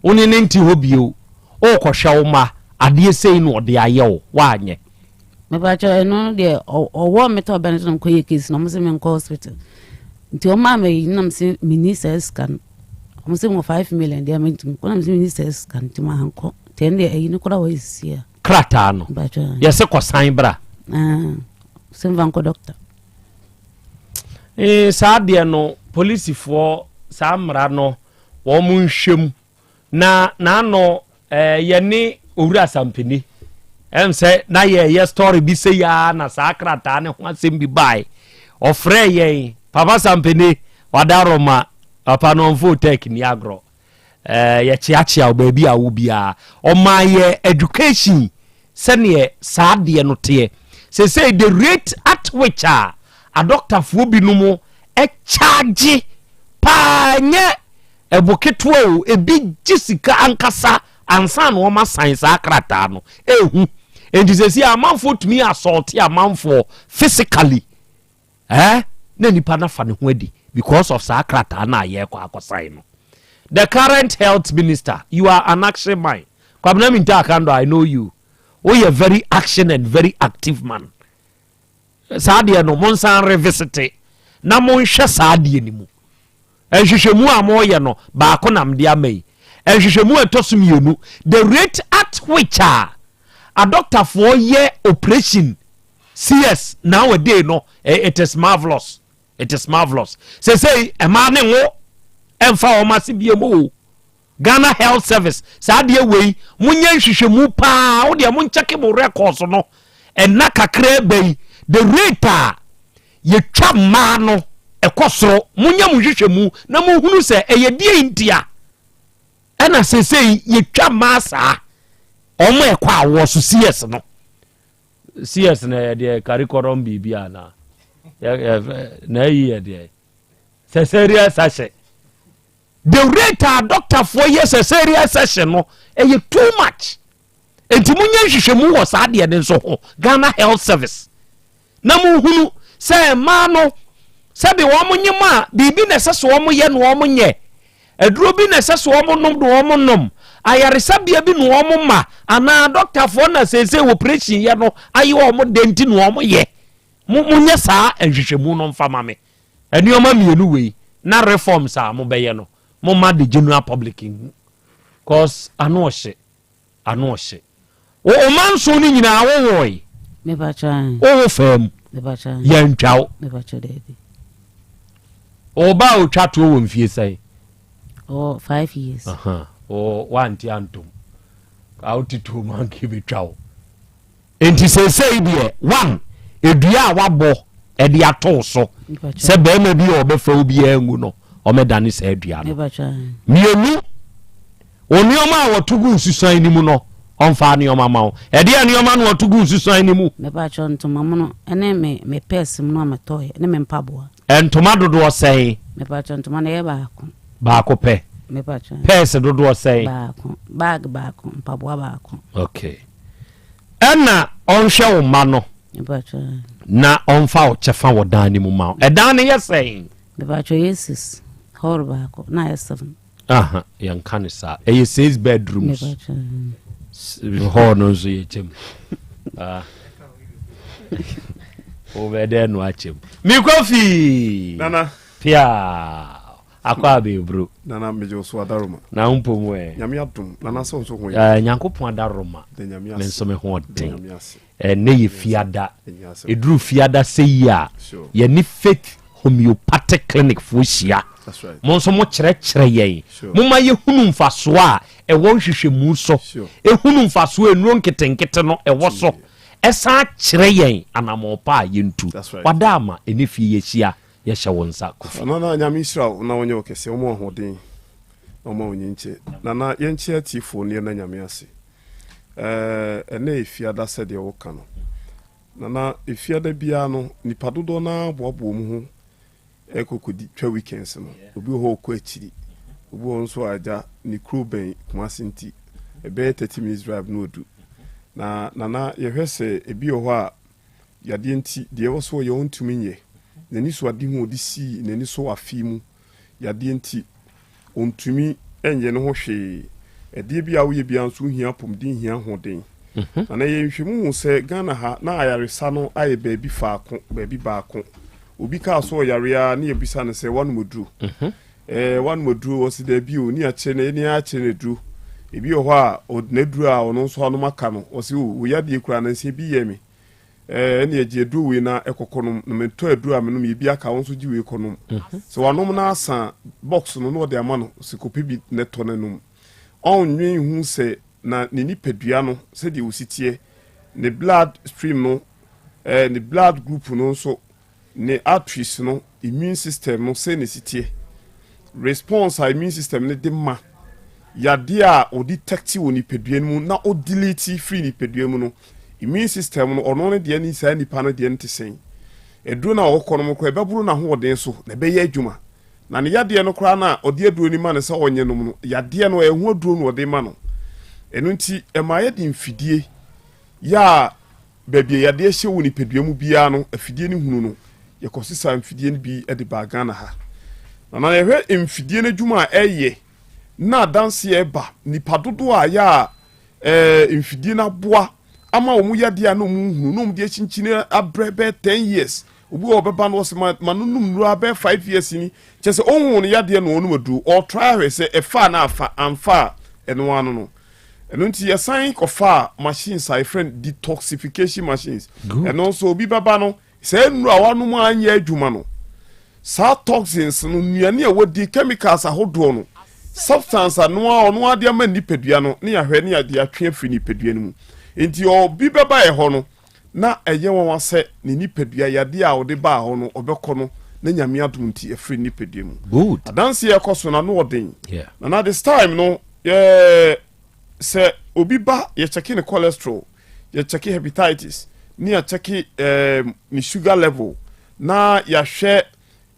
oni ne nti ho bio o ko hwe wo ma ade sei no de aye wo wanye me ba cho no de owo me to ben so ko ye case no mo se me ko hospital nti o ma me nam se minister scan mo se mo 5 million de me nti ko nam se minister scan ti ma hanko ten de ayi no ko da wo isia krata no ba cho ye se ko san bra se van ko doctor saa de no police for samra no wo mu nhwem na no ye ni owura sampeni say na ye story bi say ya na sakrata ne ho asem bi bai ofre ye papa sampeni wadaroma papa no mfo tek ni agro ye chiachia obabi a wo bia o ma ye education sene saa de no te say the rate at which a doctor fo bi no mo charge panye eboketwo ebi jisika ankasa ansa no ma science akrata no ehu endisesi amanfo tumi assault amanfo physically na nipa na fa ne ho adi because of sakrata na ye kwa akosan no. The current health minister, you are an action man. Kwabena minta akando, I know you. We are very action and very active man. Sadia no monsan revisit na mon hwe sadia ni mu ehwehwemu amoye no ba ko nam dia mai ehwehwemu etosumienu the rate at which a doctor for year operation CS nowadays no it is marvelous say e ma ne wo emfa o mase biemu Ghana Health Service sadia wei munye hwehwemu pa wo de mon check mo records no na kakra bei the rate ye twa ma no ekosoro munya muhwehwemu na muhunu se eyedie ntia ana sesei ye twa ma sa omo ekwa awo so CS no CS na de curriculum bibia na na yi de serious session the rate doctor for yes serious session no eye too much enti munya hwehwemu wo sa de ne nso ho Ghana Health Service na muhunu se ma no se be wo munyima bibi na se so wo ye no wo nye aduro bi na se so wo nom do wo nom ayaresa bia bi no wo ma ana doctor for na se operation ye no ayi wo denti no wo ye munye saa ehwehwemu no mfama me enioma mienu wei na reforms a mo be ye no mo ma the general public cause ano ohye o man so ni nyina wo woi me ba chan o fam me ba chan yan twaw me ba chan dey o ba o twa to wo mfie sai 5 years o wanti antum out to monkey be chow. Enti say be one edua wabo e de ato so se be ma bi obefa obi angu no o me dane se edua no mienu onioma a wotugu susan ni mu no onfa ne oma ma wo e de anioma no wotugu susan ni mu me ba cho ntoma mu no ene me pes mu no ametoye ene me mpaboa entoma dodo sei me ba cho ntoma na ye ba ko pe me ba cho pes dodo sei bag mpaboa ba ko okay ena onhwe wo ma no na onfa o chefa wo dan ni mu ma e dan ne ye sei me ba cho yesus hall ba ko na ye 7 aha yan kanisa e 6 bedrooms me ba cho hall no so ye chem over there no achem mi kofi nana pia akwa be bro nana mejo so adaroma na umpomu nyame adum nana so so ho nyankopon adaroma me nso me ho den ne ye fiada eduru fiada sei a ye ni faith homeopathic clinic fo hia mo nso mo kyerɛ yen mo ma ye hunu mfaso a e wo hwehwɛ mu so e hunu mfaso enuro nketenkete no e wo so esa kyerɛ yen anamopa yentu wadama enefie ye hia ye hye wonsa kofi nana nyame israel na wonye okese mo hoden omo onyinche nana yenche atifo ne na nyame ase ene efiada sede wo kano nana efiada bia no nipa dodo na boabo mu ho ekokodi twa weekends no obi ho ko akiri obi won so aja ni Krobea Asante ebe 30 minutes drive no odu na nana ye hwese ebi ho a yade nti de wo so ye ontumi nye nani so ade hu odisi nani so afi mu yade nti ontumi enye no ho hwe ede bia wo ye bia nso hia pomdin hia hoden na ye nhwemu se Ghana ha na ayaresa no aye baabi faako baabi baako obi ka so yarea na yebisa ne se wanu modru wanu modru o si da bi o ni a che ne ni a che ne dru ebi ho a odnadru a ono so anu maka no o si o yade kura na se bi ye me ene eje dru we na ekokonom no me to adru a me no me bi aka won so ji we konom so wanom na asa box no no de ama no se kopi bi ne to nanum onwen hu se na ni nipadua no se de ositie ne blood stream no ne blood group no so ne arteries no immune system no se ne sitie response a immune system ne de ma yade a o detect wo nipadua mu na o delete free nipadua mu no immune system no ono ne de ni sa nipa no de ntesen eduro na wo kono ko ebeburu na ho oden so na be ye adwuma na ne yade no kra na odi aduro ni ma ne sa onye no no yade no ehu aduro no ode ma no enu nti emaye de mfidie ya bebie yade hye wo nipadua mu bia no afidie ni hunu no ye kosisa mfidie ni bi e de ba Ghana ha na ye mfidie na dwuma eye na danse e ba nipa dodo a ya mfidie na boa ama omu yade a no mu hunu no mde chinchine abrebe 10 years obi obeba no se manunum ru abe 5 years ni chese onwu no yade no onu madu or try se e fa na afa amfa eno anu no eno nti ye sign kofa machines I friend detoxification machines and also obi baba no se nru awanu mu anya adwuma no sa toxins no nuane a wodi chemicals ahodo no substance ono ade ama nipadua no ne yahwe ne ade atwe afri nipadua no mu enti obi baba e ho no na eye won wase ne nipadua yade a ode ba ho no obekọ no na nyame adum nti afri nipadua mu good adanse ye koso na no odin yeah na this time no se obi ba ye check in cholesterol ye check hepatitis ni ya check ni sugar level na ya hwe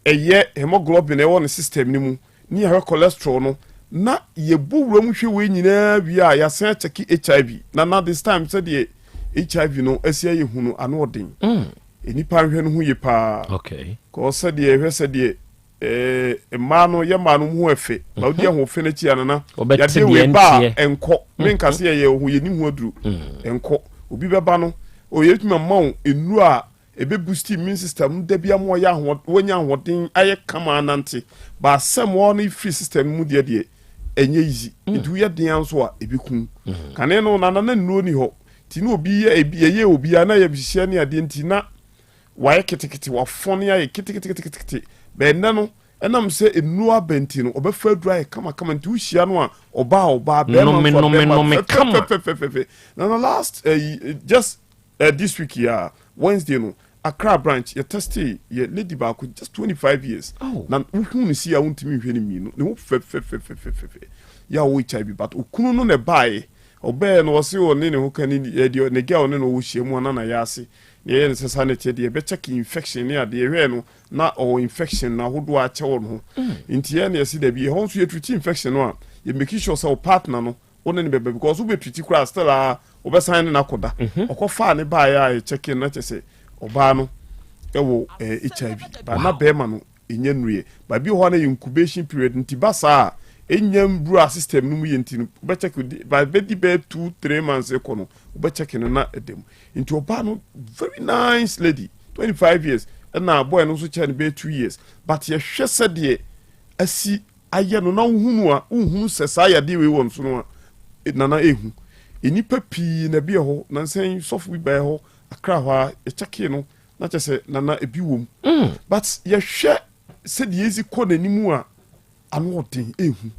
eye hemoglobin e won system ni mu ni ya cholesterol no na ye bowura mu hwe we nyina wi a ya sen check HIV na this time said the HIV no asia ye hunu ano odin enipa hwe no hu ye pa okay ko said the hwe said the mano ye mano mu efe ba odi ho fe na chi anana ya de we ba enko menka se ye hu ye ni hu aduru enko obi beba no o ye tuma mawo enu a ebe boost immune system da bia mo ya ho wonya hoden aye kama nante ba sem won free system mu de enye easy edu ye den anso a ebi kun kane no na nuo ni ho ti no obi ye obi ana ye bihye ne ade nti na waye kitikiti wa fone aye kitikiti be nna no enam se enua benti no obefa dry kama nti uhia no a oba be no me kama na last just this week Wednesday no Accra branch you tested ye lady back just 25 years na uhunu si ya untimi hwe ni mi no ne wo fe ya wo HIV but okunu no ne bae obe no wose wo ne ho kani ne girl ne no wo hyiemu na ya ase ne ye nse sa ne che de be check infection ne ade hwe no na o infection na hodo a che wo no nti ye ne yesi da bi ho nso ye treat infection no a ye make sure say o partner no one ne be because wo be treat kura still o be sign na koda okofa ne bae a check in na che say oba no ewo HIV ba na be ma no enye nruye ba bi ho na incubation period nti ba sa enyam bru system no mu yenti no be check ba be di be 2-3 months ekono be check no na edem nti oba no very nice lady 25 years na boy no so chen be 2 years but ye hwese de asi aye no na uhunu sesa ya de we won so no na ehu enipa pi na bi ho na nsen sofu bi ba ho Accra ho echeke no na chese na ebi wom but ye hwe se de ezi ko nanimu a ano odin ehu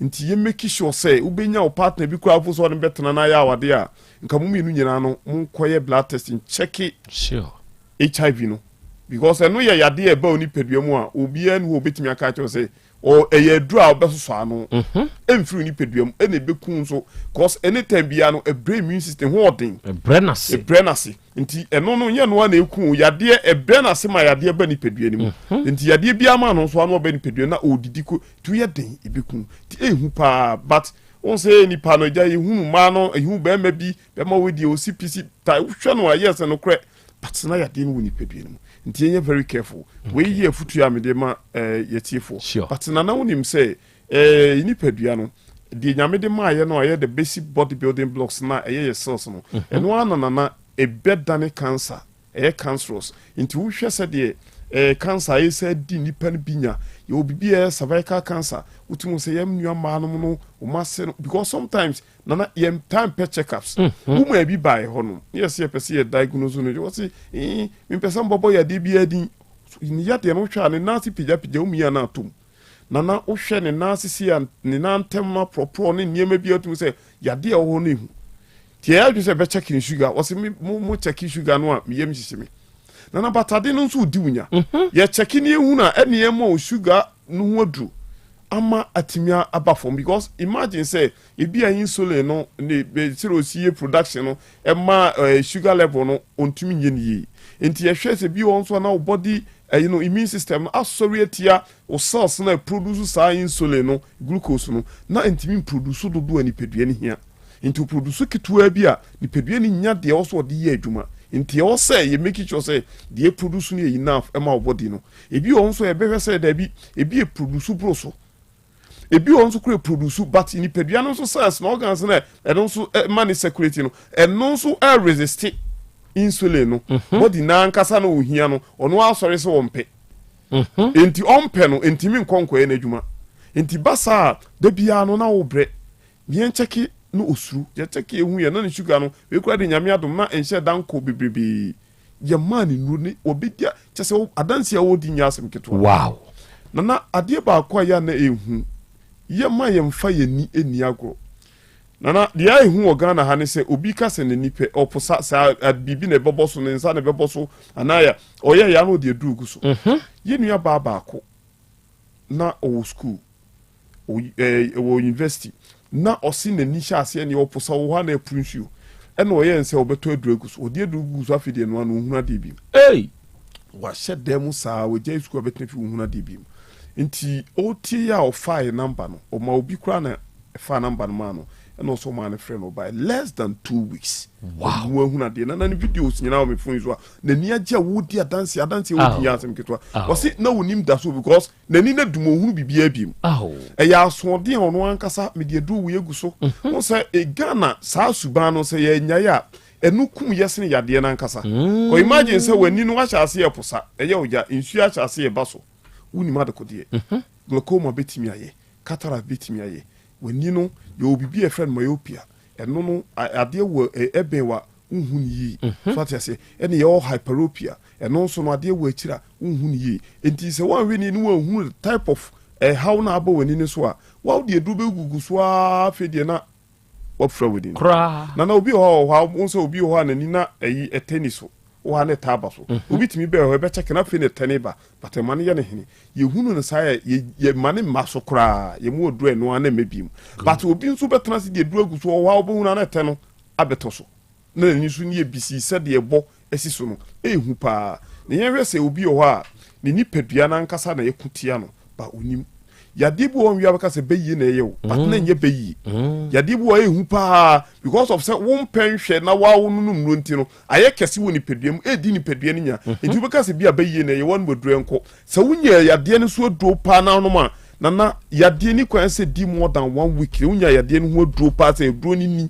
nti ye make sure say ubenya o partner bi kwa afuso no betena na ya wade a nka mu mienu nyina no mu koye blood testing check it sure HIV no because eno ye yade e ba oni peduamu a obi anu obetimi aka cho say o eye dru a obesoso ano emfiri ni peduam ene bekun so cause anytime bia no a brain immune system ho odin e brenase nti eno no ye no na ekun yade e brenase ma yade ba ni pedua ni mu nti yade bia ma no so ano ba ni pedua na odidi ko tu ye den e bekun ti ehu pa but on say ni pa no ja ehunu ma no ehu ba ma bi be ma wedi o CPC ta hwe no yes no kre but na yade no ni pedua ni mu nti ye very careful we ye futu ya me de ma yetifo but na wonim say ni pedua no de nyame de ma ye no ye the basic body building blocks na ye cells no eno anana e bedane cancer cancerous nti wo hwe se de cancer is di nipa no binya ye obibi cervical cancer utumu se yam nua ma no no o mase no because sometimes nana yem time per checkups umu e bi bai ho no yes ye pese ye diagnose no wo se mi pese mbobo ya de bi adin ni ya de no hwa ne nasi pija umi ya na atom nana wo hwe ne nasi si ya ne nantem ma propro ne niema bi atum se ya de ho no hu tie ya se be checking sugar wo se mo checking sugar no a mi yem hihimi nana batade no nso di wunya ye checking ehu na ene ye mo sugar no ho adru ama atimia abafom because imagine say e bia insulin no ne be zero sie production no e ma sugar level no ontumi nye ni enti ye hwe se bi won so na body immune system asoriatia o cells na produce sa insulin no glucose no na entimi produce dodo ani pedua ni hia enti produce kitua bia ni pedua ni nya de oso de ye adwuma nti o say ye make sure say de produce no enough e ma body no ebi won so e be hwe say da bi ebi produce broso ebi won so kure produce but ni pedua no so cells no organs na e don so man security no e no so resist insulin no body na nkasa no ohia no ono asori se wompe enti ompe no enti mi nkonko e na adwuma enti basa da bia no na wo bre bien cheki no osuru je cheki ehu ye na ne sugar no we kura de nyame adom na enhye danko bebrebe ye man nu ni obidia chese adanse a wodi nya asem keto wow na ade ba akwa ya na ehu ye ma ye mfa ye ni eni agro nana dia ehu ogana ha ne se obi ka se ne nipe oposa sa bibi ne beboso ne nsa ne beboso anaya oye ya no de dugu so ye nua ba akọ na o school o university na osi ne ni sha ase ne oposa wo ha na prinsu e na oye nse obeto adugu so odi adugu so afide no anu huna de bi wa shedem sa we je school betne fi huna de bi nti oti ya o file number no o ma obi kura na file number no ma no and also my friend by less than 2 weeks. Wow. Who de na videos nyina o me phone so na ni agya wo di adanse wo di asem ketwa. Was it no nim da so because na ni na dumo hunu bibia biem. E ya so de ono ankasa me de do wo yegu so. Won say e Ghana sa suban no say ya nya ya enu kum yesne yade na ankasa. Ko imagine say wani no ahya ase e posa. E ya oja insu ahya ase e baso. Wuni ma de kodie. Glaucoma betimi aye. Cataract betimi aye. Wani no yo bibi e friend myopia eno no ade wo eben wa unhu yi so ati ase ene ye hyperopia eno nso no ade wo akira unhu yi enti se wan we ni no unhu type of how na aba wani ni so a wa de edu be gugu so a fedie na what fra within na obi ho nso obi ho anani na eyi tennis so wa na taba so obi timi be ho be check na fe ne teniba but man ye ne hene ye hunu no sa ye mane maso kra ye mu odu eno na mebim but obi nso betena se de edu agu so wa obo hunu na te no abeto so na ni so ni ebisi se de ebo esi so no ehu pa ne ye hwese obi ho a ne nipadua na nkasa na yekutia no ba onim yadibu on wiya baka se beyi na yewo but na nye beyi yadibu o ehu pa because of say won penhwe na wa wonunum no ntino aye kese woni peduam edi ni pedua ni nya enti baka se bia beyi na yewo no bodure enko se wunya yade ne so aduro pa na no ma na yade ni kwan se di more than 1 week wunya yade ne ho aduro pa se aduro ni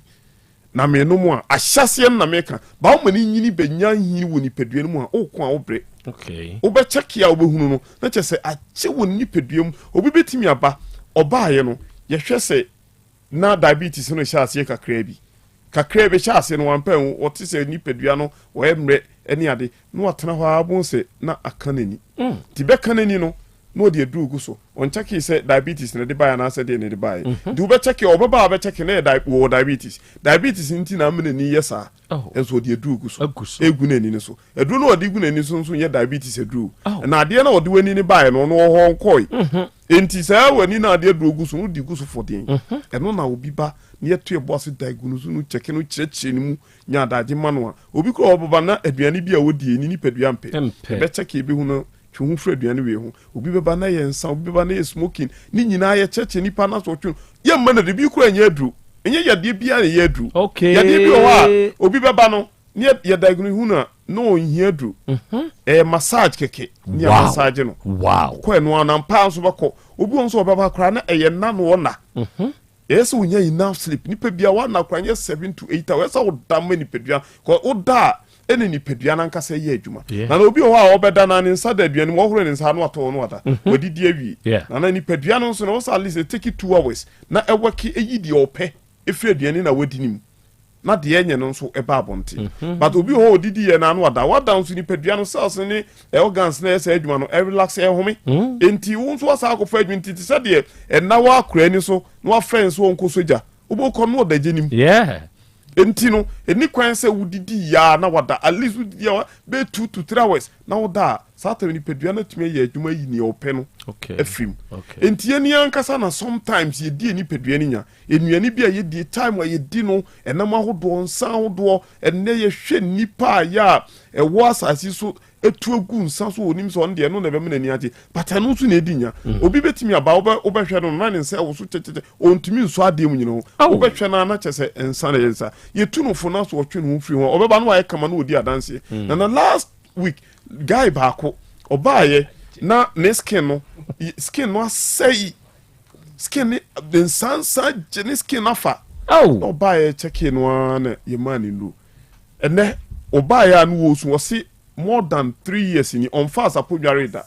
na me no mu a ahyase na me ka ba wo mani nyini benya hi woni pedua ni mu a o ko a wo bre okay obe check ya obehunu no na chese ache woni peduam obi betimi aba obaaye no ye hwese na diabetes no hyase kakra bi hyase no wampan otise ni pedua no wo emre eni ade no watena ho abon se na akanani ti be kanani no no de edugu so on check say diabetes na de baya na say de ne de baya du be check obeba be check na diabetes nti na amene ni yesa enso de edugu so egu na ni so edu no ode egu na ni so nso ye diabetes edu na ade na ode wani ni baya no no ho nkoi enti say wani na ade edugu so no di gu so fodin eno na obi ba na yeto e boss diagnose no check no chire ni mu nya adaje mano a obi ko obaba na aduane bi a wodi ni pedua mpe be check e bi hu no twu hu aduane we hu obi beba na ye nsa obi beba na ye smoking ni nyina ye cheche nipa na so twu ye mana de bi kura nya adru enye yade bia na ye adru yade bi o ha obi beba no ni ye diagnose hu na no hia adru massage keke ni massage no ko eno na mpa so bako obi won so beba kura na eye na no na yes unya enough sleep nipa bia wa na kura nya 7 to 8 hours o da mani pedua ko o da ene ni pedua na nkasa ye adwuma na obi ho a obeda na ne nsa da aduane mo horo ne nsa no ato no wada odidi awi na ni pedua no nso no so at least take 2 hours na ewaki eyidi ope efi aduane na wadi nim na de enye no nso eba abonte but obi ho odidi ye na no wada nso ni pedua no cells ni organs na esa adwuma no relax e home enti wo nso asa akofo adwuma enti se de na wa akura ni so no wa friends wo nko soja obo ko no da jenim enti no eni kwan se wudidi ya na wada at least wudidi ya be 2 to 3 hours na wada sata ni pedua na tumi ye adwuma yi ni ope no efrim enti eni ankasa na sometimes ye di eni pedua ni nya enuani bia ye di time wa ye di no enam ahodo nsa ahodo enne ye hwe nipa ya ewo asasi so etu egu nsa so onim so onde no na be mena ni age but anu so na edi nya obi betimi aba obehwe no na ne nsa wo so tetete ontumi nso ade mu nyino obehwe na na chese ensa na yensa ye tu no fo na so otwe no firi ho obeba no wa kama no odi adanse na last week guy baako obaye na ne skin no asai skin ni den sansa gene skin afa obaye check no na ye mani lu ene obaye anu wo so wose more than 3 years ni on fast apodware da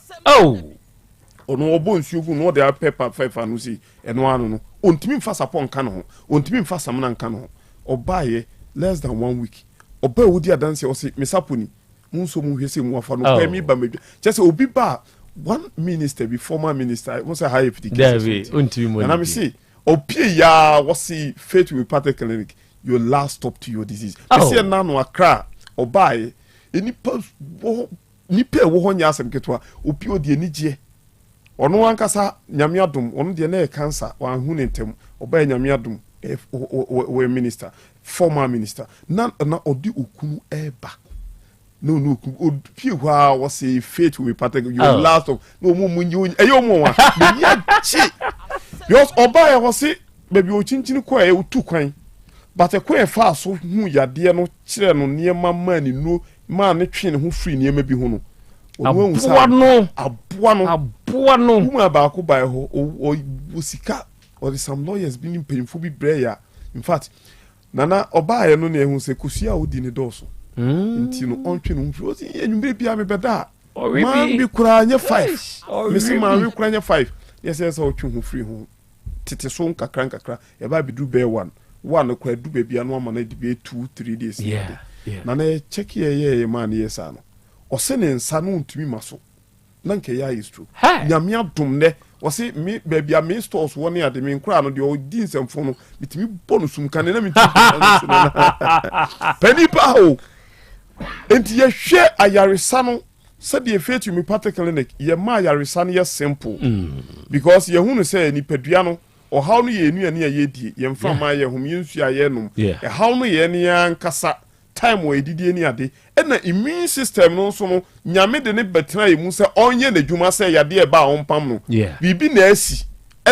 ono obo nsuogu no de paper 5 anu si eno anu no ontimi mfa sapon kan ho ontimi mfa samna kan ho obaye less than 1 week oba wodi adanse o si mesaponi munso mu hwese mu afa no pa mi ba medwa chese obi ba one minister be former minister won say high FD David ontimi mo and I see opie ya wasi faith with Patrick clinic your last stop to your disease ese na no akra obaye enipa wo ho nya asem ketwa opie odi anigye ono ankasa nyame adom ono de na cancer wa hu ne ntem obaye nyame adom we minister former minister na odi okunu eba no opie wa wasi faith with Patrick your last of no mu nyi eyo mo wa me ya chi because obaye wasi baby o chinchini kwa e utu kwan but e kwa fa so hu yade no kire no niema mani no ma ne twe ne ho free niema bi hu no aboa no hu ma ba ko ba ho o sika or some lawyers being painful bi breya in fact nana obaye no na ehun se kusia odi ne doso nti no ontwe no free o si enwumre bia me beda ma bi kura nya 5 me si ma bi kura nya 5 yes o twe ho free ho tete so nkakra e ba bi du be 1 kwa du be bia no ama na di be 2-3 days na na check ye man yes ano ose ne nsa no ntumi maso na nke ya is true nyame adom ne wose me baby a me stores one ya de me nkra no de o di nsemfo no bitimi bonus kan na me pani pa o enti ye hwe ayaresa no said the effect you me particularly ye ma ayaresa no ye simple because ye hunu say ni padua no or how no ye nua ne ye die ye mfa ma ye hom ye nsu aye no e how no ye ne ankasa time we didie ni ade na immune system no so no nyame de ne betra ye mu se onye na dwuma se yade e ba onpam no bibi na asi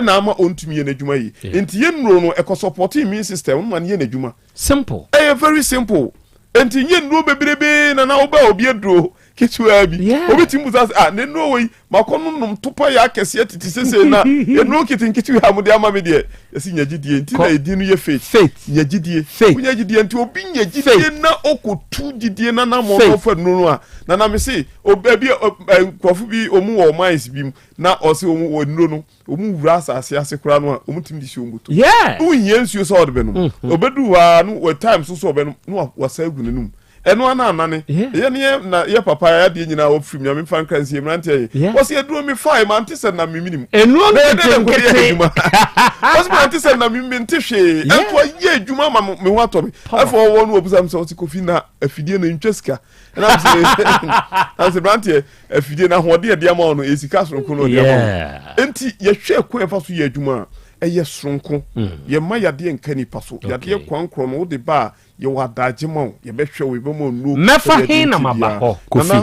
na ama ontumi ye na dwuma yi enti ye nro no e ko support immune system no man ye na dwuma simple very simple enti ye nro bebrebe na oba obi edro kitu abi obi timu sa ne no we makono num topa ya kese titi sese na ye no kitu ha mu de ama me de esi nyagidie enti na edi no ye faith nyagidie nyagidie enti obi nyagidie na okotu gidie na na mo no fa no a na me se obi kwafu bi omu wo minds bi na o se omu wo nro no omu wura ase kura no a omu tim di shi omuto unye nsuo so odbe no obedu wa no time so obe no wasa agu nenum eno ana anane ye ne na ye papa ya de nyina wo frim nyame fan kan sie mrante wo se aduro mi fai man tese na mi minim enu nkete wo se man tese na mi ntehwe enfo ye adwuma ma me ho ato me afo wo no obusam se wo kofi na afidie na ntweska na se mrante afidie na hode de ama no esika sonko no de ama enti ye hwe kwan fa so ye adwuma eye sonko ye ma yade nkani paso yade kwankro no de ba ye wadaje ma ye behwe we be mo nu mefa hin na maba ho kofi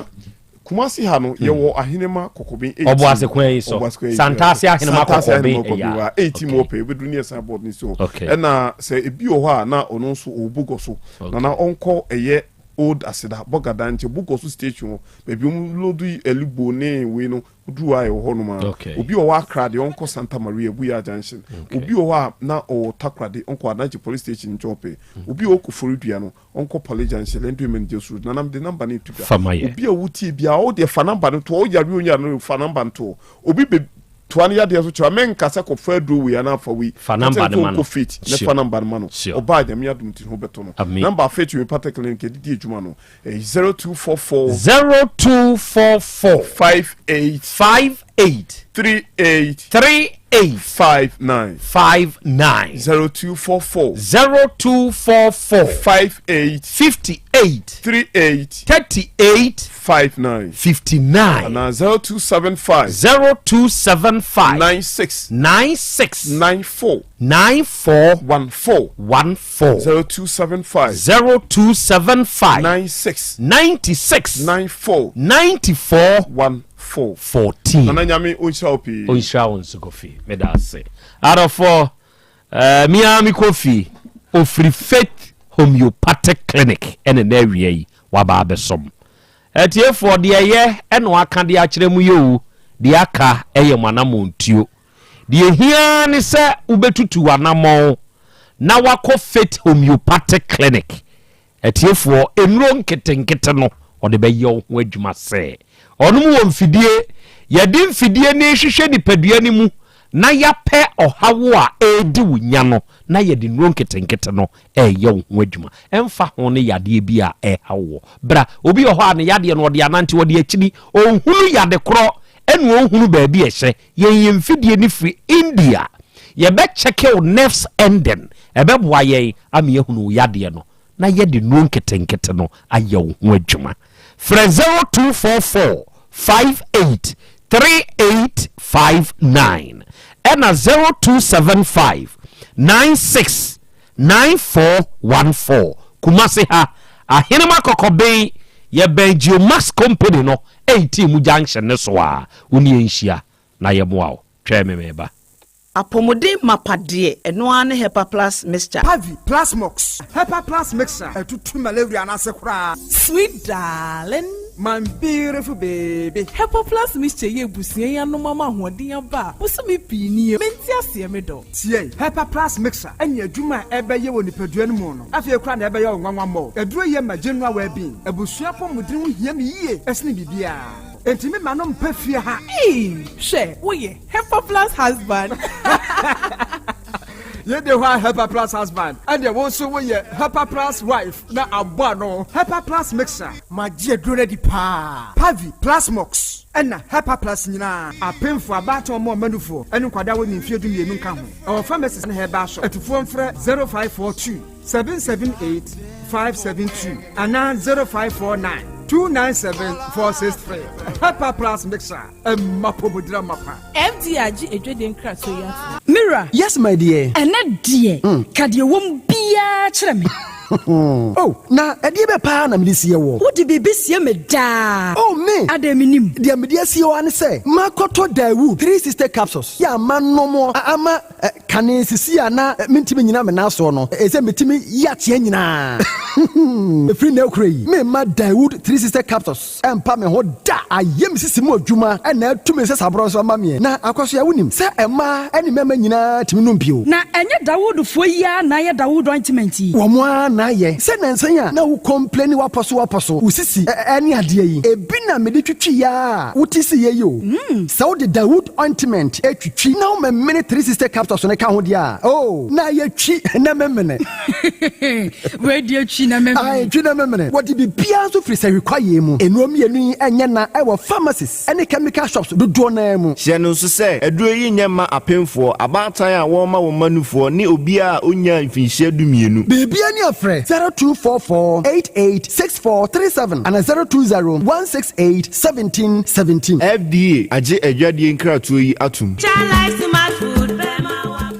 kumasi ha no ye wo ahenema kokobe obo ase kwan yi so santase ahenema kokobe ya 18 mo pe be dunia sa board ni so na se ebi o ho na ono so obugo so na onko eye old asida bogadanche bugo so station baby lodu elibo ne we no du aye ho no ma obi o wa krade onko Santa Maria Buya Junction obi o wa na o takrade onko Adanche police station chope obi o ko forudua no onko police junction lendu men jesu na nam de number ni tuga obi o wuti bia o de fa number no to o yare onya no fa number to obi be tuani ya de so chwa men kasa ko fadro we na fa we fa number de man ko fit ne fa number de man o ba ja me adum ti ho beto no number fit you particularly ke di adwuma no 0244 58 38 59 0244 58 38 59 59 and 0275 96 94 14 0275 96 94 14 Nana nyame onshaupi onshawon kofi medase arofo Miami Kofi ofri Faith Homeopathic Clinic ene na awie yi waba abesom etiefo de ye eno aka de akyeremu yewu de aka eye manamontuo de hia ne se ubetutu wanamo na wako Faith Homeopathic Clinic etiefo enro nketenkete no ode be ye ho adwuma se onum wo mfidie yedi mfidie ne hwehwe nipadua ni mu na yape ohawo a edi wunya no na yedi nro nketenkete no ye ho adwuma emfa ho ne yade bi a hawo bra obi oho a ne yade no ode anante ode akini ohunu yade kro enu ohunu ba bi ehye ye mfidie ni free India ye be check your nerves ending ebe boa ye am ye hunu yade no na yedi nro nketenkete no aye ho adwuma 0244 58 3859 and 0275 96 9414 Kumasi ha ahinema kokobe ye Benjo Max Company no 18 junction ne so a woni enhia na ye moa twa memeba Apomode mapade eno ane Hepa Plus mixture Pavi Plus Mox Hepa Plus mixture etutu malaria na sekura sweet darling my beautiful baby Hepa Plus mixture ye busie ya no mama hoden aba busumi pini menti ase me do tie Hepa Plus mixture anya adwuma ebeye woni padua no mu no afie kura na ebeye onwanwa mo eduro ye ma general well-being abusua pomodin ho hia me yie esne bibia Entimi manom pefie ha. She, oye, Hepa Plus husband. Ye de wa Hyper Plus husband. And there also we Hyper Plus wife. Na abano. Hyper Plus mixer. Ma je drone di pa. Pavi Plus Mox. And Hyper Plus nyina. Apem for about more manufo. And kwada we nfie du mienu ka ho. Our pharmacist na herbal shop. Etufo mfre 0542 778 572 and 0549 297-463. Hyper Plus mixer. Mapobudra mapa. MDRG ejweden kraso ya. Mira. Yes, my dear. Ene die. Kadie wom bia kyerɛ me. Oh, na ɛdeɛ bɛ paa na mede sie wɔ. Wode biribi sie me daa. Oh, me. Ada minim. Deɛ mede asie wɔ ane sɛ, makɔtɔ Dawu 3 sister capsules. Yɛ ama nomo ama kane sisi a na mentimi nyina me nasoɔ no. Ɛsɛ metimi yateɛ nyinaa. Ɛfiri na ɛkura yi. Memma Dawood 3 sister capsules. Ɛmpa me ho da. Ayɛ me sisi mu adwuma. Ɛna ɛtu me sɛ saborɔ nso ama meɛ. Na akɔso yɛ wonim sɛ ɛma ɛne mɛma nyinaa timi nom bio. Na ɛnyɛ Dawood fo yi a na yɛ Dawood ointment yi. Wɔn a na yɛ. Sɛ nansan a na wo complain wapɔso. Wo sisi ɛne adeɛ yi. Ebi na mede twitwi ya. Wote si yɛ yo. Sɛ wo de Dawood ointment etwitwi na wo mɛmene 3 sister capsules ne ka ho dia. Oh, na yɛ twi na mɛmene. We die twi na mɛmene. Ai, twi na mɛmene. What be bia so free sɛ require mu. Enu mienu yi ɛnyɛ na ɛwɔ pharmacies ɛne chemical shops dodoɔ na mu. Hyɛ no nso sɛ aduro yi nyɛ ma apemfoɔ, abaatan a wɔn ma wɔn manufoɔ ne obi a onya mfinhyia du mienu. Bibia ne afrɛ 0244886437 and 02016871717. FDA agye adwadie nkratoɔ yi atum.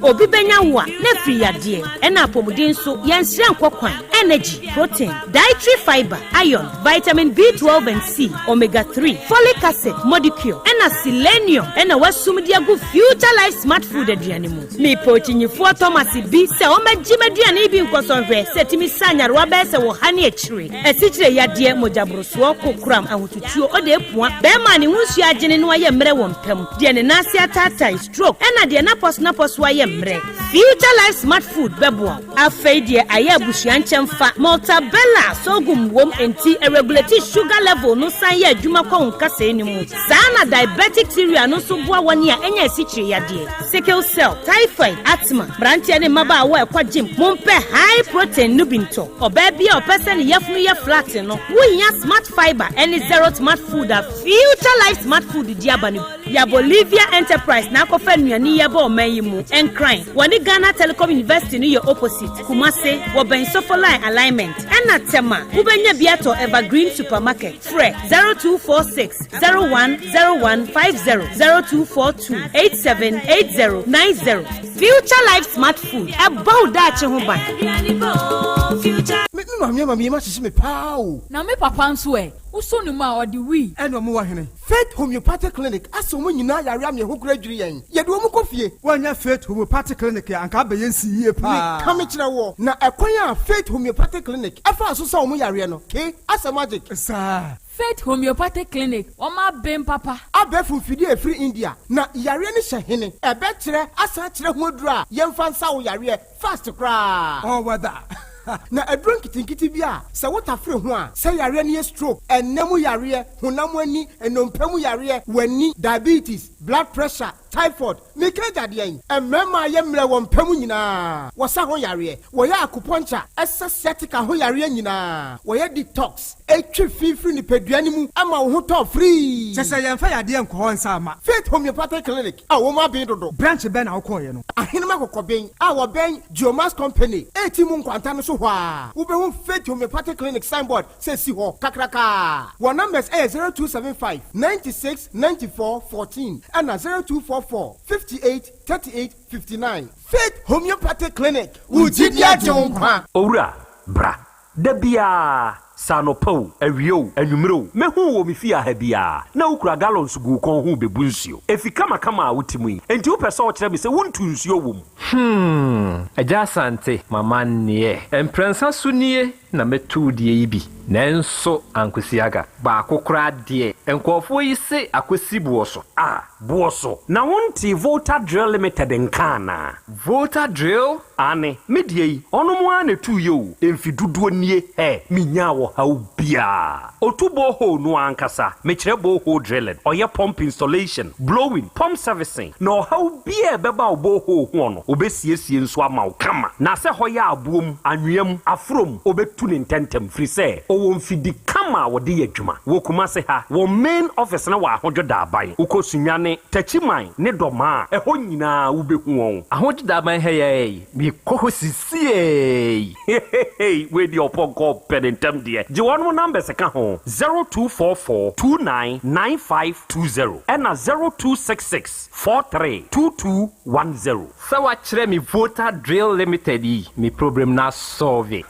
Obi benya wa na free yade ena apomuden so yansira nkokwan energy protein dietary fiber iron vitamin B12 and C omega 3 folic acid molecule ena selenium ena wasumdi agu future life smart food aduane mu me pochinyifo Thomas bi se o magime aduane bi nkosonhwe se timi sanyarwa be se wo hane akire esikyire yade mojabroso kokram ahotutuo ode epua be ma ne hunsu agene no aye mre wo mpam de ne nase atata stroke ena de na pos aye Future Life Smart Food beboa afeidie aye abusuan chemfa Maltabella sogum wom enti regulate sugar level no san ye adwuma kwa nkasa enimu sana diabetic theory no so boa woni a enya esikyire yade sickle cell typhoid asthma brantia ne maba awo ekwa gym mompe high protein no binto oba bia opese ne yefunu ye flat no wohia smart fiber any zero smart food a Future Life Smart Food diabani ya Bolivia Enterprise na akofa nuani ye ba omayimu crying. Wani Ghana Telecom University ni your opposite. Kumase, waben Sofolai alignment. Ena tema, ubenya biato Evergreen Supermarket. Fre 0246 010150 0242 878090. Future Life Smart Food. About that chuba. Mami ma sisi me pao. Na me papa nso e. Uso no ma odi wi. Eno mo wa hene. Faith Homeopathic Clinic aso mo nyina yare am ye hokura dwiri yen. Ye de mo kofie. Wanya Faith Homeopathic Clinic ya anka be yensi yie pa. Ka me kire wo. Na ekwan a Faith Homeopathic Clinic afa aso sa mo yare no. Ke asa magic. Sa Faith Homeopathic Clinic. Oma bem papa. Abefu fidi e free India. Na yare ni hye hene. Ebe kire asa kire ho adura. Yemfa nsa wo yare fast cra. Oh whether na adron kitinkiti bia se wotafre ho a se yare ne stroke enemu yare honam ani enompam yare wani diabetes blood pressure typhoid mekaja de yen emema ye mre wo mpam nyina wo sa ho yare wo ya acupuncture esesetika ho yare nyina wo ya detox etwe fifiri ni peduane mu ama wo ho to free se yemfa yade enko ho nsa ama Faith Homeopathic Clinic a wo ma bin dodo branch ben na wo koye no ahenema kokoben a wo ben Geomas Company etimu nkwanta no so hwa wo be ho Faith Homeopathic Clinic signboard say si ho kakraka wo numbers 0275 96 94 14 and 0244 58 38 59 Faith Homeopathic Clinic Ujidia Jonkwa Owura bra dabia sanopo awio anwumro mehu wo mefia ha bia na ukura gallons gu kon hu bebu nsuo efika makama wotimu yi enti wo pese wo kire me se wontu nsuo wom Yaw Asante mama nie emprensa sunie na metu die yi bi nanso ankosiaga ba akokora de enkofo yi se akosi buoso buoso na wonti Volta Drill Limited nkana Volta Drill ane medie yi onomo ane tu yo emfiduduo nie minya wo haubia otubo ho no ankasa mekire bo ho drilling oye pump installation blowing pump servicing no haubia beba obo ho no obesiesie nso ama kama na se hoya abuom anwem afrom obetu ne ntentem free se owo mfidi kama wode yadwuma wo kuma se ha wo main office na wa ahojo da aban ukosunyane tachiman ne doma eho nyina wo behu won ahojo da aban heye bi kohosisie we di oponko penentem de je won number se ka ho 0244299520 and 0266432210 so wa kire mi Volta Drill Limited yi mi problem na solve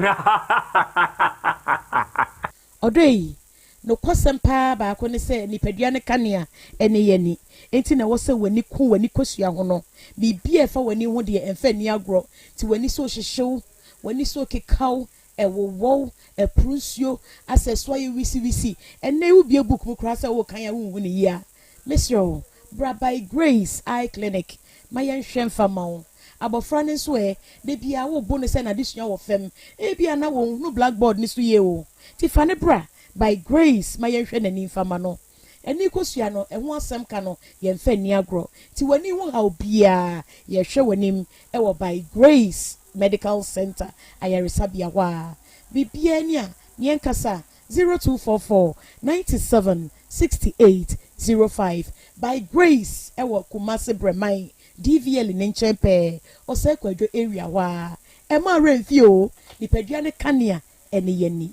Odoi no kwasem pa ba ko ne se nipadua ne kanea ene yani enti na wo se wani ku wani kosua ho no bibia fa wani ho de emfa ni agro ti wani so hyehyew wani so kekaw ewowo eprunsio aseswa ye wisi ene wo bia book mu kra se wo kan ya wo ni ya Mr. Bra by Grace Eye Clinic mayen hwemfa mawo abofra ne so de bia wo bo ne se na disua wo fem e bia na wo no blackboard ni so ye o ti fa ne bra by Grace mayen hwe nani fama no eni kosua no eho asem ka no ye mfa ni agro ti wani ho ha obia ye hwe wanim wo by Grace Medical Center ayaresabia wa bibia ni a yen kasa 0244976805 by Grace ewo Kumasi Bremai DVL in Nchempe or Sekwejo area wa Emma Renfio nipadua ne kanea ene yeni.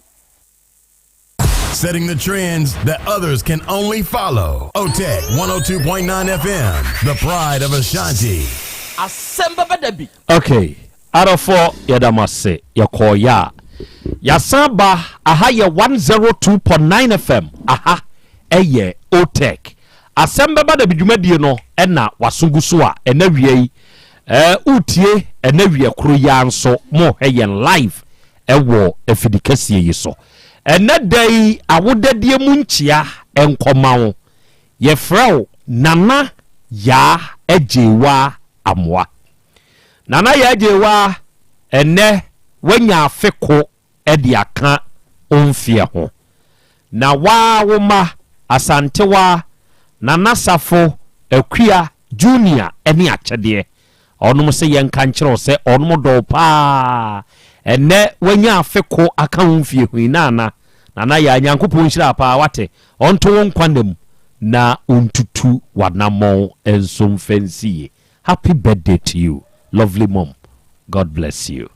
Setting the trends that others can only follow. OTEC 102.9 FM, the pride of Ashanti. Asem Beba Dabi. Okay, arafo yadamase yakoya yasaba aha ye 102.9 FM aha eye OTEC Asem Beba Dabi dwumadie no na wasunguso a na wie utie na wie kro ya nso mo heyen live ewo efidikasie yi so ena dai awodadie mu nchia enkomawo ye frau nana ya ejewa amwa nana ya ejewa ene wanya afeko edi aka onfie ho na wa woma asante wa nana safo akua junior eni akyede onum se yenka nkyerɛ se onum do pa ene wanya afeko aka onfie huinana nana ya nyankopɔn hyira pa wate onto wonkwanam na ontutu wanamon ensom fancy. Happy birthday to you, lovely mom. God bless you.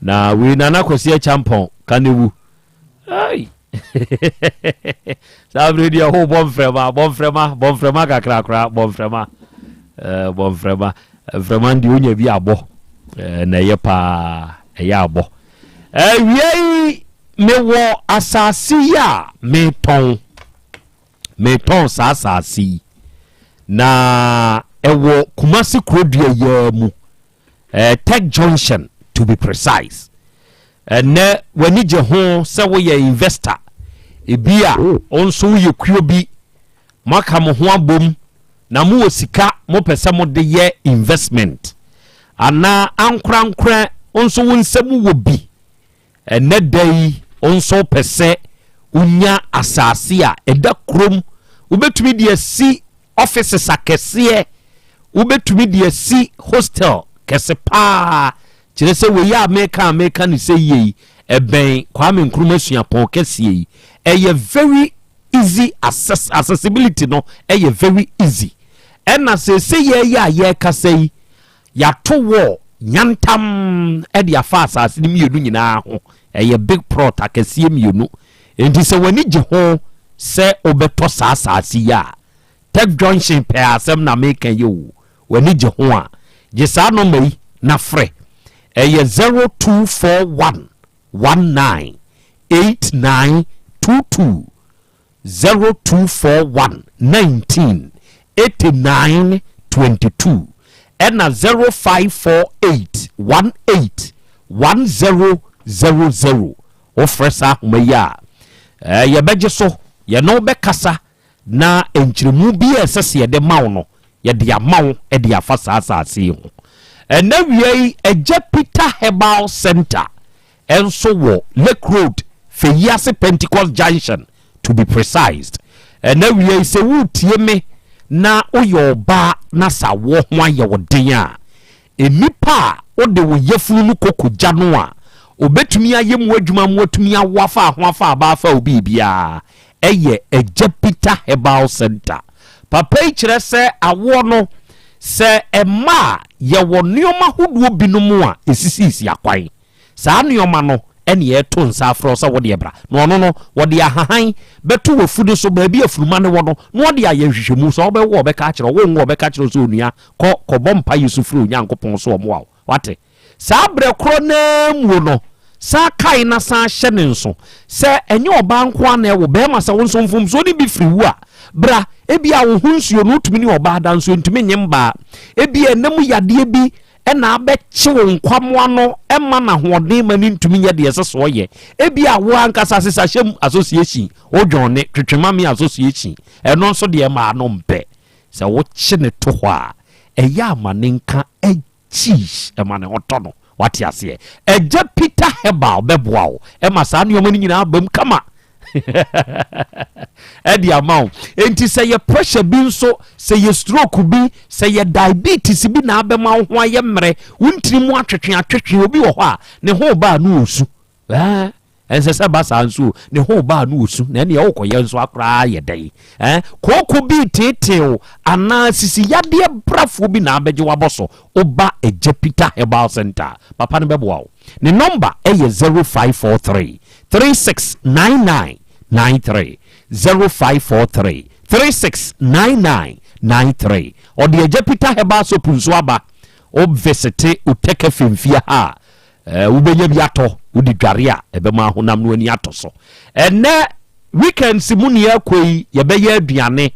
Na we nana kosie champon kanewu. Ai. Sabre dia ho bonfrema kakra bonfrema vraiment di onya bi abo na ye pa ya abo wiei me wo asasi ya me ton sa asasi na ewo Kumasi Krobea ya mu Tech Junction to be precise ne wani je ho se wo ye investor ebia onso ye kuo bi maka mo ho abom na mo osika mo pese mo de ye investment ana ankra onso wonsam wo bi ene dai onso pese unya asase a eda krom ubetumi de si offices akese ubetumi de si hostel kese pa kire se we ya meka ni se yi eben Kwame Nkrumah suapon kese yi eye very easy accessibility no eye very easy ena se ye ya ye kasei ya to wo nyantam e dia fa asase ni mienu nyina ho eye big plot akese mienu enti se wani je ho se obeto asase ya Tech Junction pe asem na make yo wani je ho a je sa no mai na frɛ eye 0241198922 0241198922 and 0548181000 ofresa humaya ye beje so ye no be kasa na enchiremu bi esese ye de mawo no ye de amawo e de afasa asase ho na wiei eje Peter Herbal Center enso wo Lake Road Feyiase Pentecost Junction to be precise na wiei se wutie me na oyo ba na sawo ho aye woden a enipa o de wo yefunu nu kokogya no a obetumi ayemu adwuma mu atumi awafa ho afa ba afa obi bia eye eje Peter Herbal Center papa ikire se awo no se ema ye wo nioma hoduo binom a esisisi akwan saa nioma no ene ye to nsa afro so wode ebra no no no wode ahahan beto wo fudu so ba bi afuruma ne wo no no wode aye hwehwemu so wo be ka kire wo ngo be ka kire so onua ko bompa yusufuru nyankopon so omo wa wate saa bre kro na mu no saa kai na saa hye ne nso se enye oba nko na wo be ma sa wo nso mfom so ni bi firi wu a bra ebi a wo hunsuo no tumi ni oba da nso ntumi nyemba ebi enam yade bi ena abechi wo nkwamwa no ema na hoden mani ntumi nye de yeso ye ebi a wo ankasa sesa hyem association odwone twetwema me association eno nso de ma no mpe se wo chi ne to ho a eya amanenka cheese emane hotono wati ase eje Peter Herbal beboa o ema saa ne omani nyina abam kama edi amount enti say ye pressure bi nso say ye stroke bi say ye diabetes bi na abema ho aye mre wuntiri mu atwetwe obi wo ho a ne ho ba no osu ense se ba sa nso ne ho ba no osu na ne ye wokoye nso akra ye dai koko bi tete ana sisi yade brafo bi na abeje waboso oba eje Peter Herbal Center papa ne beboa o ne number eye 0543 369993 0543 369993 or the eje Peter Herbal so punso aba o visite uteke fimfia ha ubenya biato udi dware ebema honam no ani atoso ene weekend simuni akoi yebeye aduane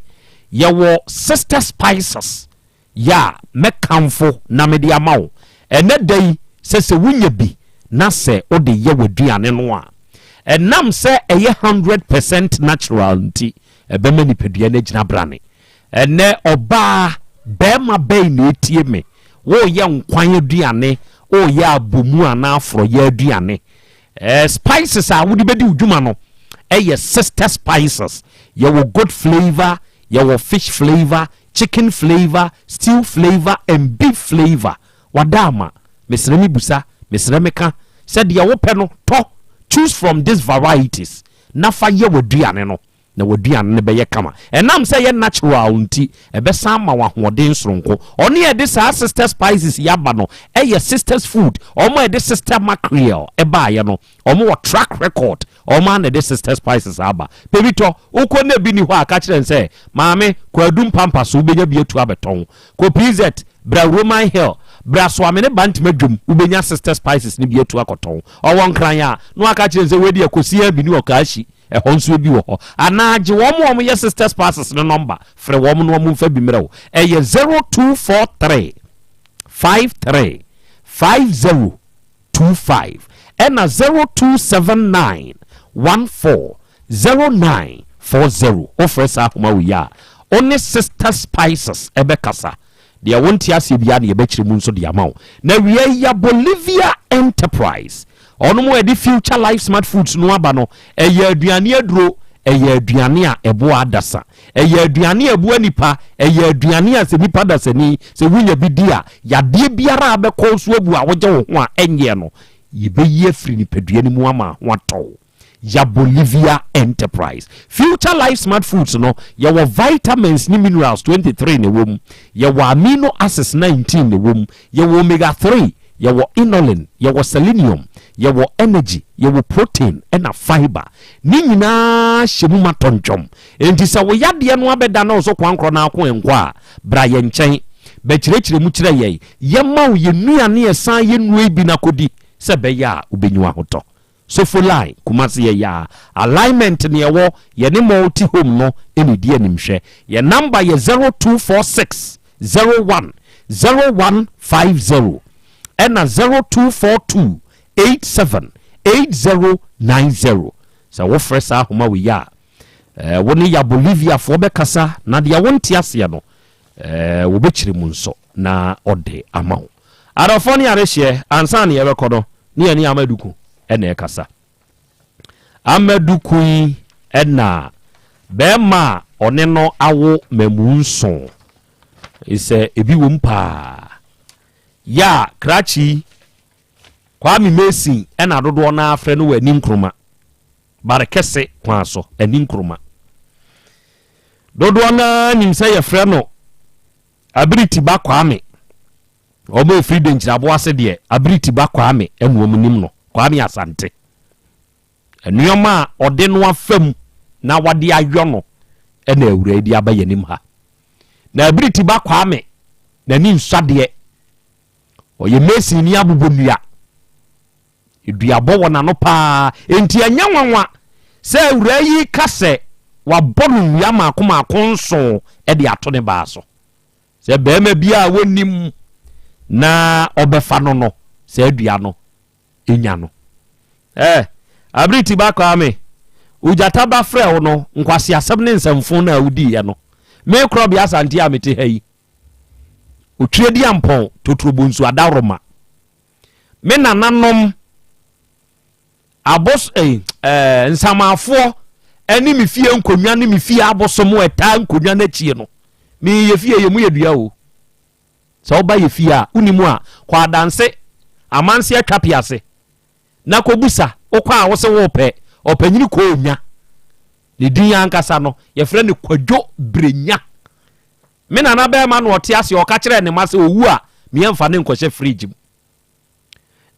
yewo Sister Spices ya mekamfo na mede amawo ene dai sese wunya bi na se ode yewo aduane no a enam se eye 100% natural nti ebema ni pedua na gina brane ene oba bema bei na etie me wo ye nkwan aduane o ye abomu ana afro ye aduane spices a wudi bedi udwuma no eye Sister Spices ye wo good flavor ye wo fish flavor chicken flavor stew flavor and beef flavor wadama mesremi busa mesremeka said ye wo pe no to choose from these varieties na fa ye waduane no na waduane ne be ye kama enam say ye natural nti ebesa ma wa hoden soronko oni e de sa Sister Spices yaba no eye Sisters food omo e de Sister Mackerel eba ye no omo wo track record omo na de Sister Spices aba pebito uko na bi ni ho aka kire nse maame kwadum pampa so ubenya bi etu abeton ko PZ bra Roman Hill bra so amene bantimadwum ubenya Sister Spices ni bi etu akoton owo nkran ya no aka kire nse wedi akosi abi ni okashi ehonso bi wo ho anaje wo ye Sister Spices no number frɛ wo no mo mfa bi mrɛ eye 0243 53 5025 ena 0279 140940 ofresa homa wo ya only Sister Spices ebekasa dia wonti ase bia na yebekire mu nso dia mawo na wie ya Bolivia Enterprise ono mo edi Future Life Smart Foods no aba no eye aduane aduro eye aduane a ebo adasa eye aduane ebu anipa eye aduane a se nipa dasa ni se wunya bi dia yade biara abekɔ so abu a woje wo ho a enye no yebeye afiri nipaduane mu ama wato ya Bolivia Enterprise Future Life Smart Foods no ya wo vitamins ni minerals 23 ne wom ya wo amino acids 19 ne wom ya wo omega 3 ya wo inulin ya wo selenium ya wo energy ya wo protein and fiber ni nyina hyemu matonjom enti se wo yade no abeda na so kwankro na akọ enkwa bra ye nchen be kirekire mu kire ye ye ma wo ye nuane esan ye nue bi na kodi se be ya ubenyu ahoto so for line kumasi ye ya alignment ne ye wo ye ne multi home no eni die nimhwe ye number ye 0246 01 0150 and 0242 87 8090 sɛ wofrɛ saa ahoma wo yi a wo ne ya Bolivia fo bɛkasa na deɛ wonte aseɛ no wobɛkyerɛ mu nso na ɔde ama wo adɔfo ne arehye ansa ne yɛbɛkɔ no ne yɛne Amaduku ɛna ɛkasa Amaduku yi ɛna bɛma ɔne no awo mamu nso isɛ ebi wom paa ya krachi Kwame Messi ɛna dodoɔ na afrɛ no wɔ ani nkroma barekɛse kwa so ani nkroma dodoɔ na nim sɛ yɛfrɛ no Ability ba Kwame obo freedom nkyirabo ase de Ability ba Kwame ɛnuom nim no Kwame Asante ɛnuoma ɔde no afam na wade ayɔ no ɛna awura di aba yanim ha na Ability ba Kwame na ni nsade ɔyɛ Messi ni abobonua eduabɔ wona no pa enti anya nwanwa sɛ awura yi kase wabɔ no nua maako nso ɛde ato ne baa so sɛ bɛɛma bia wonim na ɔbɛfa no sɛ adua no enya no Ability ba Kwame ujata ba frɛ wo no nkwasi asɛm ne nsɛmfo na awudi ye no me Krobea Asante a mete ha yi otwe di ampon totrobonsu adaroma me nananom abos nsamafo ani me fie nkonwa ne me fie abosom eta nkonwa na chie no me ye fie ye mu yedua o so ba ye fie a unimu a kwa adanse amanse atwapiase na kobusa okwa a wo se wo pɛ opanyini ko onya ne din ankasa no ye frɛ ne Kwadwo Brenya me nana be ma no ɔte ase ɔka kyerɛ ne ma se owu a me yɛmfa ne nkɔhyɛ fridge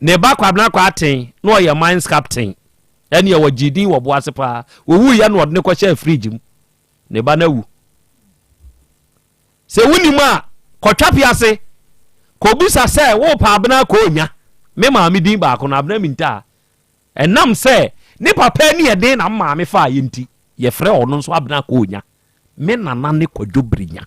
ne ba kwabna kwa aten no ɔyɛ mines captain ɛne ɛwɔ gidin wɔ boase pa owu yɛ no ɔde ne kɔhyɛ fridge ne ba na wu se wuni mu a kɔtwapi ase kobusa sɛ wo pa abna ko onya me ma me din ba ko na abna minta ɛnam sɛ ne papa ni yɛden na ma me fa yenti ye frɛ ɔno nso abna ko onya me nana ne Kwadwo Brenya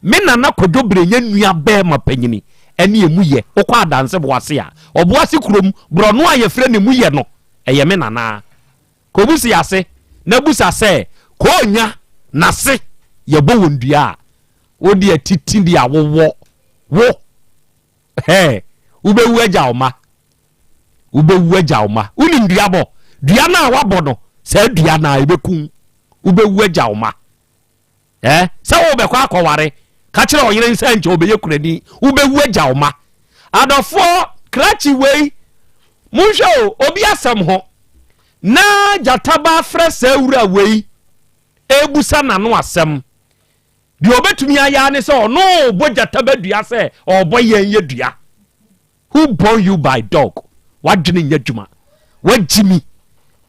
me nana Kwadwo Brenya nua bɛ ma panyini ɛne emu ye okɔ adanse boase a ɔboase kurom brono a ye frɛ ne mu ye no ɛyɛ me nana kobusi ase na busa sɛ ko onya na se ye bo wondua a wodi atiti dia wo ubewu agya oma uni ndua bo dua na wabɔ no sɛ dua na ebekun ubewu agya oma sɛ wo bɛkɔ akɔware ka kyerɛ ɔyere nsa nkyɛ obɛyɛ kurani ubewu agya oma adɔfo krachi wei munhwɛ obi asɛm ho na jataba frɛ sɛ wura wei ebusa na no asɛm di obetumi aya ne sɛ ɔno bo jataba dua sɛ ɔbɔ yɛn yɛ dua who born you by dog wadwene nya dwuma wajimi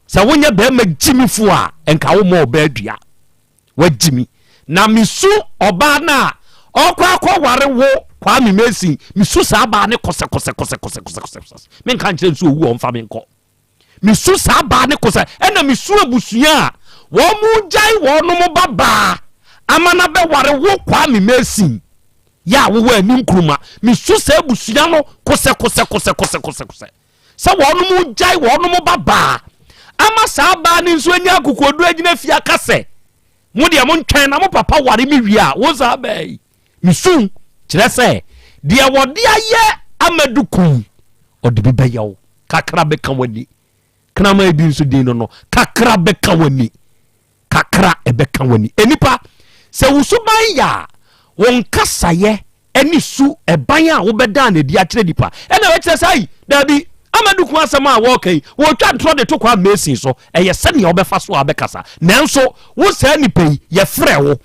sɛ wonya bɛma jimi fo a enka wo mo ɔba dua wajimi na misu ɔba na ɔkɔ akɔware wo Kwame Messi misu saa ba ne kose men kan kyerɛ nso owu ɔmfa men kɔ misu saa ba ne kose ɛna misu abusua a wo mu jai wo no mo baba amana bɛ ware wo Kwame Messi ya wo wa ni nkruma misu saa abusua no kose sɛ wo no mu jai wo no mo baba ama saa ba ne nso anya akokodu agina fia kase mo de mo ntwɛn na mo papa ware mi wi a wo za bai misu kyerɛ sɛ deɛ wɔde ayɛ Amaduku ɔde bi bɛyɛw kakra bɛka wani knama ebi nso din no kakra bɛka wani enipa sɛ wusuban ya won kasaye eni su ɛban a wobɛda na di akyerɛ nipa ɛna wɔkyerɛ sɛ dabi Amaduku asɛm a wɔkai wɔtwa ntro de to kwa Messi so ɛyɛ sɛ ne wɔbɛfa so abɛkasa nanso wo saa nipa yi yɛ frɛ wo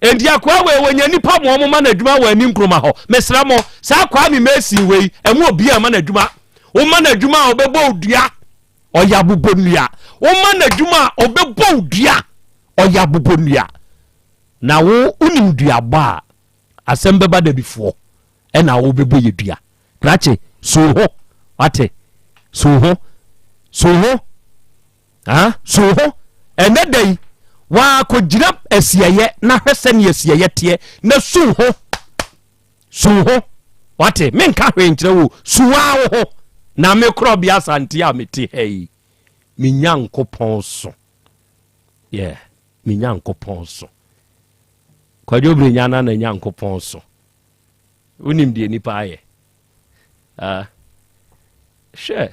endi akwa we wonya nipa mo ma na adwuma wa ani nkroma ho mesra mo saa Kwame Messi we emu obi a ma na adwuma wo ma na adwuma obebɔ odua oya bubonua wo ma na adwuma obebɔ odua oya bubonua na wo unim dua ba Asem Beba Dabi fo e na wo bebɔ yedua krache so ho ate so ho so ho ene dai wa ko gira asieye na hwese ne asieye tie na su ho wate menka hwe nkyerɛ wo suwa wo ho na me Krobea Asante a mete hey me Nyankopon so yeah me Nyankopon so kwadwo bre nyana na Nyankopon so unim de nipa aye she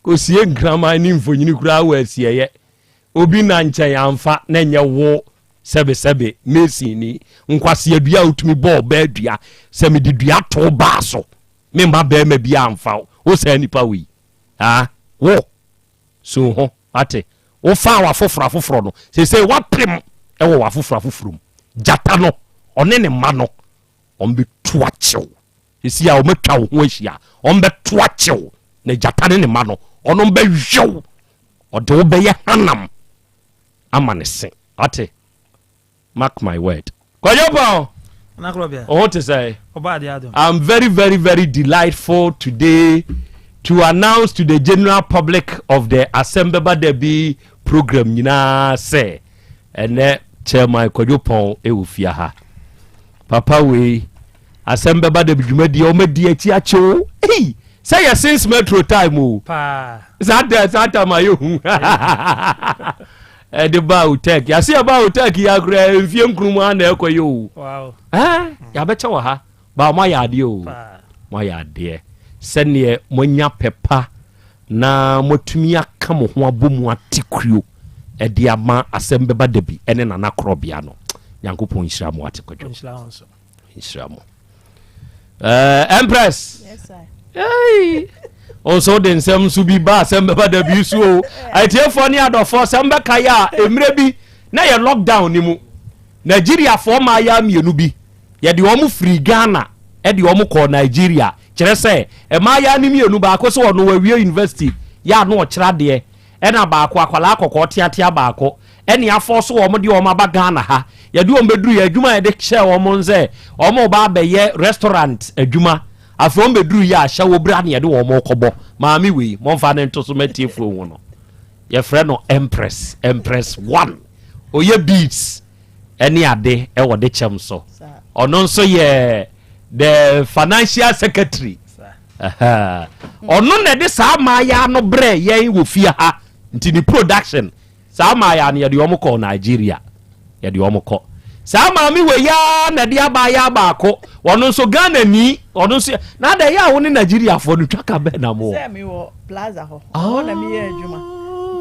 ko sie nkrama ni mfonyini kura wa asieye obi na nche yamfa na nye wo sebe mesi ni nkwase adua utumi bo ba adua se me didua to ba so me ma ba ma bia amfa wo sa nipa wi wo so ho ate wo fa wa foforo no se wa prem e wo wa foforo jata no one ne ma no on be tuachew esi a o metwa wo ho ahia on be tuachew ne jata ne ma no ono be hwew o de wo be ye hanam amanese ate mark my word kwajopo na Krobea what to say obadi adom I'm very very very delightful today to announce to the general public of the Asem Beba Dabi program nyina say ene chairman kwajopo e wo fia ha papa we Asem Beba Dabi dwumadi o madi achi acho say ya since metro time o pa that time ayo the bow tech ya see about tech ya kra mfie nkrumu na ekoyo wow ya becha wa ha ba ma ya de o ma ya de sene monya pepa na motumi aka mo ho abomu atikrio e de ama Asem Beba Dabi ene na Krobea no Nyankopon hira mo atikwadwo hira mo Empress yes sir hey also den sem su bi ba Asem Beba Dabi su o atiefo ni adofo sem be kaya emre bi na ye lockdown ni mu Nigeria fo ma ya mienu bi ye de omu free Ghana e de omu ko Nigeria kire se e ma ya ni mienu ba ko so wono wa wie university ya no kira de e na ba ko akwala akoko tiatia ba ko e ne afo so wo mo de omu ba Ghana ha ye de omu beduru ye adwuma ye de kye omu nze omu ba be ye restaurant adwuma afro beduru ya ahya wo bra ne ye de wo mo kobo maami we mo fa ne ntoso matiefu wo no ye frɛ no Empress 1 oye beats eni ade e wo de chem so ono nso ye the financial secretary ono ne de sa ma ya no bre ye wo fie ha nti ni production sa ma ya ne ye de omo ko Nigeria ye de omo ko sa maami we ya na de aba ya ba ko ono nso Ghana ni ono nso na da ya wo ni Nigeria fo no twaka be na mo se mi wo plaza ho na mi ye adwuma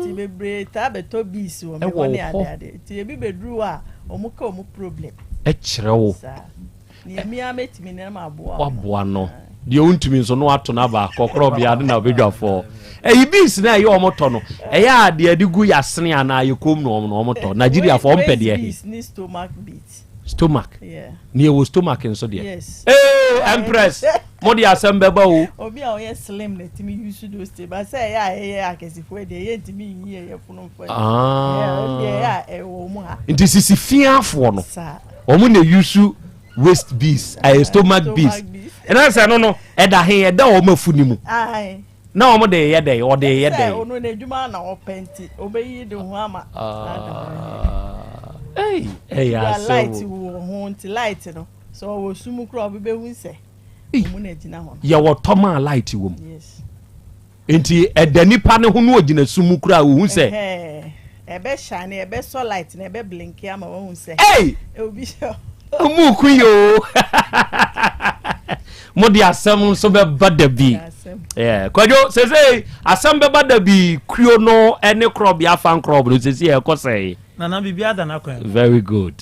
ti bebre ta beto bis wo me woni ade ti bi bedru a omuka omu problem e kirewo ni mi ametimi na ma aboa no de ontumi nso no ato na ba Krobea de na obedwafo bis na ye omoto no ya de adigu yasene ana yekom no omoto Nigeria fo ompede he ni stomach beat stomach yeah ni wo stomach nso de yes Empress mo de Asem Beba o obi a o slim na timi use those te ba say ya akesifo de ye timi yi ye funu fo ya wo mu ha nti sisi fiafo no omo na use waist bees stomach bees and I say no e da he e da o mafuni mu na omo de ye dey o de ye dey ono na adwuma na o penti obeyi de ho ama ya so light wo ho nti light no so wo sumu kro obi be hu se omo na gina ho ya wo toma light wo yes nti e da nipa ne ho no ogina sumu kro a wo hu se ebe shine ebe so light na ebe blink ama wo hu se obi sho mu ku yo mo di Asem so Beba Dabi kwajo sese Asem Beba Dabi kuo no ene Krobea fan club no sese e ko sei na bibia da na kwan very good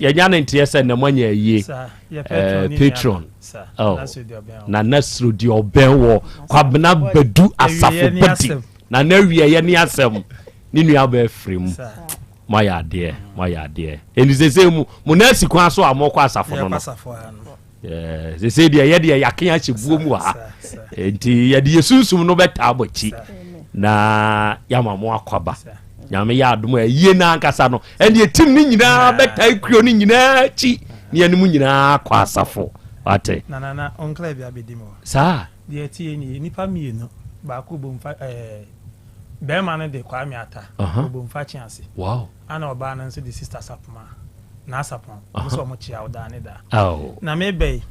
ye nya na ntie se na mwanya yie patron na nasro di oben wo kwabena badu asafo badi na na wie ye ni Asem ni nua ba afrim moya ade eni sese mu na si kwan so amoko asafo no sese dia ye dia yaken achebuo mu ha enti ye dia sunsum no beta abochi na yamamo akwaba nyame ya adom ayie na ankasa no ende etim ni nyina beta ikuo ni nyina chi ni animu nyina kwa asafo ate na oncle bia bedimo sa dia tie ni nipa mienu ba ko bomfa be ma ne de kwa mi ata bomfa chi ase wow ana oba na nso de sister sapma na sapon mo chia oda ne da oh na me be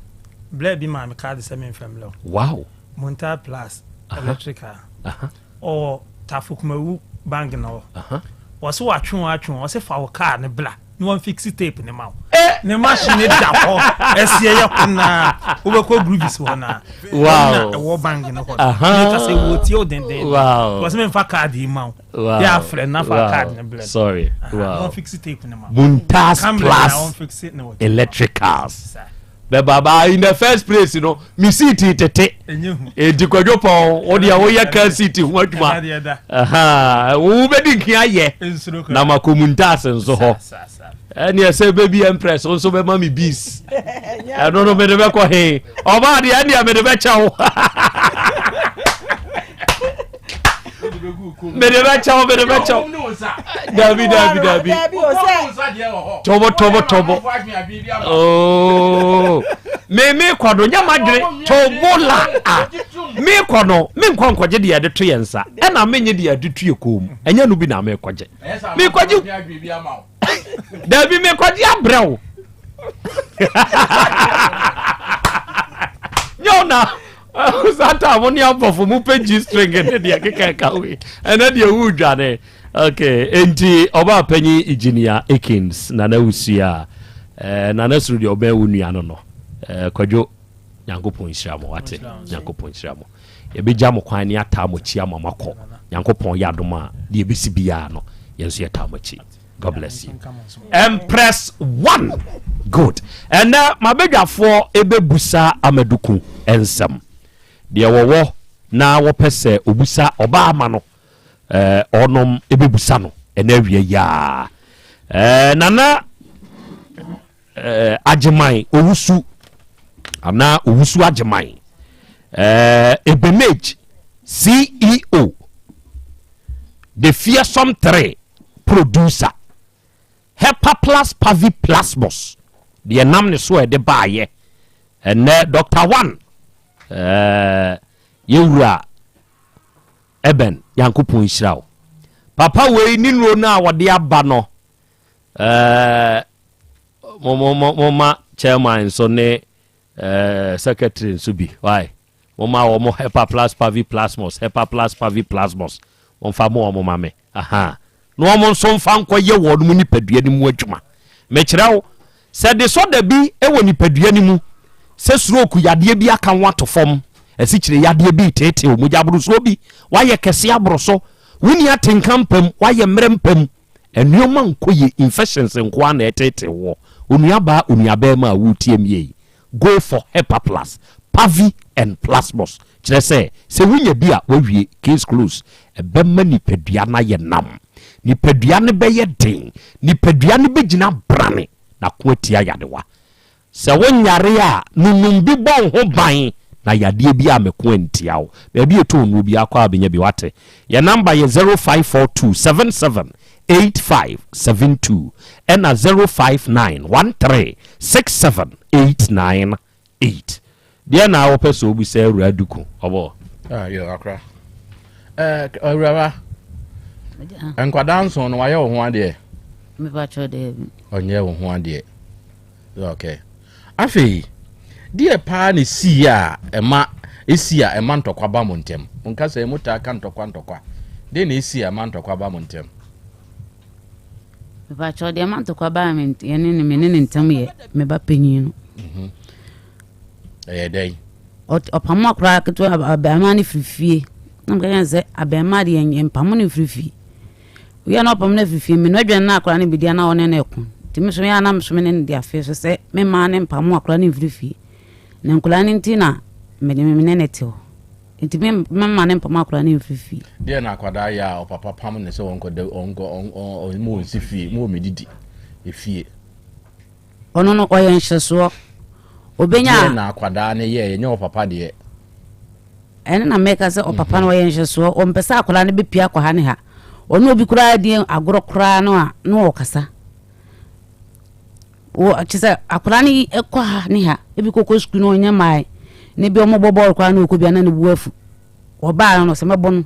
ble bi ma me card se me fam lo wow Monta Plus electrical or Tafukumawu bank no was watching was a foul car ne bla no one fix it tape in the mouth ne machine it down over groovies one war bank in the was meant for card the amount they are friend not for card in the sorry wow fix it tape in the mouth Montas Plus electricals Baba in the first place, you know, me city tete. Dikwadwo pon, odi a wo ya ka city ho aduma. Aha, wo bedi kia ye. Na makomuntas nso ho. Eni ese baby empress onso be mami bees. I don't know me de be ko he. Oba de eni a me de be cha wo. Me de be cha wo. Dabi. Tobo. Oh. Me kwado nya madre tobola. Me kwano, me nkwankwaje de ade to yensa. E na menye de ade to yekom. Enya no bi na me kwaje. Me kwaje. Dabi me kwaje abrao. Nyona. Santa woni abofo mu page string ne de keka kawe. Ena de wudwane. Okay, enti oba panyi engineer Akins na usia na nasuru de oba wunua no kwadwo Nyankopon hyiamo wate Nyankopon hyiamo e be jam kwan ne ata mochi amamako Nyankopon ya adoma de ebisi bia no yenso yata mochi. God bless you. Empress 1 good. And mabedwafo ebebusa amaduku ensem de wowo na wo pese obusa oba ama no onom ebebusa no ena wie ya nana agemai owusu ana owusu agemai Ebenage CEO the fearsome 3 producer Hepa Plus Pavi Plasmos the nam ne so e de baaye ene Dr. 1 yewura Eben Yankopon Israel papa we ni nro na wode aba no mama chairman so ne secretary so bi why mama wo mo Hepa Plus Pavi Plasmos Hepa Plus Pavi Plasmos won fa mo mo mame aha no mo so mfa nkoye wo no ni padua ni mu adwuma me kirew se de so da bi e wo ni padua ni mu se stroke yade bi aka wato fom esi kire yade bi tete o mujaburu so bi waye kese abro so wuni atenkampam waye mrempam enuoma nkoye infections nko na etete wo onuaba ma wutiem go for Hepa Plus Pavi and Plasmos kire se wunya bi a wawie case close ebema ni padua na ye nam ni padua ne be ye den ni padua ne be gina brane na kwatia yadewa se wonyare a nunum bi bon ho ban na yade bi a meko antiawo ba bi eto onu bi akwa abenya bi wate ye number ye 0542778572 and 0591367898 dia na wo pese obi se awuraduku obo yo akra awuraba enkwada nso no waye wo ho ade me ba cho de onye wo ho ade okay afi die pa ne si a ema esi a ema ntokwa ba mo ntem nka se mota aka ntokwa de na esi a ema ntokwa ba mo ntem me ba cho de ema ntokwa ba me yen ne me ne ntem ye me ba panyin no dai opamo akra keto abama ne frifie na mka se abama de yen pamo ne frifie we na opamo ne frifie me no adwan na akra ne bidia na one na ekun timi so ya na mso ne de afie so se me ma ne pamo akra ne frifie na nkula ne ntina me de me ne neto ntimi mama ne pamo akra ne frifie de na akwada ya opapa pam ne se wonko de onko mo nsifie mo medidi efie ono no oyen hyeso obenya na akwada ne ye nye opapa de ene na meka se opapa no oyen hyeso o mpesa akora ne bepia kwa ha ne ha ono obi kura de agoro kura no a no okasa o chisa akora ne ekwa ha ne ha ebi kokko sku no nya mai ne bi omo bobo kwa na okobia na ne buafu oba no se mebon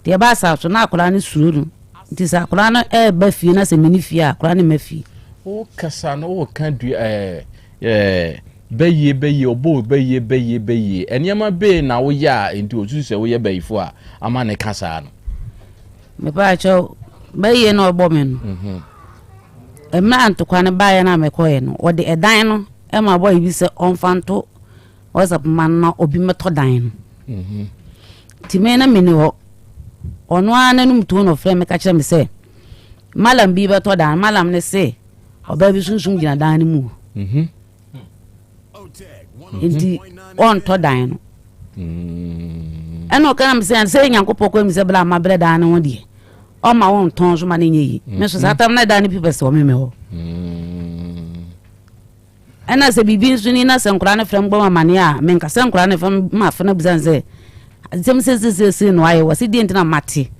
de ba sa so na akora ne suru nti sa akora no e ba fie na se meni fie akora ne mafi o kasa no o kan du beye obo beye enema be na wo ya enti osu se wo ye bayifo a ama ne kasa no me ba cho beye no obo me no emra antokwa ne ba ya na me koye no wo de edan no e ma boy bi se onfanto WhatsApp man na obi meto dan no ti me na me ne ho ono ana num to no frɛ me ka kyerɛ me se malam bi beto dan malam ne se oba bi sunsun gina dan ni mu enti on to dan no eno kana me se nyankopɔ ko me se bla ma bre dan no de o ma won ton so ma ne nyi me so satam na dan ni pipa se o me ho ana se bibi suni na se nkura ne frem gbo ma ne a me nka se nkura ne frem ma fa na bizan se azem se no aye wasi di entina mate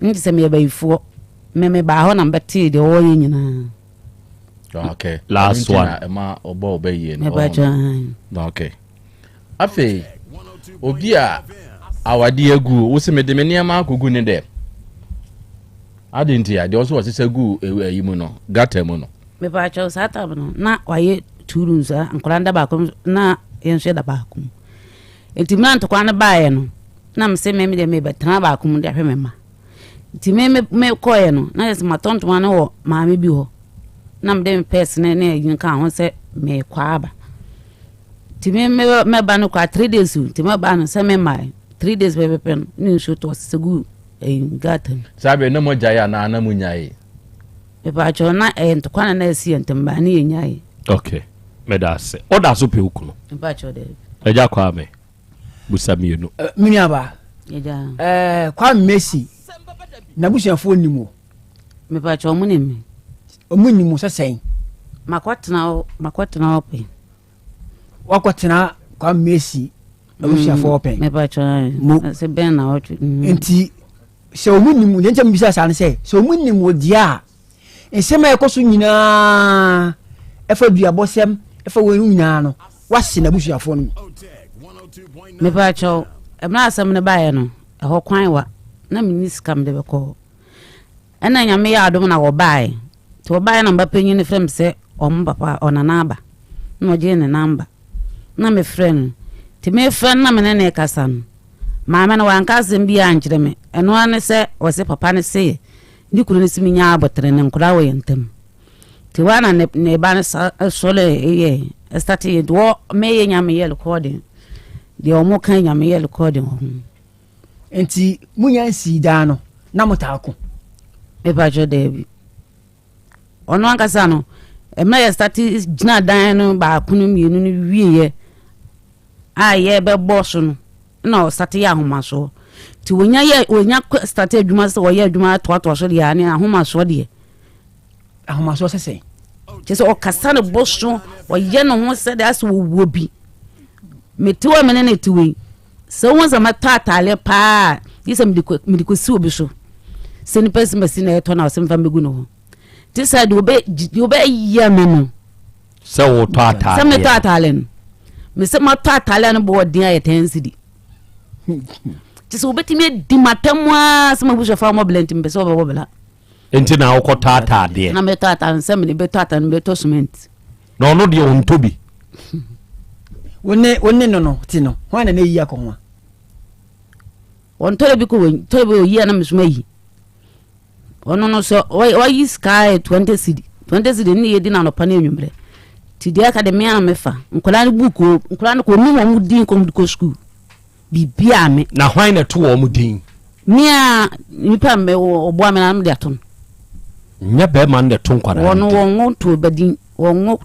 nti se me bayifo me ba ho na mbeti de wo nyina. Okay, last one ma obo obeye no. Okay, afi obi a awade agu wo se me de me niam akogu ne de adenti ya de also wo se gu ayi mu no gata mu no me ba cha sata no na waye turunza ankolanda ba kom na yenso da ba kom enti man to kwane baaye no na mse me de me betana ba kom de ahwe mema enti me koye no na yes matonto mane wo maame bi ho na mde me person ne yin kan ho se me kwaaba ti me ba no kwa 3 days ti me ba no se me mai 3 days be pen ni so to segu gaten sabe no mo jaya na na munyae e ba cho na to kwana na esi entemba ni yenyae. Okay, me da se oda so pe ukuno e ba cho de eja kwa me busamienu mini aba eja kwa Messi na busuafo nimo me ba cho munimi omunimo sesen makwatena open wakwatena kwa Messi na busuafo open me ba cho se ben na otu enti se omunimo ntia mbisa san se se omunimo dia ensema ekoso nyina efa duabosem efa wenu nyina no wase na busuafo no me ba cho emna asem ne bae no eho kwan wa na miniskam de beko ena nyame ya adom na wo bae to bae na mbapenyi ne frem se papa onana aba no je ne namba na me friend ti me friend na me ne kasan maama na wankasem bi ankyere me eno ane se wo se papa ne se ndi kuru ne simi nya abotre ne nkura wo yentem ti wana ne ba ne sole ye start do me ye nyame ye recording de omo kan nyame ye recording ho enti munya si da no na mutako e ba jo de ono ankasa no emna ye start gina dan no ba kunu mienu no wiye aye be boss no na start ya homaso ti wonya start adwuma se wo ye adwuma to so de ya ne ahomaso de ahomaso sese ti so o kasa ne boss no wo ye no ho se de aso wo bi metiwa menene tiwe so won za matata pa yisa midiko si obi so se ni pesi masina eto na o se mfa megu no ti sa de obe ya menu se wo to atale se me to atale no me se ma to atale no bo din aye tensidi ti so obeti me di matamwa se ma busho fa mo blend mbe so bo bela enti na wo ko to atade na me to atale se me be to atale me to cement no de on tobi wonne no ti no wana na yi akonwa on tole bi ko tole bi yi na mesuma yi ono no so why sky 20 cedi ni yedi na no pa na enwumre ti dia academy na mefa nkola ni buku nkola ni ko ni mo din ko school bibia me na hwan na to wo mu din mia nipa me obo ame na me aton nya be man de to nkwara won to badin won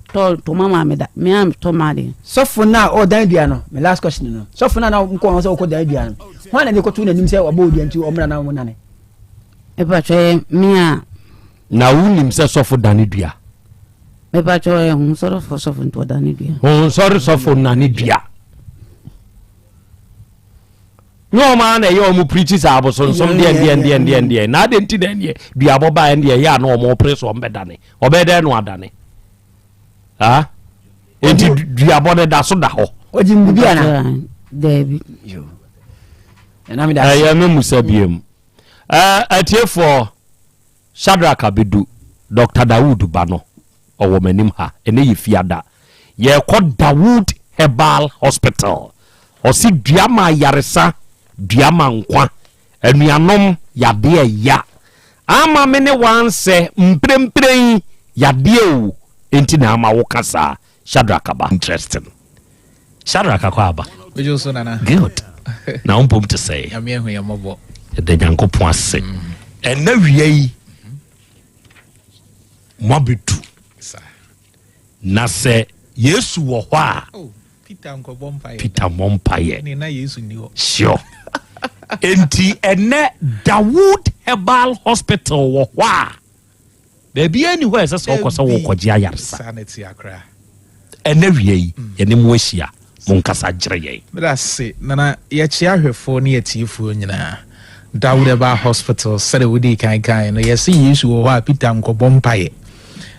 to mama me da me am to made sofo na o dan bia no me last question no sofo na nko won se o ko dan bia no hwan na ne ko to na nim se obo bia nti o mra na mo na ne e ba che mia na wunim se sofo dan dua me ba che hun sofo to dan dua hun sofo na ne dua no man e yo mu preaches aboso som de na de nti de ne dua boba en de ya na o mo preso o mbedane obede no adane ah enti dua bode da so da ho oji mbibia na David yo na mi da ya me musabiem atiefo Shadrack Abedu Dr. Dawood Bano owo manim ha ene ye fiada ye called Dawood Herbal Hospital osi duama yaresa duama nkwa anuanom yade ya ama me ne wanse mprempren yade o enti na ama wo kasa Shadraka interesting Shadraka kwa aba bejo so nana good na umpom to say ya me hu ya mobo de Nyankopon ase en na wie yi mobetu na se Yesu wo hɔ a Peter Mompaye ni na Yesu ni ho sure enti ene Dawood Herbal Hospital wo hɔ a baby anywhere say so koso wo kɔgye ayarsa sanity akra ene wie yi ye ne mu ahia mo nkasa gyere ye bra se nana ye chia hwefo ne yetiefo nyina Dawood Herbal Hospital sare wudi kan no ye se Yesu wo hɔ a Peter Mompaye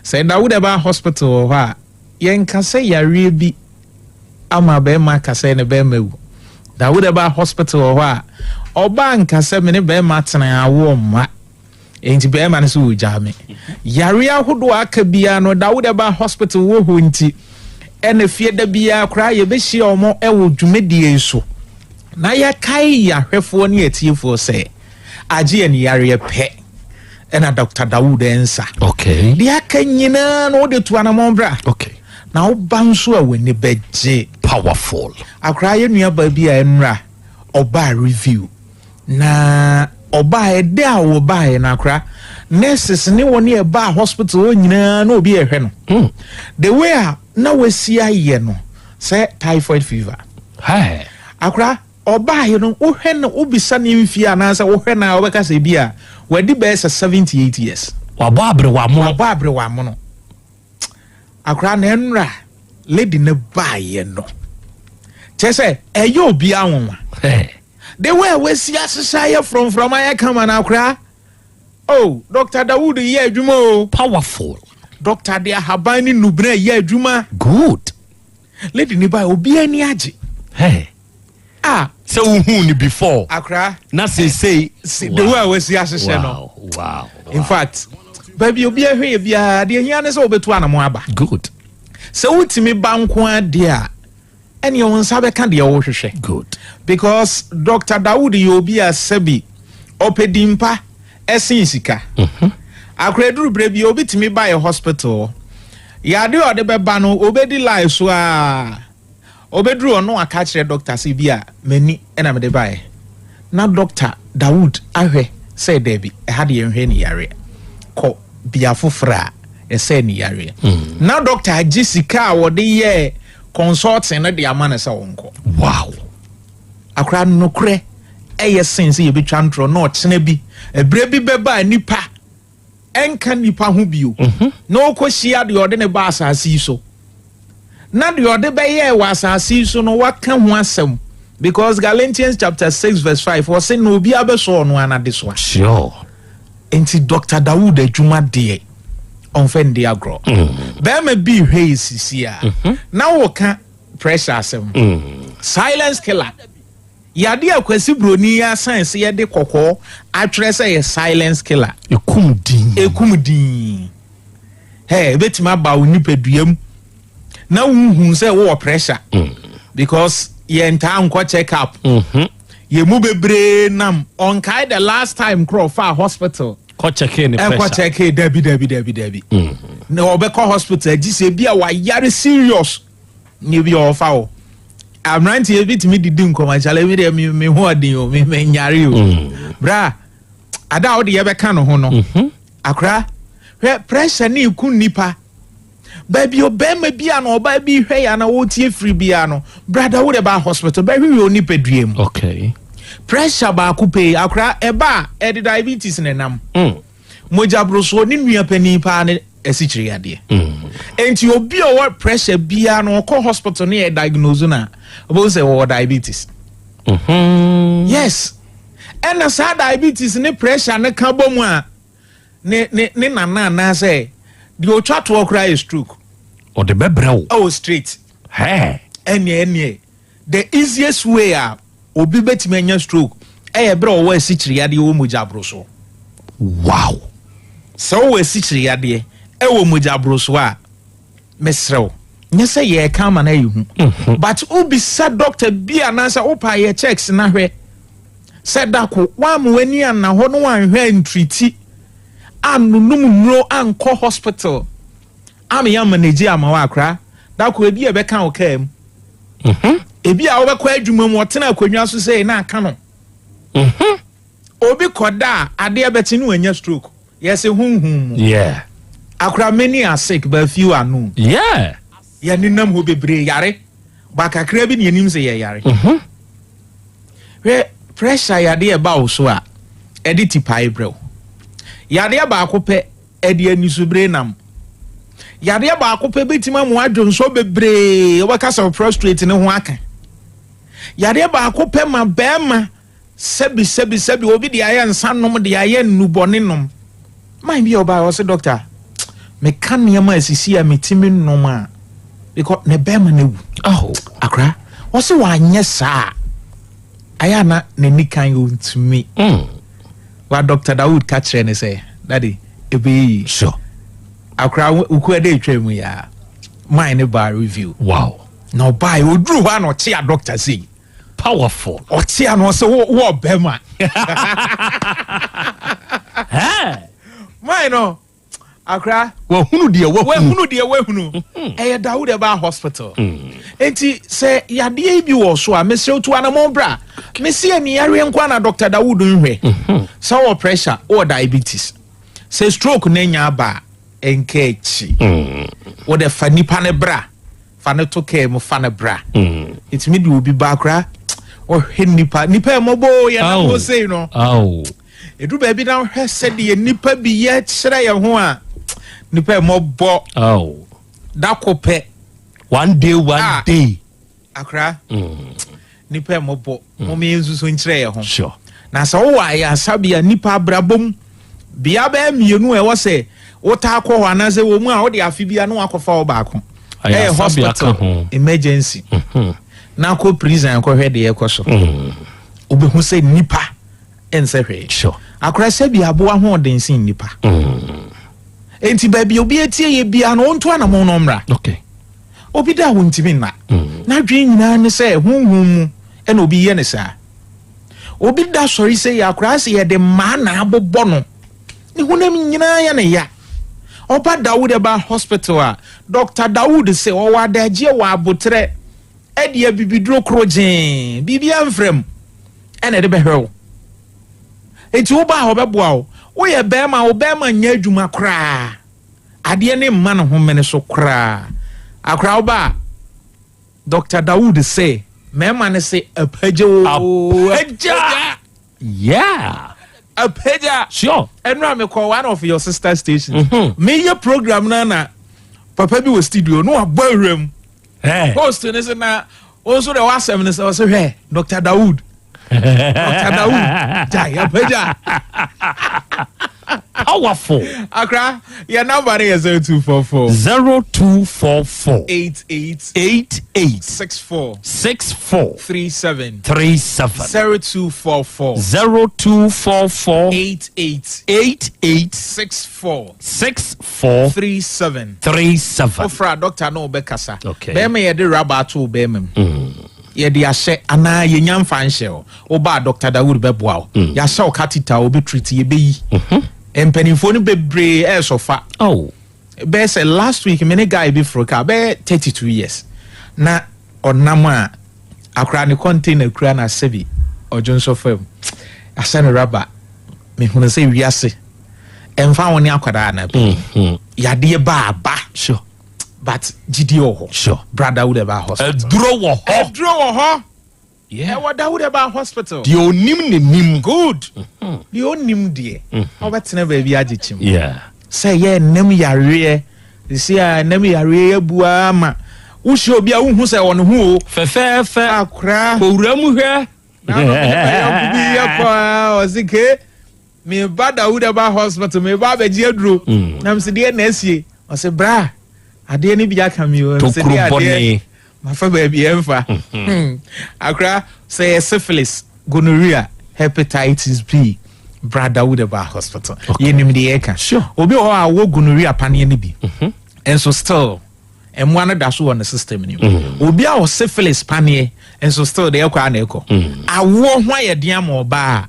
say Dawood Herbal Hospital wo hɔ a yen kase yare bi ama be ma kase ne be mawu Dawood Herbal Hospital wo hɔ a oba nkase me ne be ma tena awo ma enti be ma ne so ujame yare ahodo aka bia no Dawood Herbal Hospital wo ho nti ene fie da bia kra ye be hia omo e wo dwumedie so na ya kai ya hwefo ne atiefo se age ne yare pe ena Dr. Dawood ensa okay dia kanyina no de to anamon bra okay na wo banso a woni beje powerful akra ye nua ba bia enra oba review na oba ede a wo ba ye na akra nurses ne woni e ba hospital nyina na obi ehwe no the way a na wasi aye no say typhoid fever hey akra oba ye no wo hwe no obisa ne mfia na say wo hwe na obeka say bia wadi be 78 years wabo abre wa mo akra na enra lady ne ba ye no chese eyo obi awonwa the way we see asaya from I come and akra oh Dr. Dawood ye adwuma o powerful Dr. Dia Habani Nubra ye adwuma good lady ne ba obi ani age hey so who ni before akra na say the way we see asaya no wow in fact baby obi ehwe bia de hia ne se obetu anamo aba good so utimi banko ade a ene won sabe ka de wo hwehwe good because Dr. Dawood yobi asabi opedimpa esin sika akreduru brebi obi timi buy a hospital ya de ode beba no obedi life so a obeduru ono aka kire doctor se bia mani ena me de buy na Dr. Dawood ahwe say debi e hade yenhwe ni yare ko bia fofra e say ni yare na Dr. Jessica wo de ye consulting na de amana se wonko wow akra no kre eye sense ye betwa ntro na ochene bi ebre bi beba nipa enka nipa ho bio na okohia de ode ne ba asase so na de ode be ye wa asase so no waka ho asem because Galatians chapter 6 verse 5 was say no bi abeso no anade so sure enti Dr. Dawood adwuma de onfen de agro be ma bi hwe sisi a na wo ka pressure asem silence killer yade akwasi broni ya science ye de kokko atwere say ye silence killer ekum din hey betima ba wo nipaduam na wuhu say wo pressure because ye nta anko check up ye mu bebre nam on kai the last time crow far hospital ko check in pressure ko check dabi na obekọ hospital agise bia wa yare serious ni bi ofa o I'm right here bit me didn't come and challenge me who are you me nyare you bra ada odi ye be kan ho no akra pressure ni ku nipa baby obema bia no oba bi hwe ya na wo tie free bia no brother wo de ba hospital ba hwe oni peduem okay pressure ba ku pay akra eba e diabetes ne nam moja broso ni nua pani pa ne esichiri ade enti obi o what pressure bia no ko hospital ne diagnose na obo say wo diabetes yes and na diabetes ne pressure ne ka bomu a ne na say the otwa to cry stroke or the bebrel oh straight hey any the easiest way a obi betime anya stroke e bre o wa esichiri ade wo moja broso wow so wo esichiri ade e wo moja broso a mesrew nye say ye come na you but ubi said doctor bi anansa opa ye checks na hwe said dako wa mwani na ho no wan hwe entreat anunum nro anko hospital am ya manage amawa akra dako ebi e be kan okam ebi a wo be kwa adwuma mu otena akwanwa so say na aka no obi koda ade abeti no anya stroke yes hunhum yeah akra many are sick but few are known yeah ya ninam ho bebre yare ba kakra bi ne nim se ye yare we pressure yade e ba wo so a edit pai brew yade ba akope edi anisubre nam yade ba akope betima mo adwo so bebre o ka so prostrate ne ho aka yade ba akope ma bema sebi obi de aye nsanom de aye nubone nom man bi oba o se doctor me kan ne ma asisi a metimi nom a because ne bema na wu akra o se wa anye saa aya na ne nikan o ntumi wa Dr. Dawood ka kire ne say daddy ebe sure akra uku ade twemu ya mine bar review wow no buy odru ha no chia doctor say powerful chia no say wo bema mine no akra wa hunu de wa hunu eh Dawood Eba hospital enti say yade bi wo so a mesre to anamon bra mesi ani yare nkwa na Dr. Dawood nhwe so pressure or diabetes say stroke na nya ba enkechi wo de fa nipa ne bra fa ne to care mo fa ne bra it me do obi ba kra o he nipa mo bo ya na mo say no edu ba bi na hwe se de nipa bi ye kire ye ho a nipa mo bo da kope one day akra nipa mo bo mo me nzu so nkire ye ho sure na so wa ya sabia nipa brabom bia ba mienu e wo se wota akọ ho na se wo mu a wo de afi bia na akọfa wo ba ko hospital emergency na ko prison ko hwe de ye ko so obi hu se nipa ense hwe sure akra se bia bo ho den sin nipa enti ba bia obi etie ye bia no onto na mo no mra okay obi da wontimi na dwen nyina ne se hunhum mu e na obi ye ne sa obi da sori se ya akra se ye de ma na abobọ no ni hunam nyina ya ne ya oba Dawood Eba hospital a Dr. Dawood say o wa dagie wa abotre e de bibidro krojen bibia mfrem ene de behwew enti oba ho beboa wo ye bema nya adwuma kra ade ne mma no ho mene so kra akra oba Dr. Dawood say mema ne say apaje yeah a pager sure and me call one of your sister stations me your program na papa bi was studio no abawrem host ne se na also the wasem ne se so hwe Dr. Dawood jai a pager powerful akra your number is 0244 88 64 37 0244 88 64 37 ofra doctor no be kasa be me ye de raba to be mem ye de ahye ana ye nyamfa nhye o ba Dr. Dawood be boa ya hye o katita o be treat ye be yi empanifo no bebre sofa be say last week many guy be froka be 32 years na onam a akra ne container kura na sebi ojonso fam asane raba me hunu say wiase emfa woni akwada na be yade ba sure but gidi oho sure brother Dawood Eba hospital edro wo ho yeah what Dawood Eba hospital di onim ne nim good di onim die obetena ba bi agichim yeah say ye nem yare see nem yare bua ma wo shi obi a wo hu say won hu fefe akra owura mu hwe na no bi yakwa ozike me ba Dawood Eba hospital me ba be gi aduro na mse de na asie o se bra ade ni bi aka mi o mse de ade ma fa ba bi emfa akra say syphilis gonorrhea hepatitis B brother Dawood Eba hospital ye nim de eka sure obi o a wo gonorrhea panie ni bi and so still ɛmmoa no da so wɔ ne system ni obi a wɔ syphilis paneɛ nso still de ɛkɔ ana ɛkɔ awoɔ ho ayɛ den ama ɔbaa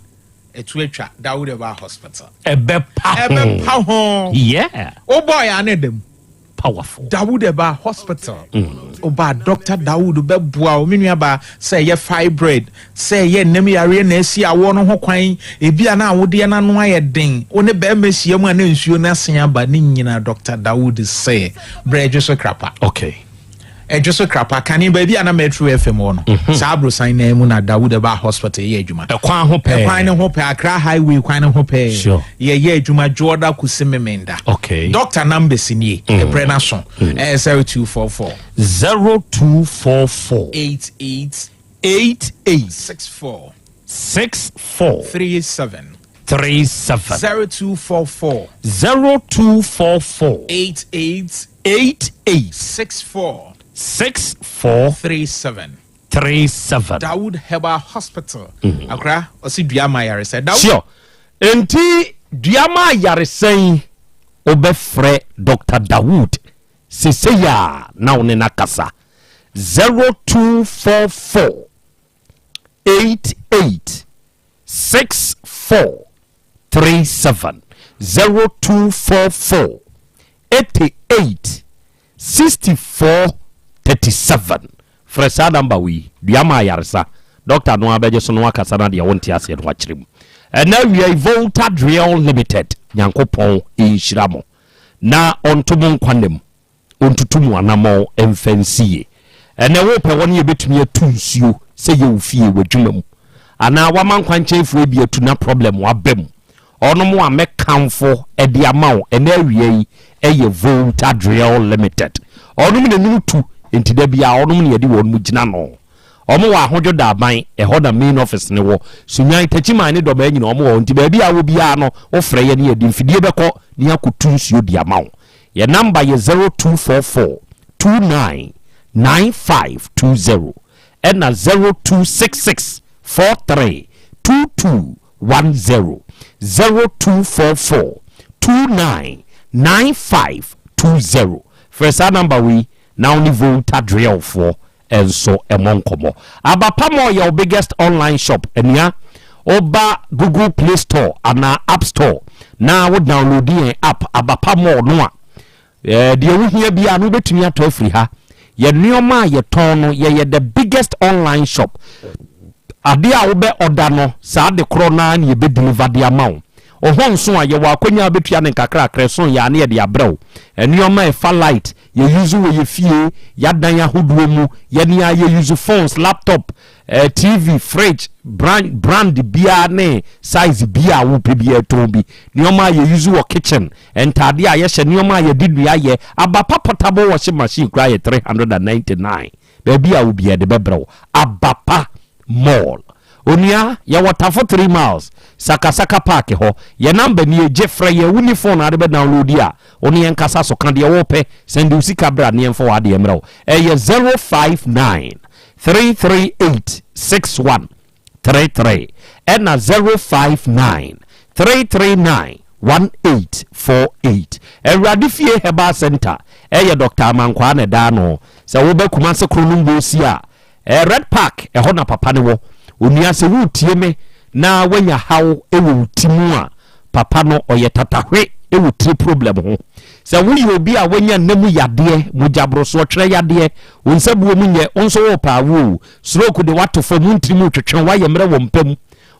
ɛtu atwa Dawood Eba Hospital ɛbɛpa ho yeah o boy ane dem powerful Dawood Eba Hospital oba Dr. Dawood bɛboa o menua ba sɛ yɛ fibroid sɛ yɛ nem yare na asi awo no ho kwan ebia na awode na no ayɛ den o ne ba mehyia mu na nsuo na sen aba ne nyina Dr. Dawood sɛ brejo so krapa okay Ejoso krapa kani baby ana Metro FM wono sabro sign na mu na Dawood Eba Hospital ye adwuma ekwan ho pe ekwan ne ho pe Accra highway kwan ne ho pe ye adwuma Jordan kusimemenda okay doctor numbers ni e prena so 0244 64 37 0244 6437 Dawood Eba Hospital Accra osi duama yare say Dawood sure enti duama yare say obefre Dr. Dawood seseya na one nakasa 0244 886437 0244 886437 fresa number we duama yaresa doctor no abeje so no akasa na de wonti ase no akyerem na we Volta Drill Limited nyankopon inshiramo na ontomo nkwanem ontutumu anamo emfansie na wo pe won ye betumi atunsuo se ye ofie wadwumam ana wama nkwanchefu ebi atuna problem wabem onomo amekamfo e de amawo na awie eye Volta Drill Limited onomo ne nutu entida bia onomo ne yede won mu gina no omo wa hodwo da ban e ho da main office ne wo sunyan tachima ne do ba nyina omo wo ntida bia wo bia no wo frɛ ye ne yede mfidie bɛkɔ ne akotunsuo di amawo ye number ye 0244 299520 and 0266 43 2210 0244 299520 first number we now only Volta Drill for and so emonkomo abapamo your biggest online shop enia oba Google Play Store and App Store now we download the app abapamo no the we here bia no betumi ato free ha ye nneoma ye ton no ye the biggest online shop ade a wo be order no sa de corona na ye be deliver the amount ohonso a ye wa kwanya betua ne kakra kreson ya na ye de abrew nneoma e fa light ye use we ye fie ya dan ahodo mu ye ne ye use phones laptop TV fridge brand bia ne size bia wo pe bia ton bi nneoma ye use wo kitchen entade a ye hye nneoma ye didua ye abapa portable washing machine kra ye 399 baby a wo bia de bebrew abapa mall onia ya water for 3 miles Saka park ho ye number ni Jeffrey ye uniform na de be download ya oni en kasa so kan de wo pe send usika bra ne en for wa de emra ye 059 338 6133 and 059 339 1848 Eradi Fie Heba Center ye Dr. Amankwa ne da no se wo be kuma se kronum bo si a Red Park ho na papa ne wo onia se wo tie me na wanya haw ewo timu a papa no oye tatahwe ewo tri problem ho se wo yi obi a wanya namu yade mujabro so twere yade onsabuo mu nye onso wo pa wo stroke de wato fo mu ntrimu twetwen wa ye mre wo mpam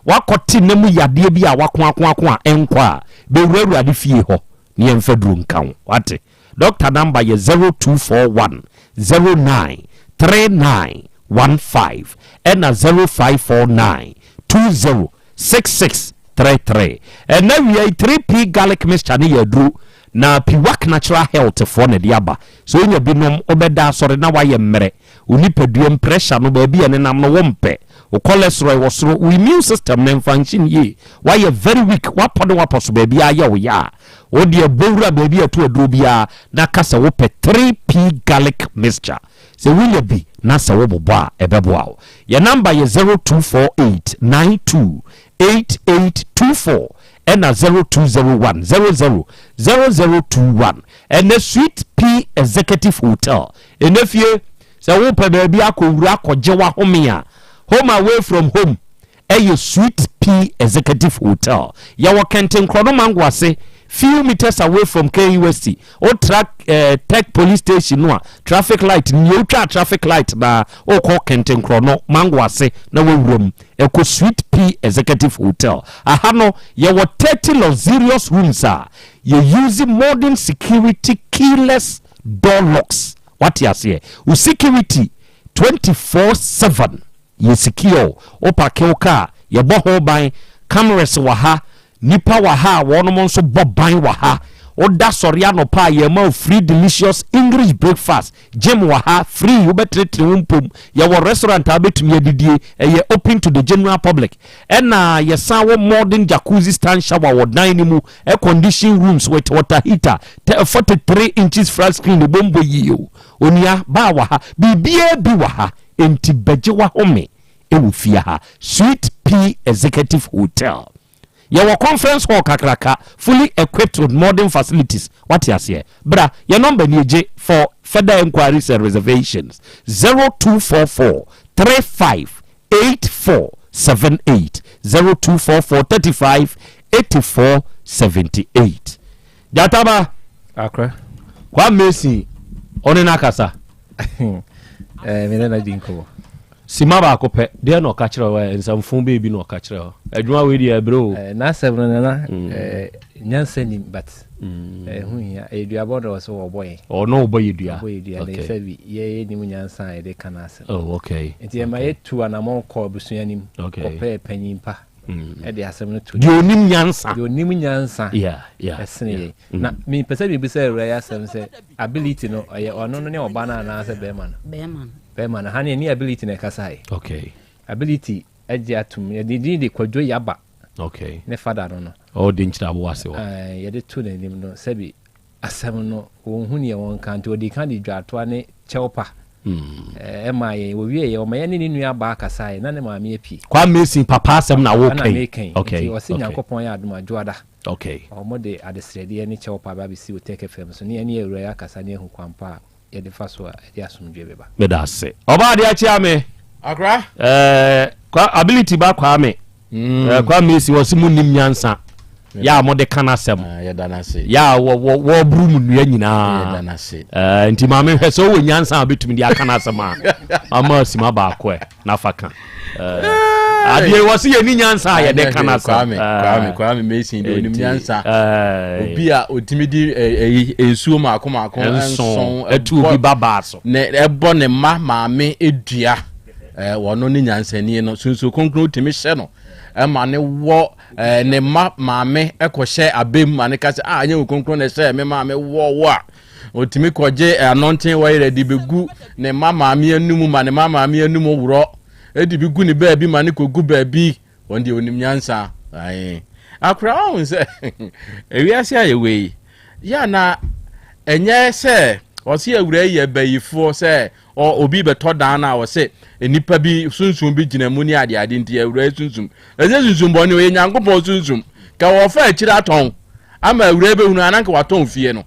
wakoti namu yade bi a wako a enkwa be wura ade fie ho ne emfa duru nkan wate doctor number ye 0241 09 3915 and 0549 206633 and now we are 3P garlic mixture ni yadru na piwak natural health for ne diaba so nya binom obeda sore na waye mmere unipadua pressure no ba bia ne nam no wompe o cholesterol wo soro we immune system ne function ye waye very weak wapodo waposo ba bia ye wo ya wo de bowura ba bia to aduro bia na kasa wo pe 3P garlic mixture so we be na sa wo bobo ebebo your number is 0248 92 8824 and 0201 000021 and the Sweet P Executive Hotel. And if you say, Open baby, I could rock or Jawa home away from home. A Sweet P Executive Hotel. Yawa Kenton Kronomangwase, few meters away from KUST. Or Tech Police Station, no traffic light, new traffic light, na o call Kenton Krono Mangwase, no room. Eko Sweet P Executive Hotel. Ahano, yawa 30 luxurious rooms are. You're using modern security keyless door locks. What you say? With security 24/7. You secure opa keoka ye boho ban cameras waha nipa waha wono so boban waha oda soria no pa ye ma free delicious English breakfast gym waha free ubetretre wumpum ye wo restaurant abetumi adidie ye open to the general public na ye san wo modern jacuzzi stand shower wo dan ni mu air condition rooms with water heater 43 inches flat screen the bombo yiyo onia ba waha bibie bi waha enti bejewa home ewufia ha Sweet P Executive Hotel. Your conference hall kakraka fully equipped with modern facilities. What you say? Bra, your number ni for further inquiries and reservations 0244 35 8478 0244 35 8478. Jataba akra kwa Messi onena kasa na dinko sima ba ko pe de no ka kire wa ensamfun baby no ka kire ho adwuma we dia bro na seven na nyansa ni but hu ya eduabo do so oboy o no oboy edua na se bi ye ni nyansa e de kana se oh okay nti e ma yetu anamon ko busuanim ko pe panyimpa e de asem no to di onim nyansa yeah esene na mi pese bi se re ya asem se ability no ono no ne obana na se be man ha ne ability na kasai okay ability eje atum ye di kwadwo yaba okay ne fada no o di nchira bo wase wo ye de to ne nim no sebi asem no won hu ne won kan to di kan di dwato ne chewpa ma ye wo wie ye o ma ye ne nua ba kasai na ne ma me api kwa Messi papa asem na wo kai okay o sin yankopon ya aduma joada okay o mo de adesrede ne chewpa ba bi si o take fm so ne ye ewura ya kasa ne hu kwampa ye de faso ya asumdwe beba me da se oba de achi ame akra kwa ability ba kwa ame kwa Messi wo simu nim nyansa ya mo de kana sem ya danase ya wo bru mu nua nyina ya danase nti ma me hwe so wo nyansa abetumi de akana sem ama sima ba ko na faka adie wo se ye ni nyansa ya de kana sem kwa me Messi de nim nyansa obi a otimidi ensuo maako enson etu obi baba so ne ebo ne ma me edua wono ni nyansa ni no sunsu konkro otimi hye no ma ne wo ne maame ekohye abem ane ka se anya okonkro ne se me maame wo a otimi koje anointing wa ready begu ne maame anum ma ne maame anum wuro edi begu ne ba bi ma ne kogu ba bi wonde onim nyansa ai akra on se ewiase ayewe ya na enye se osi awura ye bayifo se obi beto dan na wo se enipa bi sunsun bi gina mu ni ade nti awura sunsun eze sunsun bo ni o Nyankopon sunsun ka wo fa akira ton ama awura be hunu ananka waton fie no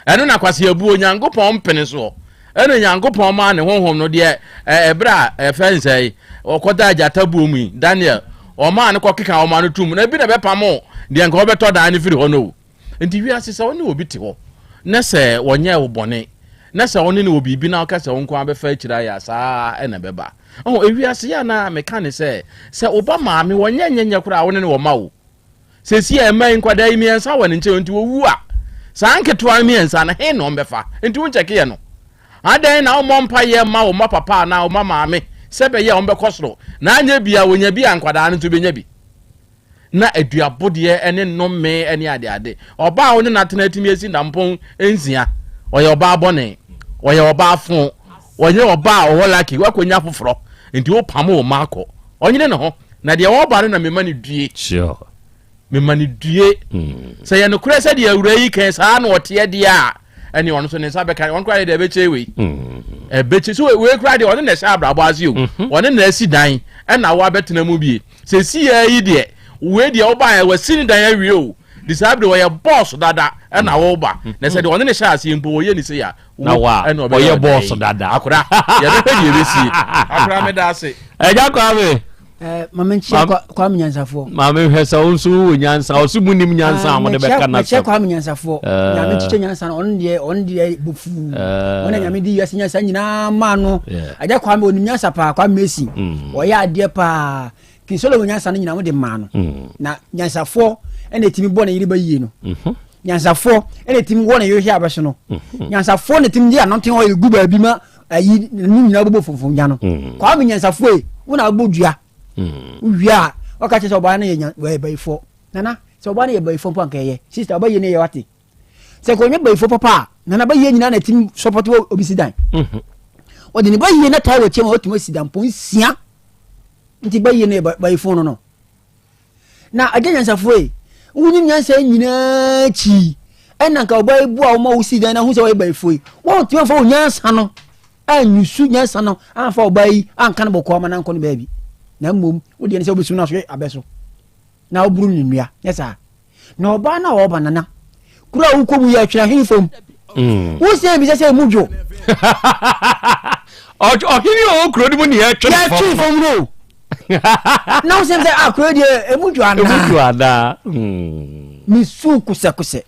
eno na kwase abu Nyankopon mpene so eno Nyankopon ma ne honhom no de ebra fensai okoda ajata bu mu Daniel o ma ne kokeka o ma no tum na bi na be pamo de nka obeto dan ni firi ho no nti wi asesa woni obi te ho na se wonye wo bone na se woni ne obi bi na ka se wonko abefa akira ya saa ena beba ewi ase ya na meka se obama me wonye nyenye kura woni ne wo ma wo se si e mai nkwada yi miensa woni nche nti wo wu a saa nketo miensa na he no mbefa nti wo cheke ye no adan na wo mompa ye ma wo ma papa na wo mama me se be ye wo mbekosoro na anya bia wonya bia nkwada no to benya bi na aduabode ene nnome ene ade oba wo ne natena timi esi ndampon enzia oye oba abone oye oba afun oye oba owolaki wakonya foforo nti wo pamo wo mako onyine ne ho na de wo ba na memani due sure memani due se ye no kure se de awura yi kan saa na ote de a ene ono so ne sa be kan won kwa de be chewe beche so we kura de ono ne sha abrabo azi o ono na asi dan na wa betena mu bie se si ya yi de we de oba ya wasini dan awie o decide we your boss dada na wo ba na say de one ne sha ase mpo wo ye ni say ya na wa o ye boss dada akura ya de pe ye besi akura me da ase eja kwa me mama nchia kwa mnyansafo mama hwesa onsu nyansa osu munim nyansa amode be kana so kwa mnyansafo nyame chiche nyansa no on de bufu ona nyame di yasi nyansa nyina ma no aja kwa me onim nyansa pa kwa mesi o ya ade pa kisolo nyansa no nyina mo de ma no na nyansafo ene timi bo na yiri ba yie no nyansafo ene timi wo na yohia abeso no nyansafo ne timi dia nothing oil gu ba bi ma ayi nu nyina bobo funfun nya no kwa me nyansafo e wo na bodua wia wakache so ba na ye baifo nana so ba na ye baifo mpo ankaye sister ba ye ne ye wate se ko nye baifo papa nana ba ye nyina na tim support obisidan o de ne ba ye na tai wo chema otimo sidan mpo nsia nti ba ye ne baifo no na agenyansa foe wuni nyansa nyina chi ena nka ba ebu a wo ma wo sidan na hu se wo baifo wo timo fa nyansa no anyusu nyansa no anfa obai anka no bokọ ma na nko no baabi na mom wo de ne se obesu na so abeso na oburu nnua yesa na oba na oba nana kura wo komu ya twira hinfom wo se bi se mujo o hini o kuro ni mu ni ya twira no na wo se akuro de emujo ana mi su kuse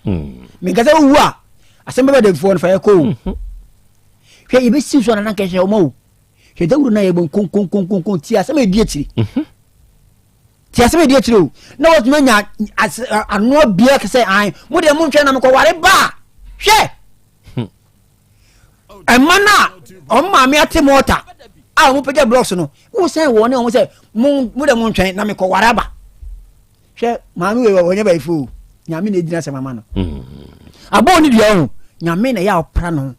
mi gaza wo a Asem Beba Dabi fo no fa yako hwe ibe si so na na kehwe o mawo hwe dawuru na ye bon kon ti asem e die tiri ti asem e die tiri o na wo tuma nya ano bia ke say an mo de mo ntwe na me ko ware ba hwe emana o ma me ate mota a mo pege blocks no wo say wo ne o say mo de mo ntwe na me ko ware ba hwe ma mi we wo ba ifu nya me na edina se mama no abo ni dia o nya me na ya opra no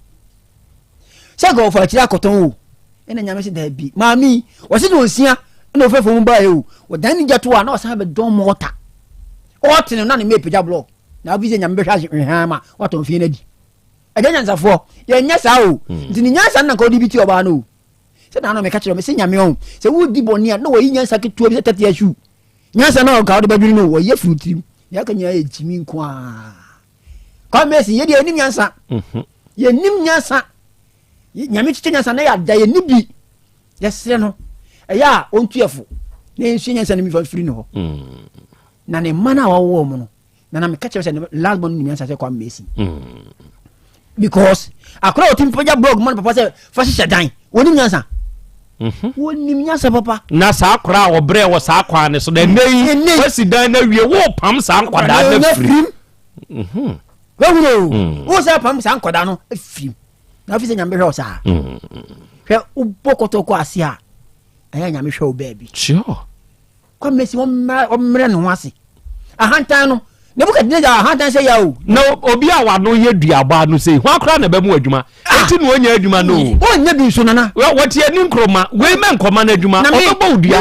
se go for akira koton o ena nya me se da bi mami wo se do nsia na ofefo mu ba e o wo dan ni jato a na o sa be don mota o tene na ne me pega block na obi se nya me be hwa ha ma wo to fie na di aganya nsafo ye nya sa o nti ni nya sa na ko di biti oba no se na no me ka kire me se nya me o se wo di boni a na wo yi nya sa ketua bi se tete ashu nya sa na o ka o de badwiri no wo ye frutrim ya ka nya e jimi nko a kwa mesi ye de nim nya sa ye nim nya sa nyame chiche sa na ya da ye nibi yesre no eya ontuefo na ensu nyansa na mi fa firi no ho na ne mana wa wo mo no na me catch say last born ni nyansa say kwa mesi because akora o timpoja blog man papa say fa shisha dan woni nyansa woni nyansa papa na sa akora wo bre wo sa akwa ne so da nei wasi dan na wie wo pam sa ankwada na firi wo sa pam sa ankwada no firi na fi se nyame hwe o sa hwe ubokoto ko asia aya nyame hwe o baby sure kwa mesi wo mre no ase ahantan no ne buka dine ja ahantan se ya o no obi a wa no ye duaba no sei ho akra na ba mu adwuma enti no onya adwuma no o nya bi so nana wo tie ni nkroma we men koma na adwuma o bo dua